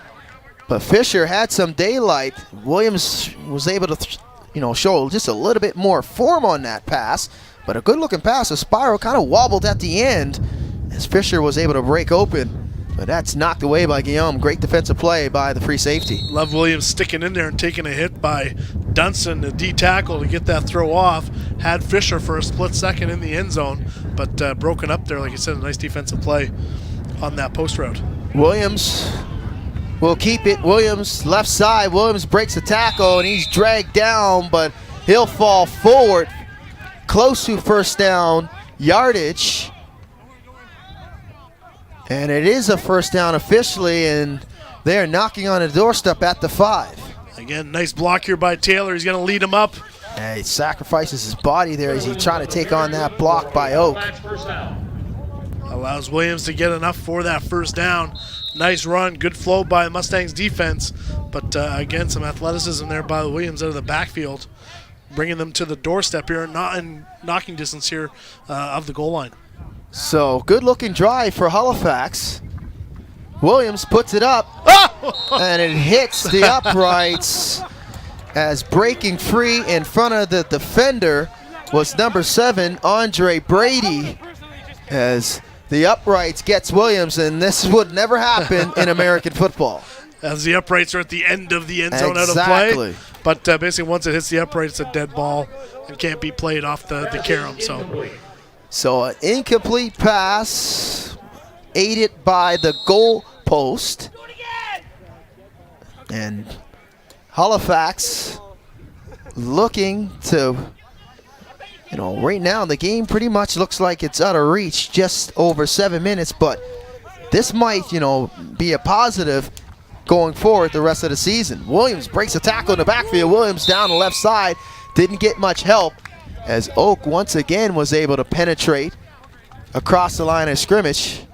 But Fisher had some daylight. Williams was able to, show just a little bit more form on that pass. But a good-looking pass. A spiral kind of wobbled at the end as Fisher was able to break open. But that's knocked away by Guillaume. Great defensive play by the free safety. Love Williams sticking in there and taking a hit by Dunson, the D tackle, to get that throw off. Had Fisher for a split second in the end zone, but broken up there. Like you said, a nice defensive play on that post route. Williams will keep it. Williams left side. Williams breaks the tackle, and he's dragged down, but he'll fall forward close to first down yardage. And it is a first down officially, and they're knocking on the doorstep at the 5. Again, nice block here by Taylor. He's going to lead him up. Yeah, he sacrifices his body there as he's trying to take on that block by Oak. Allows Williams to get enough for that first down. Nice run, good flow by the Mustangs defense. But again, some athleticism there by Williams out of the backfield, bringing them to the doorstep here, not in knocking distance here of the goal line. So, good-looking drive for Halifax. Williams puts it up, and it hits the uprights as breaking free in front of the defender was number 7, Andre Brady, as the uprights gets Williams, and this would never happen in American football. As the uprights are at the end of the end zone out of play. But basically once it hits the upright, it's a dead ball and can't be played off the carom. So an incomplete pass aided by the goal post. And Halifax looking to, right now the game pretty much looks like it's out of reach, just over 7 minutes, but this might, be a positive going forward the rest of the season. Williams breaks a tackle in the backfield. Williams down the left side, didn't get much help as Oak once again was able to penetrate across the line of scrimmage.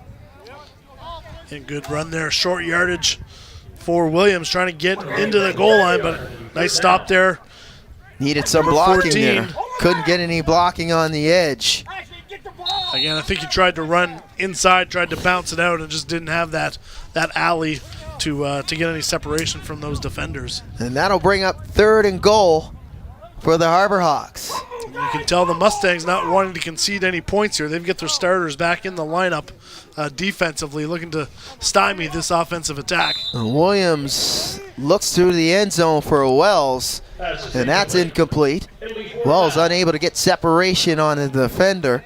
And good run there, short yardage for Williams, trying to get into the goal line, but nice stop there. Needed some Number blocking 14. there. Couldn't get any blocking on the edge. Again, I think he tried to run inside, tried to bounce it out, and just didn't have that alley to get any separation from those defenders. And that'll bring up 3rd and goal for the Harbour Hawks. You can tell the Mustangs not wanting to concede any points here. They've got their starters back in the lineup defensively, looking to stymie this offensive attack. And Williams looks through the end zone for Wells, and that's incomplete. Wells unable to get separation on the defender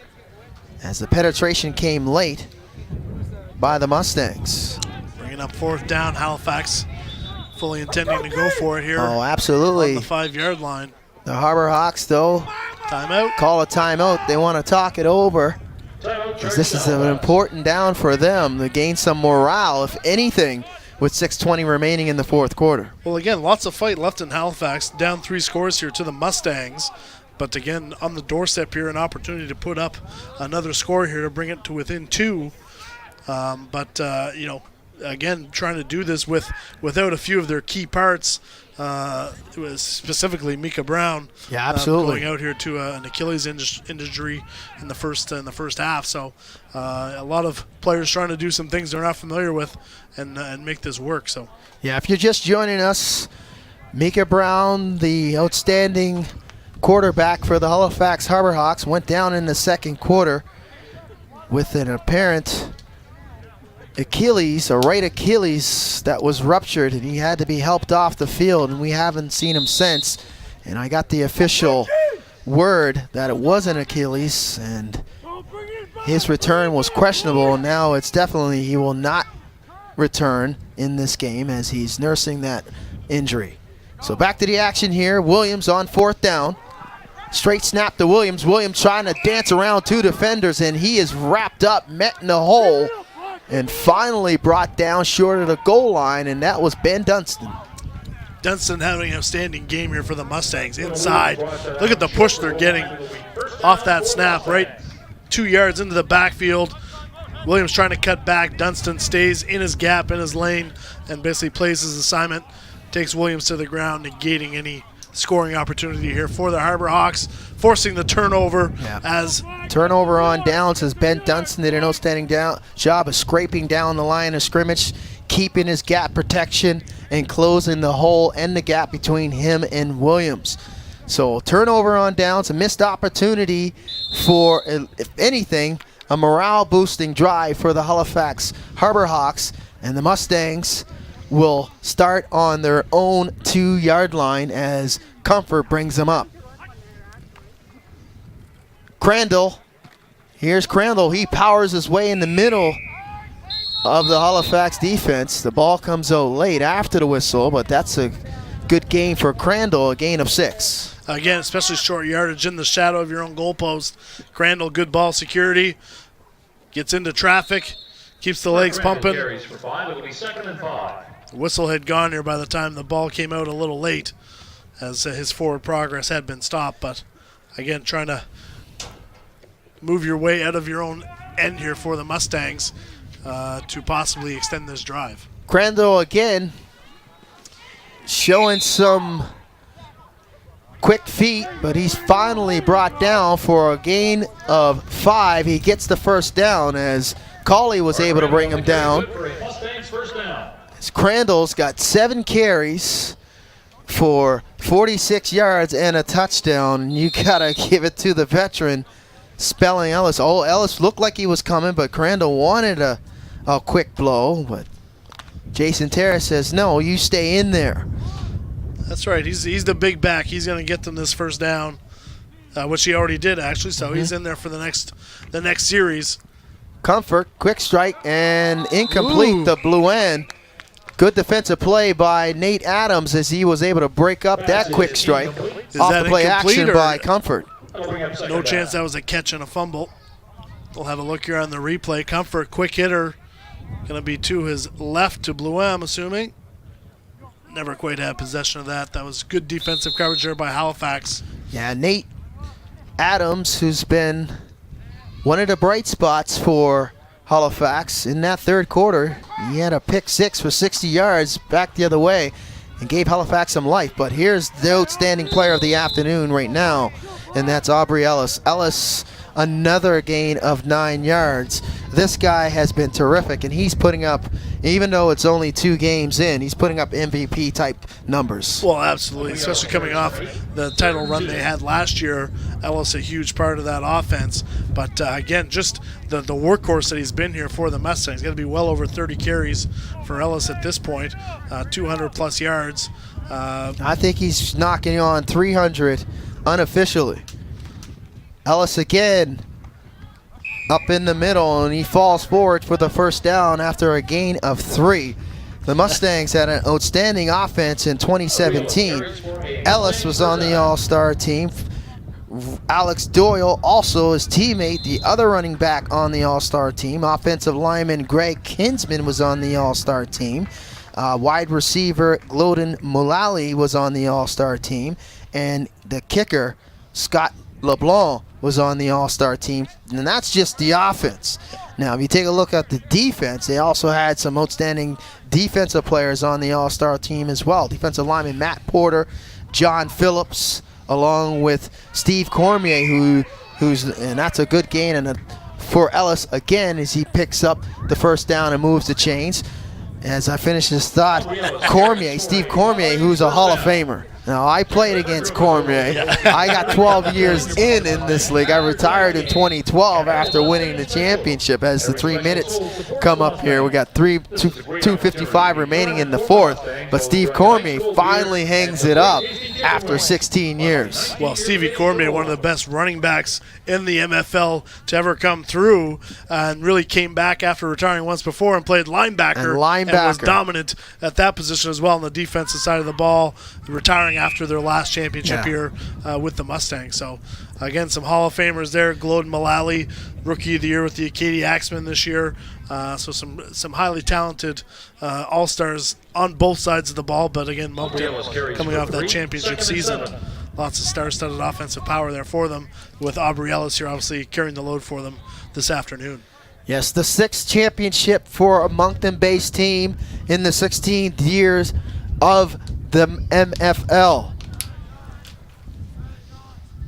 as the penetration came late by the Mustangs. Bringing up 4th down, Halifax fully intending to go for it here. Oh, absolutely. On the 5-yard line. The Harbour Hawks, though, Timeout. call a timeout. They want to talk it over, because this is an important down for them to gain some morale, if anything, with 6:20 remaining in the 4th quarter. Well, again, lots of fight left in Halifax. Down 3 scores here to the Mustangs. But again, on the doorstep here, an opportunity to put up another score here to bring it to within 2. Again, trying to do this without a few of their key parts. It was specifically Mika Brown. Yeah, absolutely. Going out here to an Achilles injury in the first half. So a lot of players trying to do some things they're not familiar with and make this work. So yeah, if you're just joining us, Mika Brown, the outstanding quarterback for the Halifax Harbour Hawks, went down in the 2nd quarter with an apparent Achilles, a right Achilles that was ruptured, and he had to be helped off the field, and we haven't seen him since. And I got the official word that it was an Achilles, and his return was questionable. Now it's definitely he will not return in this game as he's nursing that injury. So back to the action here. Williams on 4th down. Straight snap to Williams. Williams trying to dance around 2 defenders, and he is wrapped up, met in the hole, and finally brought down short of the goal line, and that was Ben Dunstan. Dunstan having an outstanding game here for the Mustangs. Inside, look at the push they're getting off that snap, right 2 yards into the backfield. Williams trying to cut back. Dunstan stays in his gap, in his lane, and basically plays his assignment. Takes Williams to the ground, negating any scoring opportunity here for the Harbour Hawks, forcing the turnover. As turnover on downs as Ben Dunstan did an outstanding job of scraping down the line of scrimmage, keeping his gap protection, and closing the hole and the gap between him and Williams. So turnover on downs, a missed opportunity for, if anything, a morale-boosting drive for the Halifax Harbour Hawks, and the Mustangs will start on their own 2-yard line as Comfort brings them up. Crandall, here's Crandall. He powers his way in the middle of the Halifax defense. The ball comes out late after the whistle, but that's a good gain for Crandall, a gain of 6. Again, especially short yardage in the shadow of your own goalpost. Crandall, good ball security, gets into traffic, keeps the legs pumping. Carries for 5. It'll be 2nd and 5. The whistle had gone here by the time the ball came out a little late, as his forward progress had been stopped. But again, trying to move your way out of your own end here for the Mustangs to possibly extend this drive. Crandall again showing some quick feet, but he's finally brought down for a gain of 5. He gets the 1st down as Cawley was able to bring him down. Crandall's got 7 carries for 46 yards and a touchdown. You gotta give it to the veteran, Spelling Ellis. Oh, Ellis looked like he was coming, but Crandall wanted a quick blow, but Jason Terrace says, no, you stay in there. That's right. He's the big back. He's going to get them this 1st down, which he already did, actually. So he's in there for the next series. Comfort, quick strike, and incomplete the blue end. Good defensive play by Nate Adams as he was able to break up that quick strike off the play action by Comfort. No chance that was a catch and a fumble. We'll have a look here on the replay. Comfort, quick hitter. Going to be to his left to Blue M, assuming. Never quite had possession of that. That was good defensive coverage there by Halifax. Yeah, Nate Adams, who's been one of the bright spots for Halifax in that third quarter. He had a pick six for 60 yards back the other way and gave Halifax some life. But here's the outstanding player of the afternoon right now, and that's Aubrey Ellis. Ellis, another gain of 9 yards. This guy has been terrific, and he's putting up, even though it's only 2 games in, he's putting up MVP type numbers. Well, absolutely, especially coming off the title run they had last year. Ellis a huge part of that offense. But again, just the workhorse that he's been here for the Mustangs. Got to be well over 30 carries for Ellis at this point, 200 plus yards. I think he's knocking on 300 unofficially. Ellis again up in the middle, and he falls forward for the first down after a gain of 3. The Mustangs had an outstanding offense in 2017. Ellis was on the All-Star team. Alex Doyle, also his teammate, the other running back on the All-Star team. Offensive lineman Greg Kinsman was on the All-Star team. Wide receiver Glodin Mullally was on the All-Star team. And the kicker, Scott LeBlanc, was on the All-Star team. And that's just the offense. Now, if you take a look at the defense, they also had some outstanding defensive players on the All-Star team as well. Defensive lineman Matt Porter, John Phillips, along with Steve Cormier, who's and that's a good gain and for Ellis again as he picks up the first down and moves the chains. As I finish this thought, Steve Cormier, who's a Hall of Famer. Now, I played against Cormier. I got 12 years in this league. I retired in 2012 after winning the championship. As the 3 minutes come up here, we got 2:55 remaining in the fourth. But Steve Cormier finally hangs it up after 16 years. Well, Stevie Cormier, one of the best running backs in the MFL to ever come through, and really came back after retiring once before and played linebacker. And was dominant at that position as well on the defensive side of the ball, retiring after their last championship year with the Mustangs. So, again, some Hall of Famers there. Glodin Mullally, Rookie of the Year with the Acadia Axemen this year. So some highly talented All-Stars on both sides of the ball. But, again, Moncton coming off that championship season. Lots of star-studded offensive power there for them, with Aubrey Ellis here obviously carrying the load for them this afternoon. Yes, the 6th championship for a Moncton-based team in the 16 years of the MFL.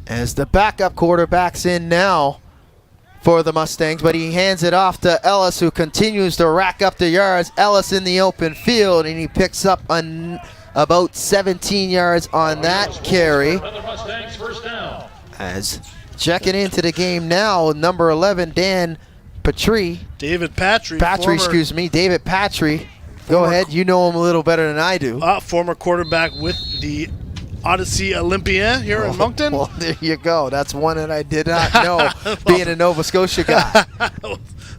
As the backup quarterback's in now for the Mustangs, but he hands it off to Ellis, who continues to rack up the yards. Ellis in the open field, and he picks up about 17 yards on that carry. As checking into the game now, number 11, David Patry. David Patry. Go ahead, you know him a little better than I do. Former quarterback with the Odyssey Olympien here in Moncton. Well, there you go. That's one that I did not know, being a Nova Scotia guy.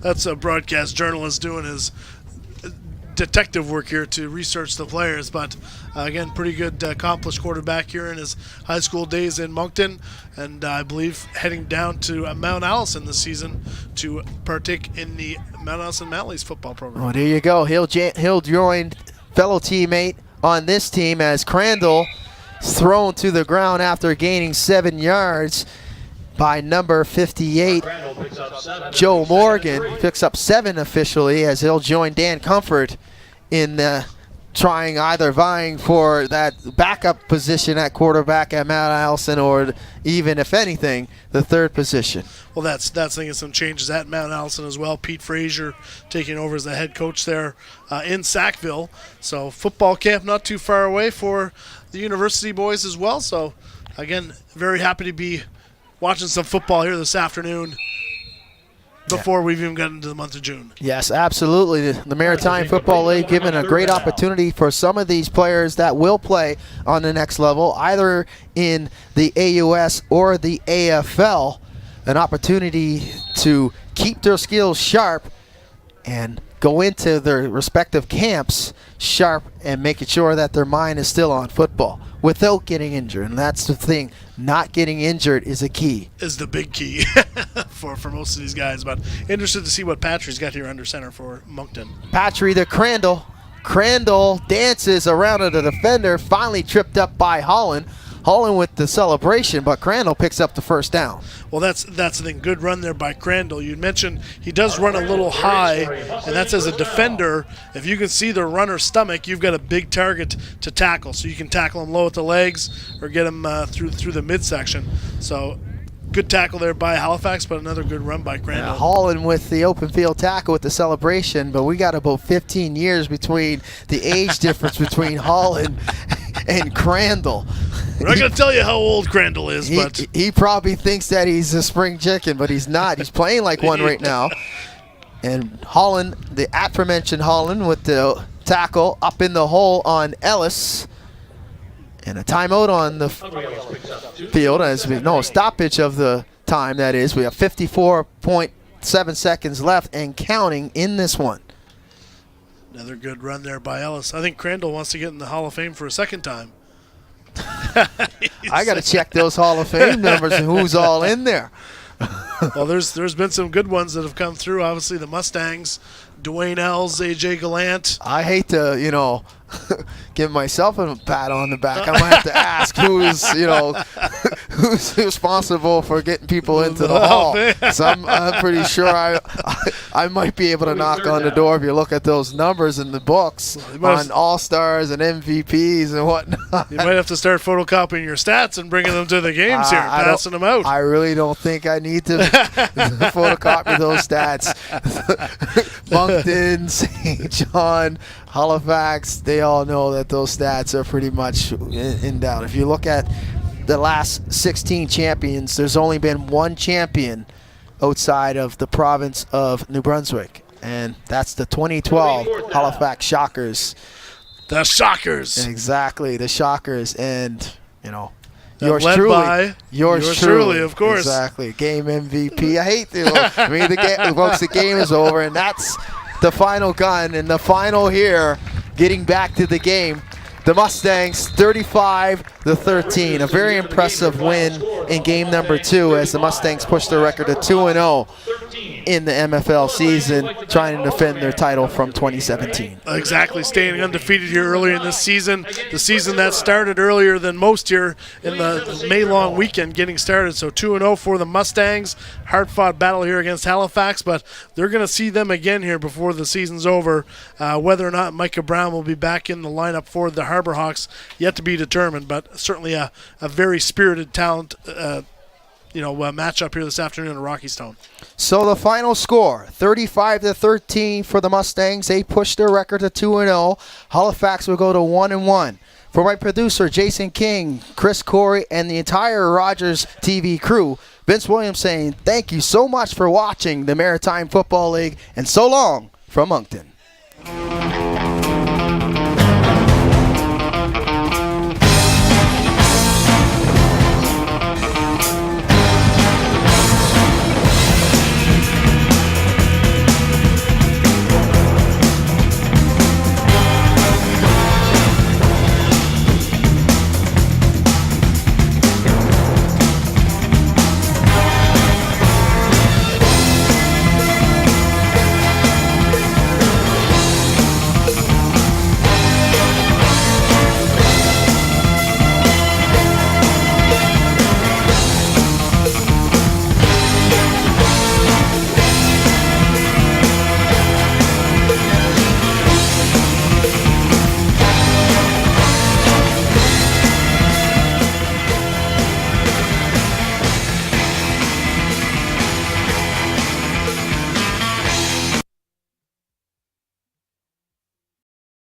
That's a broadcast journalist doing his detective work here to research the players. But again, pretty good accomplished quarterback here in his high school days in Moncton, and I believe heading down to Mount Allison this season to partake in the Mount Allison Manly's football program. Oh, there you go. He'll join fellow teammate on this team as Crandall is thrown to the ground after gaining 7 yards by number 58, Joe Morgan. Picks up 7 officially, as he'll join Dan Comfort in vying for that backup position at quarterback at Mount Allison, or even, if anything, the 3rd position. Well, that's thinking some changes at Mount Allison as well. Pete Frazier taking over as the head coach there in Sackville. So football camp not too far away for the university boys as well. So, again, very happy to be watching some football here this afternoon before we've even gotten into the month of June. Yes, absolutely. The Maritime Football League giving a great opportunity for some of these players that will play on the next level, either in the AUS or the AFL, an opportunity to keep their skills sharp and go into their respective camps sharp and making sure that their mind is still on football without getting injured. And that's the thing. Not getting injured is a key. Is the big key for most of these guys. But interested to see what Patry's got here under center for Moncton. Patry to Crandall. Crandall dances around the defender, finally tripped up by Holland. Holland with the celebration, but Crandall picks up the first down. Well, that's the thing. Good run there by Crandall. You mentioned he does run a little high, and that's as a defender. If you can see the runner's stomach, you've got a big target to tackle. So you can tackle him low at the legs or get him through the midsection. So good tackle there by Halifax, but another good run by Crandall. Holland with the open field tackle with the celebration, but we got about 15 years between the age difference between Holland and Crandall. We're not going to tell you how old Crandall is, but he probably thinks that he's a spring chicken, but he's not. He's playing like one right now. And Holland, the aforementioned Holland with the tackle up in the hole on Ellis. And a timeout on the field. Stoppage of the time, that is. We have 54.7 seconds left and counting in this one. Another good run there by Ellis. I think Crandall wants to get in the Hall of Fame for a second time. I got to check those Hall of Fame numbers and who's all in there. Well, there's been some good ones that have come through. Obviously, the Mustangs, Dwayne Ells, A.J. Gallant. I hate to, give myself a pat on the back. I might have to ask who's who's responsible for getting people into the hall. So I'm pretty sure I might be able to knock on the door if you look at those numbers in the books on All-Stars and MVPs and whatnot. You might have to start photocopying your stats and bringing them to the games here, passing them out. I really don't think I need to photocopy those stats. Moncton, St. John, Halifax, they all know that those stats are pretty much in doubt. If you look at the last 16 champions, there's only been one champion outside of the province of New Brunswick, and that's the 2012 Halifax Shockers. The Shockers. Exactly, the Shockers, and yours truly, of course. Exactly, game MVP. I hate to. The game is over, and that's the final gun and the final here. Getting back to the game, the Mustangs 35-13. A very impressive win in game number 2 as the Mustangs push their record to 2-0 in the MFL season, trying to defend their title from 2017. Exactly, staying undefeated here earlier in this season. The season that started earlier than most here in the May-long weekend getting started. So 2-0 for the Mustangs. Hard-fought battle here against Halifax, but they're going to see them again here before the season's over. Whether or not Micah Brown will be back in the lineup for the Harbour Hawks, yet to be determined, but certainly a very spirited talent matchup here this afternoon in Rockystone. So the final score, 35-13 for the Mustangs. They push their record to 2-0. Halifax will go to 1-1. For my producer, Jason King, Chris Corey, and the entire Rogers TV crew, Vince Williams saying thank you so much for watching the Maritime Football League, and so long from Moncton.